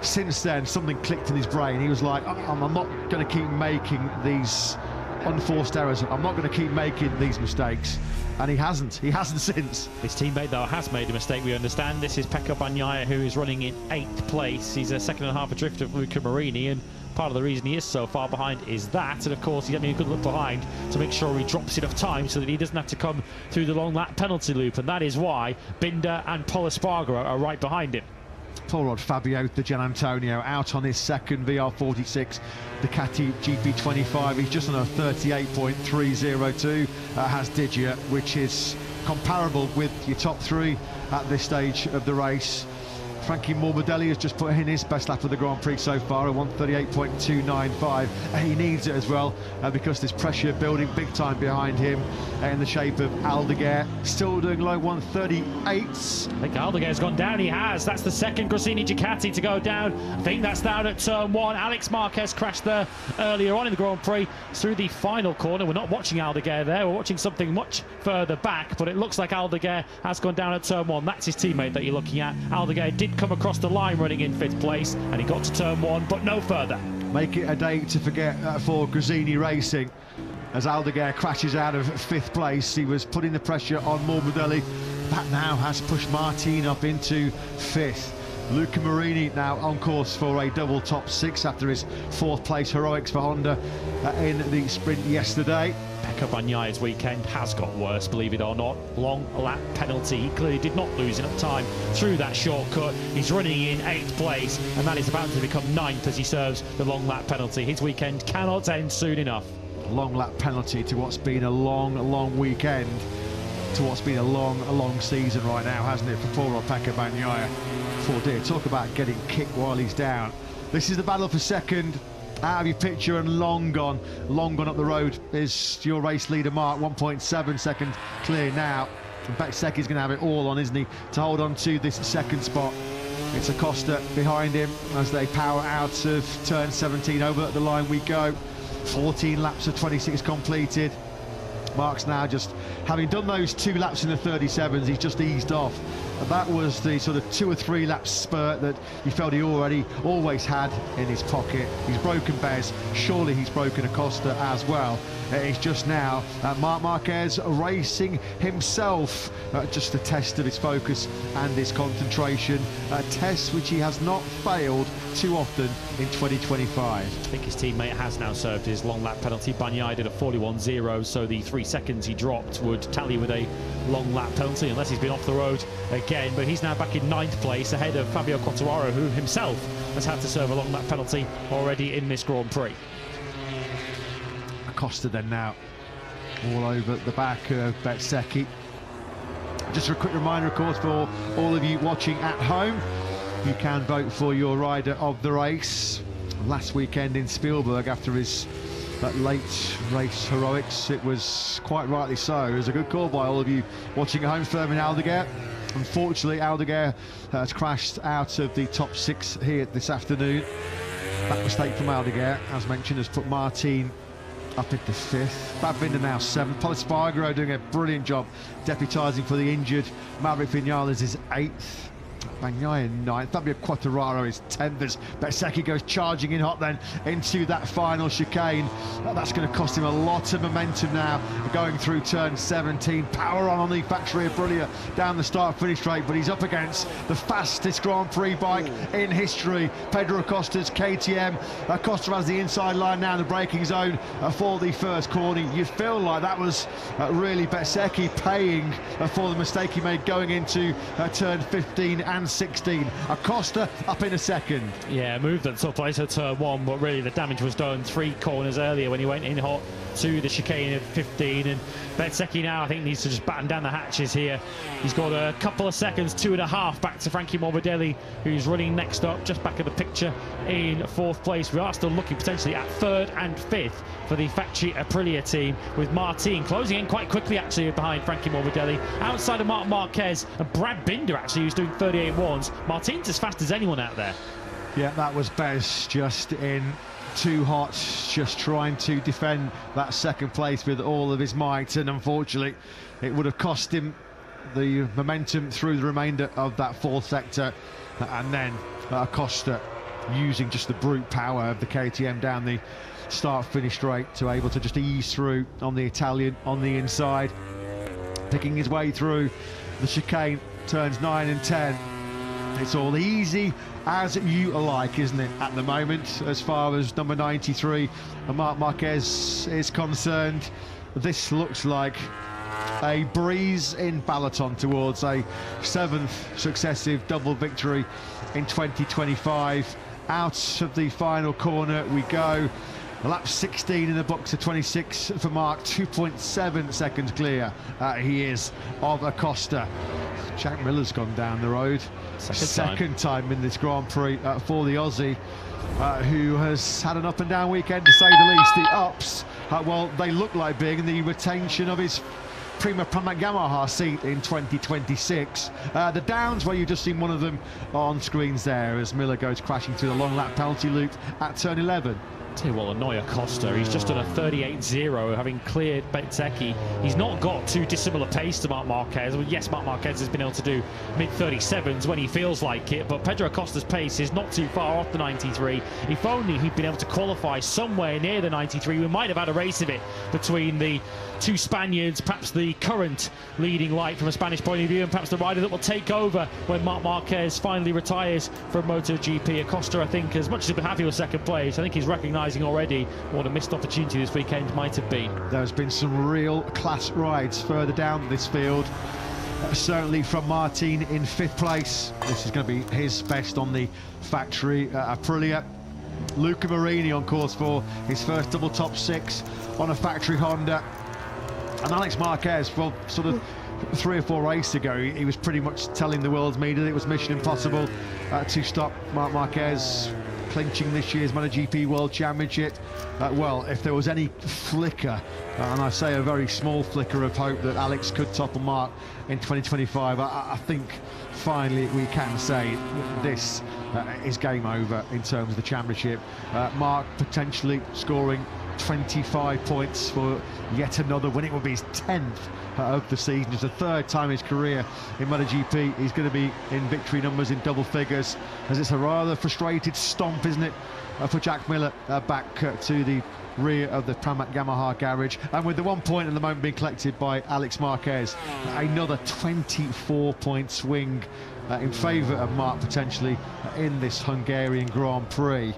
since then something clicked in his brain. He was like, I'm not going to keep making these unforced errors, I'm not going to keep making these mistakes, and he hasn't since. His teammate, though, has made a mistake, we understand. This is Pecco Bagnaia, who is running in 8th place. He's a second and a half adrift of Luca Marini, and part of the reason he is so far behind is that, and of course he's having a good look behind to make sure he drops enough time so that he doesn't have to come through the long lap penalty loop, and that is why Binder and Pol Espargaro are right behind him. Poor old Fabio Di Gianantonio out on his second VR46 Ducati GP25. He's just on a 38.302, has Digia, which is comparable with your top 3 at this stage of the race. Frankie Morbidelli has just put in his best lap of the Grand Prix so far, a 1:38.295. He needs it as well, because there's pressure building big time behind him in the shape of Aldeguer, still doing low 1:38s. I think Aldeguer's gone down, he has. That's the second Gresini Ducati to go down. I think that's down at turn 1. Alex Marquez crashed there earlier on in the Grand Prix through the final corner. We're not watching Aldeguer there, we're watching something much further back, but it looks like Aldeguer has gone down at turn 1. That's his teammate that you're looking at. Aldeguer did come across the line running in 5th place, and he got to turn 1, but no further. Make it a day to forget for Gresini Racing, as Aldeguer crashes out of 5th place. He was putting the pressure on Morbidelli. That now has pushed Martin up into 5th. Luca Marini now on course for a double top 6 after his 4th place heroics for Honda in the sprint yesterday. Pecco Bagnaia's weekend has got worse, believe it or not. Long lap penalty. He clearly did not lose enough time through that shortcut. He's running in 8th place, and that is about to become 9th as he serves the long lap penalty. His weekend cannot end soon enough. Long lap penalty to what's been a long weekend, to what's been a long season right now, hasn't it, for poor old Pecco Bagnaia. Poor dear, talk about getting kicked while he's down. This is the battle for second. Out of your picture and long gone up the road is your race leader Marc, 1.7 seconds clear now. And Bezzecchi's going to have it all on, isn't he, to hold on to this second spot. It's Acosta behind him as they power out of turn 17. Over the line we go. 14 laps of 26 completed. Marc's now just, having done those 2 laps in the 37s, he's just eased off. And that was the sort of 2 or 3 lap spurt that he felt he always had in his pocket. He's broken Bez, surely he's broken Acosta as well. It's just now Marc Marquez racing himself, just a test of his focus and his concentration, a test which he has not failed too often in 2025. I think his teammate has now served his long lap penalty. Bagnaia did a 41.0, so the 3 seconds he dropped would tally with a long lap penalty unless he's been off the road again. But he's now back in 9th place ahead of Fabio Quartararo, who himself has had to serve a long lap penalty already in this Grand Prix. Acosta then now all over the back of Bezzecchi. Just a quick reminder, of course, for all of you watching at home, you can vote for your rider of the race. Last weekend in Spielberg, after his late race heroics, it was quite rightly so. It was a good call by all of you watching at home. Fermin Aldeguer. Unfortunately, Aldeguer has crashed out of the top 6 here this afternoon. That mistake from Aldeguer, as mentioned, has put Martin up into 5th. Bad Binder now 7th. Polispargaro doing a brilliant job deputising for the injured. Maverick Vinales is 8th. Bagnaia 9th. Fabio Quartararo is 10th as Bezzecchi goes charging in hot then into that final chicane. That's going to cost him a lot of momentum now going through turn 17. Power on the Factory Aprilia down the start-finish straight, but he's up against the fastest Grand Prix bike in history, Pedro Acosta's KTM. Acosta has the inside line now in the braking zone for the first corner. You feel like that was really Bezzecchi paying for the mistake he made going into turn 15 and 16. Acosta up in a second. Yeah, moved at top place at turn 1, but really the damage was done 3 corners earlier when he went in hot to the chicane at 15. And Bezzecchi now, I think, needs to just batten down the hatches here. He's got a couple of seconds, 2.5 back to Frankie Morbidelli, who's running next up, just back of the picture in 4th place. We are still looking potentially at 3rd and 5th for the Factory Aprilia team, with Martin closing in quite quickly actually behind Frankie Morbidelli. Outside of Marc Marquez and Brad Binder actually, who's doing 38.1s. Martin's as fast as anyone out there. Yeah, that was Bez just in too hot, just trying to defend that second place with all of his might, and unfortunately it would have cost him the momentum through the remainder of that 4th sector. And then Acosta using just the brute power of the KTM down the start-finish straight to able to just ease through on the Italian on the inside, picking his way through the chicane, turns 9 and 10. It's all easy as you like, isn't it, at the moment, as far as number 93 and Marc Marquez is concerned. This looks like a breeze in Balaton towards a 7th successive double victory in 2025. Out of the final corner we go. Lap 16 in the box of 26 for Marc, 2.7 seconds clear. He is of Acosta. Jack Miller's gone down the road. Second time in this Grand Prix for the Aussie, who has had an up and down weekend to say the least. The ups, well, they look like being the retention of his Prima Pramac Yamaha seat in 2026. The downs, well, you've just seen one of them on screens there as Miller goes crashing through the long lap penalty loop at turn 11. Tell you what, annoy Acosta. He's just done a 38.0, having cleared Bezzecchi. He's not got too dissimilar pace to Marc Marquez. Well, yes, Marc Marquez has been able to do mid-37s when he feels like it, but Pedro Acosta's pace is not too far off the 93. If only he'd been able to qualify somewhere near the 93, we might have had a race of it between the two Spaniards, perhaps the current leading light from a Spanish point of view, and perhaps the rider that will take over when Marc Marquez finally retires from MotoGP. Acosta, I think, as much as he'll be happy with second place, I think he's recognising already what a missed opportunity this weekend might have been. There's been some real class rides further down this field. Certainly from Martin in 5th place. This is going to be his best on the Factory Aprilia. Luca Marini on course for his first double top 6 on a Factory Honda. And Alex Marquez, well, sort of 3 or 4 races ago, he was pretty much telling the world's media that it was mission impossible to stop Marc Marquez clinching this year's MotoGP World Championship. Well, if there was any flicker, and I say a very small flicker of hope that Alex could topple Marc in 2025, I think finally we can say this is game over in terms of the championship. Marc potentially scoring 25 points for yet another win. It will be his 10th of the season. It's the 3rd time in his career in MotoGP he's going to be in victory numbers in double figures, as it's a rather frustrated stomp, isn't it, for Jack Miller back to the rear of the Pramac Yamaha garage. And with the 1 point at the moment being collected by Alex Marquez, another 24-point swing in favour of Marc potentially in this Hungarian Grand Prix.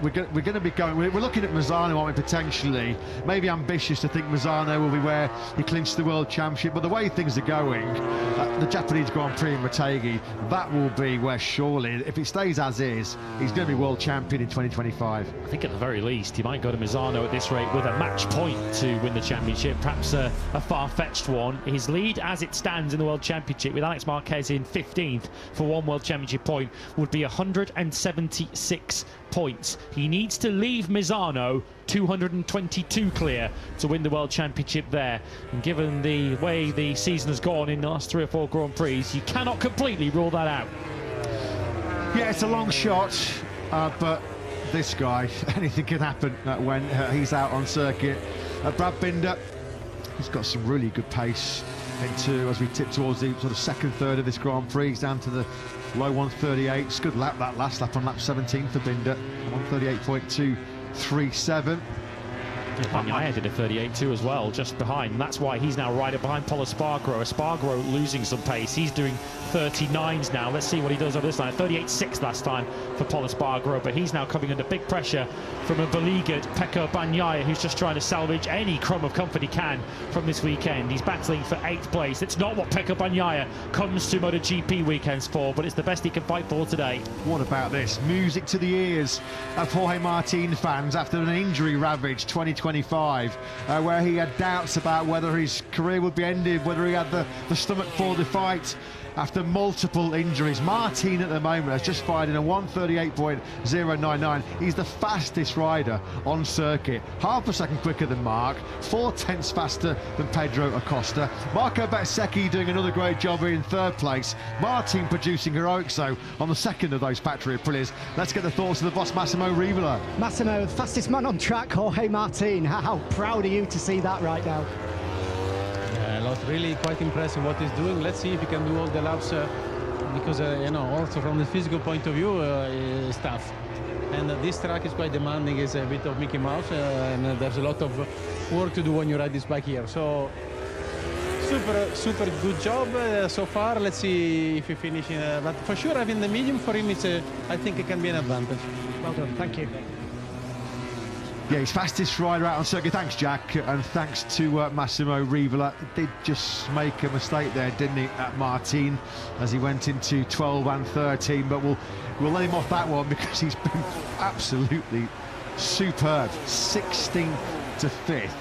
We're going to be going. We're looking at Mazzano, aren't we, potentially? Maybe ambitious to think Mazzano will be where he clinched the World Championship, but the way things are going, the Japanese Grand Prix in Motegi, that will be where surely, if it stays as is, he's going to be World Champion in 2025. I think at the very least he might go to Mazzano at this rate with a match point to win the championship, perhaps a far-fetched one. His lead as it stands in the World Championship, with Alex Marquez in 15th for 1 World Championship point, would be 176 points. He needs to leave Mazzano 222 clear to win the World Championship there. And given the way the season has gone in the last 3 or 4 Grand Prix, you cannot completely rule that out. Yeah, it's a long shot. but this guy, anything can happen when he's out on circuit. Brad Binder, he's got some really good pace into as we tip towards the sort of second third of this Grand Prix. He's down to the low 138s. Good lap, that last lap on lap 17 for Binder, 138.237. Bagnaia did a 38.2 as well, just behind. And that's why he's now right up behind Pol Espargaro. Espargaro losing some pace. He's doing 39s now. Let's see what he does over this line. 38.6 last time for Pol Espargaro, but he's now coming under big pressure from a beleaguered Pecco Bagnaia, who's just trying to salvage any crumb of comfort he can from this weekend. He's battling for 8th place. It's not what Pecco Bagnaia comes to MotoGP weekends for, but it's the best he can fight for today. What about this? Music to the ears of Jorge Martin fans after an injury-ravaged 2025, where he had doubts about whether his career would be ended, whether he had the stomach for the fight after multiple injuries. Martin at the moment has just fired in a 138.099. He's the fastest rider on circuit, half a second quicker than Marc, 4/10 faster than Pedro Acosta. Marco Bezzecchi doing another great job in 3rd place. Martin producing heroics though on the second of those factory Aprilias. Let's get the thoughts of the boss Massimo Rivola. Massimo, fastest man on track, Jorge Martin. How proud are you to see that right now? Really quite impressive what he's doing. Let's see if he can do all the laps because you know, also from the physical point of view it's tough, and this track is quite demanding. It's a bit of Mickey Mouse, and there's a lot of work to do when you ride this bike here. So super good job so far. Let's see if he finishes, but for sure having the medium for him, I think it can be an advantage. Well done, thank you. Yeah, he's fastest rider out on circuit. Thanks, Jack, and thanks to Massimo Rivola. Did just make a mistake there, didn't he, at Martin, as he went into 12 and 13. But we'll let him off that one because he's been absolutely superb. 16th to 5th.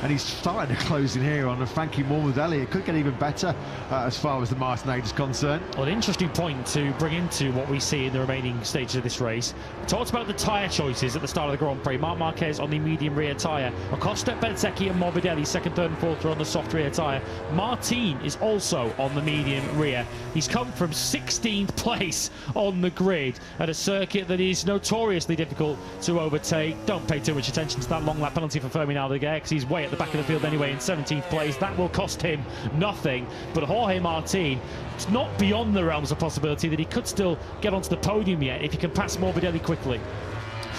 And he's starting to close in here on Frankie Morbidelli. It could get even better as far as the Martin 8 is concerned. Well, an interesting point to bring into what we see in the remaining stages of this race. We talked about the tyre choices at the start of the Grand Prix. Marc Marquez on the medium rear tyre. Acosta, Bezzecchi and Morbidelli, 2nd, 3rd and 4th are on the soft rear tyre. Martin is also on the medium rear. He's come from 16th place on the grid at a circuit that is notoriously difficult to overtake. Don't pay too much attention to that long lap penalty for Fermin Aldeguer because he's way at the back of the field anyway in 17th place. That will cost him nothing. But Jorge Martin, it's not beyond the realms of possibility that he could still get onto the podium yet if he can pass Morbidelli quickly.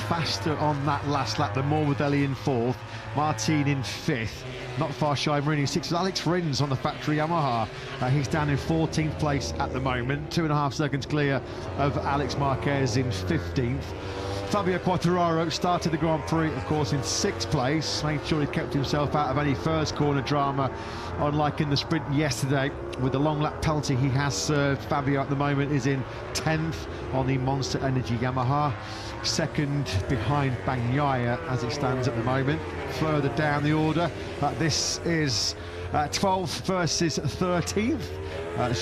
Faster on that last lap than Morbidelli in 4th, Martin in 5th. Not far shy of Marini 6th. Alex Rins on the factory Yamaha. He's down in 14th place at the moment, 2.5 seconds clear of Alex Marquez in 15th. Fabio Quartararo started the Grand Prix, of course, in 6th place, made sure he kept himself out of any first corner drama, unlike in the sprint yesterday. With the long lap penalty he has served, Fabio at the moment is in 10th on the Monster Energy Yamaha, 2nd behind Bagnaia as it stands at the moment. Further down the order, this is 12th versus 13th.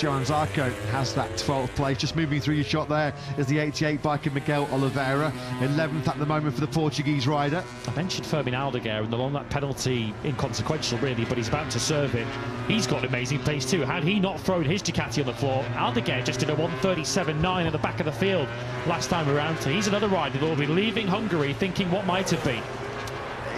Johan Zarco has that 12th place. Just moving through your shot there is the 88 biker Miguel Oliveira, 11th at the moment for the Portuguese rider. I mentioned Fermin Aldeguer and the long lap penalty, inconsequential really, but he's about to serve it. He's got amazing pace too. Had he not thrown his Ducati on the floor, Aldeguer just did a 1:37.9 at the back of the field last time around. So he's another rider that will be leaving Hungary thinking what might have been.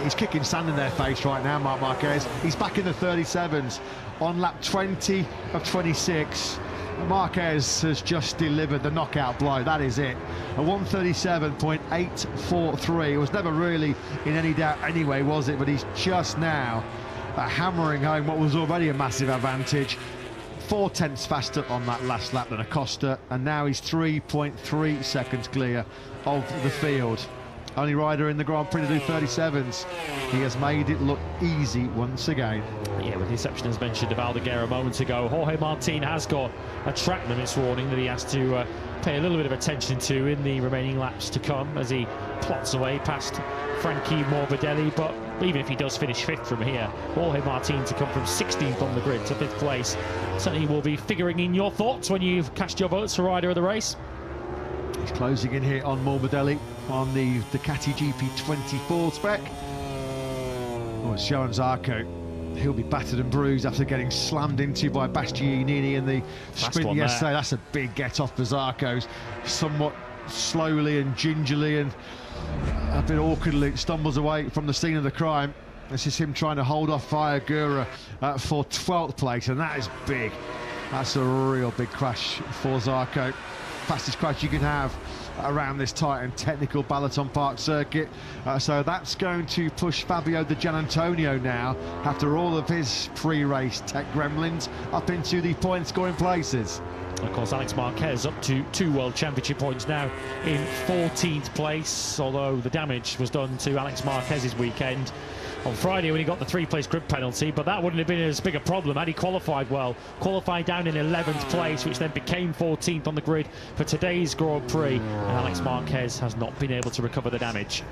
He's kicking sand in their face right now, Marc Marquez. He's back in the 37s on lap 20 of 26. Marquez has just delivered the knockout blow. That is it. A 137.843. It was never really in any doubt anyway, was it? But he's just now hammering home what was already a massive advantage. 4/10 faster on that last lap than Acosta, and now he's 3.3 seconds clear of the field. Only rider in the Grand Prix to do 37s. He has made it look easy once again. Yeah, with the exception, as mentioned, of Aldeguer a moment ago, Jorge Martin has got a track limits warning that he has to pay a little bit of attention to in the remaining laps to come as he plots away past Frankie Morbidelli. But even if he does finish 5th from here, Jorge Martin to come from 16th on the grid to 5th place, certainly will be figuring in your thoughts when you've cast your votes for rider of the race. He's closing in here on Morbidelli on the Ducati GP24 spec. Oh, it's Johan Zarco. He'll be battered and bruised after getting slammed into by Bastianini in the sprint yesterday. That's a big get off for Zarco's. Somewhat slowly and gingerly and a bit awkwardly stumbles away from the scene of the crime. This is him trying to hold off Viagra for 12th place, and that is big. That's a real big crash for Zarco. Fastest crash you can have around this tight and technical Balaton Park circuit. So that's going to push Fabio Di Giannantonio now, after all of his pre-race tech gremlins, up into the point scoring places. Of course, Alex Marquez up to 2 World Championship points now in 14th place, although the damage was done to Alex Marquez's weekend on Friday when he got the 3-place grid penalty, but that wouldn't have been as big a problem had he qualified well. Qualified down in 11th place, which then became 14th on the grid for today's Grand Prix, and Alex Marquez has not been able to recover the damage.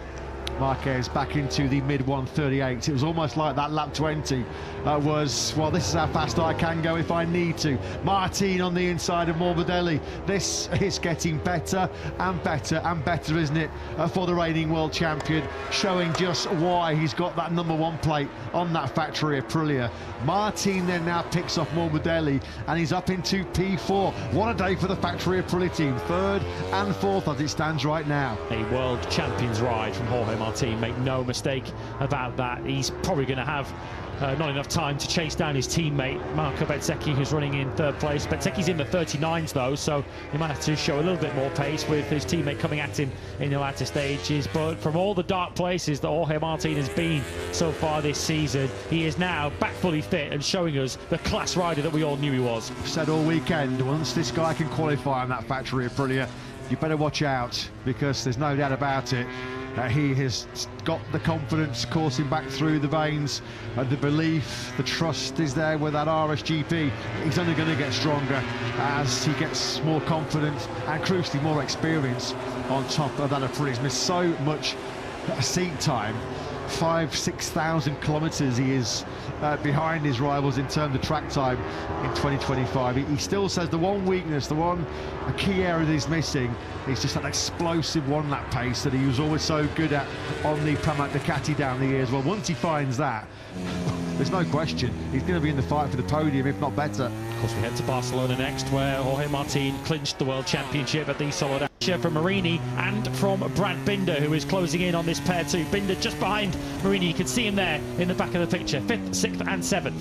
Marquez back into the mid 138. It was almost like that lap 20 was, well, this is how fast I can go if I need to. Martin on the inside of Morbidelli. This is getting better and better and better, isn't it, for the reigning world champion, showing just why he's got that #1 plate on that factory Aprilia. Martin then now picks off Morbidelli and he's up into P4. What a day for the factory Aprilia team, 3rd and 4th as it stands right now. A world champion's ride from Jorge Martin, make no mistake about that. He's probably going to have not enough time to chase down his teammate Marco Bezzecchi, who's running in 3rd place. Bezzecchi's in the 39s though, so he might have to show a little bit more pace with his teammate coming at him in the latter stages. But from all the dark places that Jorge Martin has been so far this season, he is now back fully fit and showing us the class rider that we all knew he was. Said all weekend, once this guy can qualify on that factory Aprilia, you better watch out, because there's no doubt about it. He has got the confidence coursing back through the veins, the belief, the trust is there with that RSGP. He's only going to get stronger as he gets more confidence and crucially more experience on top of that Aprilia. He's missed so much seat time. 5,000-6,000 kilometres he is behind his rivals in terms of track time in 2025. He still says the one weakness, a key area that he's missing is just that explosive one-lap pace that he was always so good at on the Pramac Ducati down the years. Well, once he finds that, there's no question he's going to be in the fight for the podium, if not better. Of course, we head to Barcelona next, where Jorge Martin clinched the World Championship at the Soledad from Marini and from Brad Binder, who is closing in on this pair too. Binder just behind Marini, you can see him there in the back of the picture, 5th, 6th and 7th.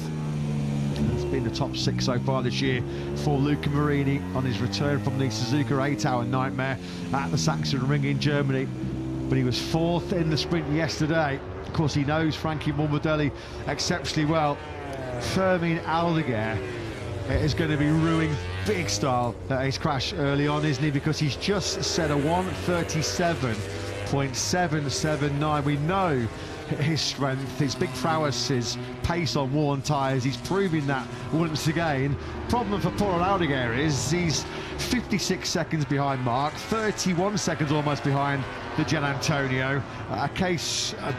It's been the top 6 so far this year for Luca Marini on his return from the Suzuka 8-hour nightmare at the Saxon Ring in Germany. But he was 4th in the sprint yesterday. Of course, he knows Frankie Morbidelli exceptionally well. Fermin Aldeguer is going to be ruining big style at his crash early on, isn't he? Because he's just set a 1:37.779. We know his strength, his big prowess, his pace on worn tyres. He's proving that once again. Problem for Paul Aldeguer is he's 56 seconds behind Mark, 31 seconds almost behind Di Giannantonio. A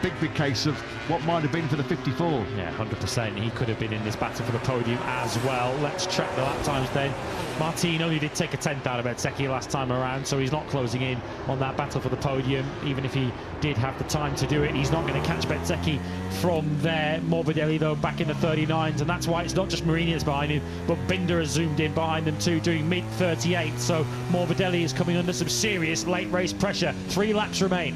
big case of what might have been for the 54. Yeah, 100%. He could have been in this battle for the podium as well. Let's check the lap times then. Martin only did take a 10th out of Bezzecchi last time around, so he's not closing in on that battle for the podium. Even if he did have the time to do it, he's not going to catch Bezzecchi from there. Morbidelli, though, back in the 39s, and that's why it's not just Marini that's behind him, but Binder has zoomed in behind them too, doing mid-38. So Morbidelli is coming under some serious late race pressure. 3 laps remain.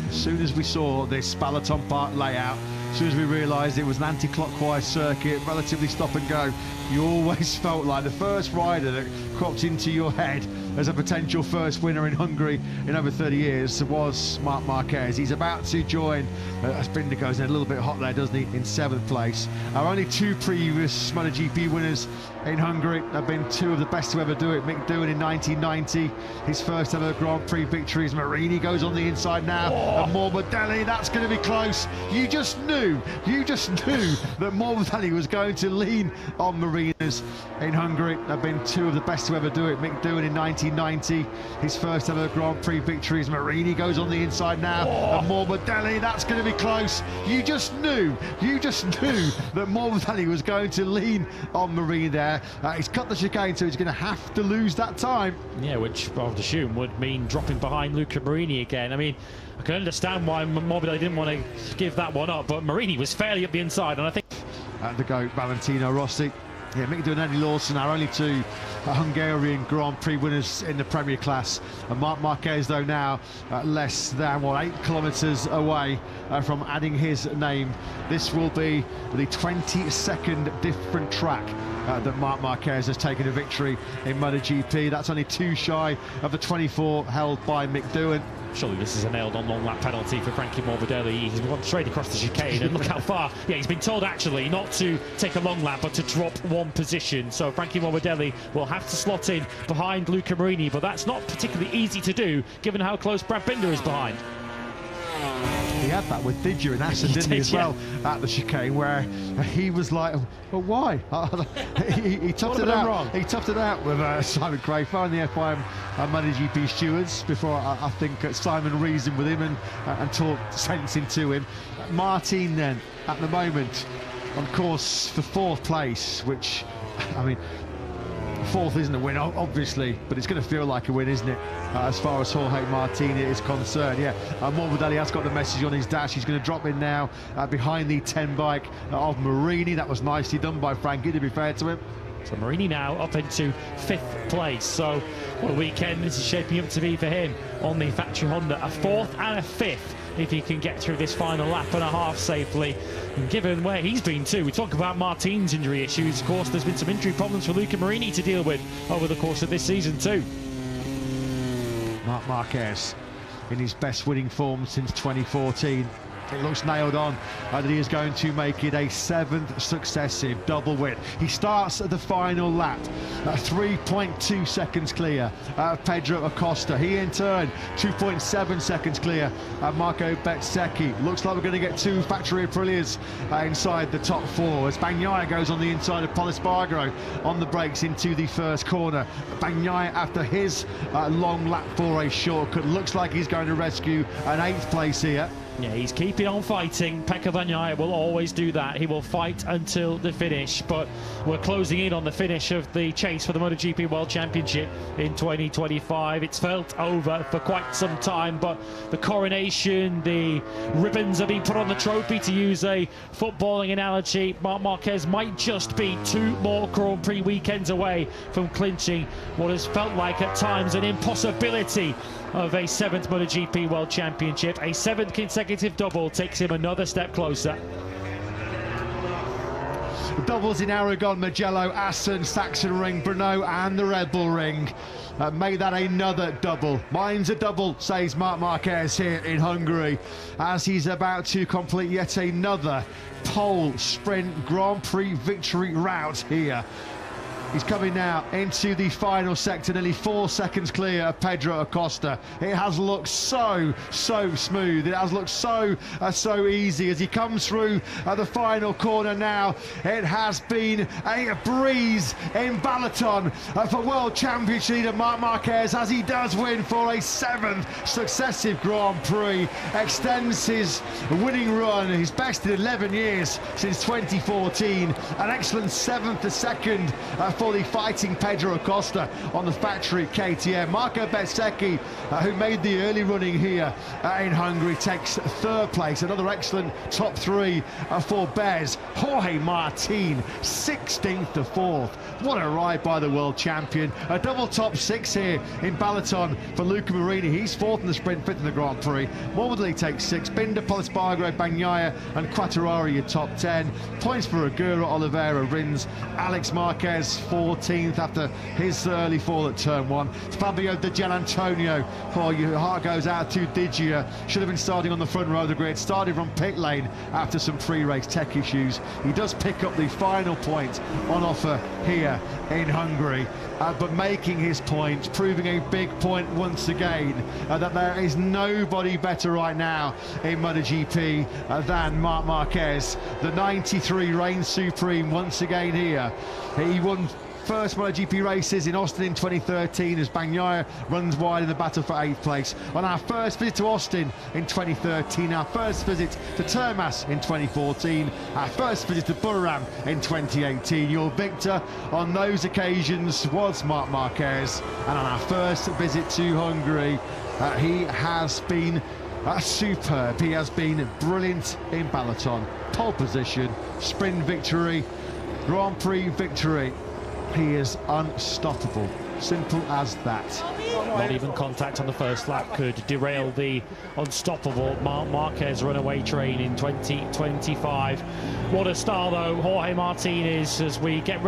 As soon as we saw this Balaton Park layout, as soon as we realised it was an anti-clockwise circuit, relatively stop and go, you always felt like the first rider that cropped into your head as a potential first winner in Hungary in over 30 years was Marc Marquez. He's about to join, as Binder goes in a little bit hot there, doesn't he, in 7th place. Our only 2 previous MotoGP winners in Hungary have been 2 of the best to ever do it. Mick Doohan in 1990, his first ever Grand Prix victories. Marini goes on the inside now, and Morbidelli, that's going to be close. You just knew that Morbidelli was going to lean on Marinas in Hungary. They've been 2 of the best to ever do it. Mick Doohan in 1990, his first ever Grand Prix victories. Marini goes on the inside now, and Morbidelli, that's going to be close. You just knew that Morbidelli was going to lean on Marini there. He's cut the chicane, so he's going to have to lose that time. Yeah, which I would assume would mean dropping behind Luca Marini again. I mean, I can understand why Morbidelli didn't want to give that one up, but Marini was fairly up the inside, and I think... At the go, Valentino Rossi. Yeah, Mick Doohan and Eddie Lawson, our only 2 Hungarian Grand Prix winners in the Premier class. And Marc Marquez, though, now less than 8 kilometres away from adding his name. This will be the 22nd different track that Marc Marquez has taken a victory in MotoGP. That's only 2 shy of the 24 held by Mick Doohan. Surely this is a nailed-on long lap penalty for Frankie Morbidelli. He's gone straight across the chicane, and look how far. Yeah, he's been told actually not to take a long lap, but to drop 1 position. So Frankie Morbidelli will have to slot in behind Luca Marini, but that's not particularly easy to do, given how close Brad Binder is behind. He had that with Didier in Assen, didn't he, as well, at the chicane, where he was like, well, why? he toughed it out. Wrong? He toughed it out with Simon Crafar and the FIM MotoGP stewards before I think Simon reasoned with him and talked sense into him. Martin then, at the moment, on course for 4th place, which, I mean, 4th isn't a win, obviously, but it's going to feel like a win, isn't it, as far as Jorge Martin is concerned. Yeah, Morbidelli has got the message on his dash. He's going to drop in now behind the 10 bike of Marini. That was nicely done by Frankie, to be fair to him. So Marini now up into 5th place. So what a weekend this is shaping up to be for him on the factory Honda. A 4th and a 5th if he can get through this final lap and a half safely. And given where he's been too, we talk about Martin's injury issues. Of course, there's been some injury problems for Luca Marini to deal with over the course of this season too. Marc Marquez in his best winning form since 2014. It looks nailed on that he is going to make it a 7th successive double win. He starts at the final lap, 3.2 seconds clear Pedro Acosta. He in turn 2.7 seconds clear Marco Bezzecchi. Looks like we're going to get 2 factory Aprilias inside the top 4 as Bagnaia goes on the inside of Pol Espargaro on the brakes into the first corner. Bagnaia, after his long lap for a shortcut, looks like he's going to rescue an 8th place here. Yeah, he's keeping on fighting. Pecco Bagnaia will always do that. He will fight until the finish, but we're closing in on the finish of the chase for the MotoGP World Championship in 2025. It's felt over for quite some time, but the coronation, the ribbons are being put on the trophy, to use a footballing analogy. Marc Marquez might just be 2 more Grand Prix weekends away from clinching what has felt like at times an impossibility of a 7th MotoGP World Championship. A 7th consecutive double takes him another step closer. Doubles in Aragon, Mugello, Assen, Sachsenring, Brno and the Red Bull Ring. Make that another double. Mine's a double, says Marc Marquez here in Hungary, as he's about to complete yet another pole sprint Grand Prix victory route here. He's coming now into the final sector, nearly 4 seconds clear of Pedro Acosta. It has looked so smooth. It has looked so easy as he comes through the final corner now. It has been a breeze in Balaton for World Championship leader Marc Marquez, as he does win for a 7th successive Grand Prix. Extends his winning run, his best in 11 years since 2014. An excellent 7th second for the fighting Pedro Acosta on the factory KTM. Marco Bezzecchi, who made the early running here in Hungary, takes 3rd place. Another excellent top 3 for Bez. Jorge Martin, 16th to 4th. What a ride by the world champion. A double top 6 here in Balaton for Luca Marini. He's 4th in the sprint, 5th in the Grand Prix. Morbidelli takes 6. Binder, Pol Espargaro, Bagnaia and Quattararo your top 10. Points for Agura, Oliveira, Rins. Alex Marquez 14th after his early fall at turn 1. Fabio Di Gianantonio, your heart goes out to Didier. Should have been starting on the front row of the grid. Started from pit lane after some pre-race tech issues. He does pick up the final point on offer here in Hungary, but making his point, proving a big point once again, that there is nobody better right now in MotoGP than Marc Marquez. The 93 reigns supreme once again here. He won first MotoGP races in Austin in 2013 as Bagnaia runs wide in the battle for 8th place. On our first visit to Austin in 2013, our first visit to Termas in 2014, our first visit to Buriram in 2018. Your victor on those occasions was Marc Marquez, and on our first visit to Hungary, he has been superb. He has been brilliant in Balaton. Pole position, sprint victory, Grand Prix victory. He is unstoppable. Simple as that. Not even contact on the first lap could derail the unstoppable Marc Marquez runaway train in 2025. What a star, though, Jorge Martinez, as we get ready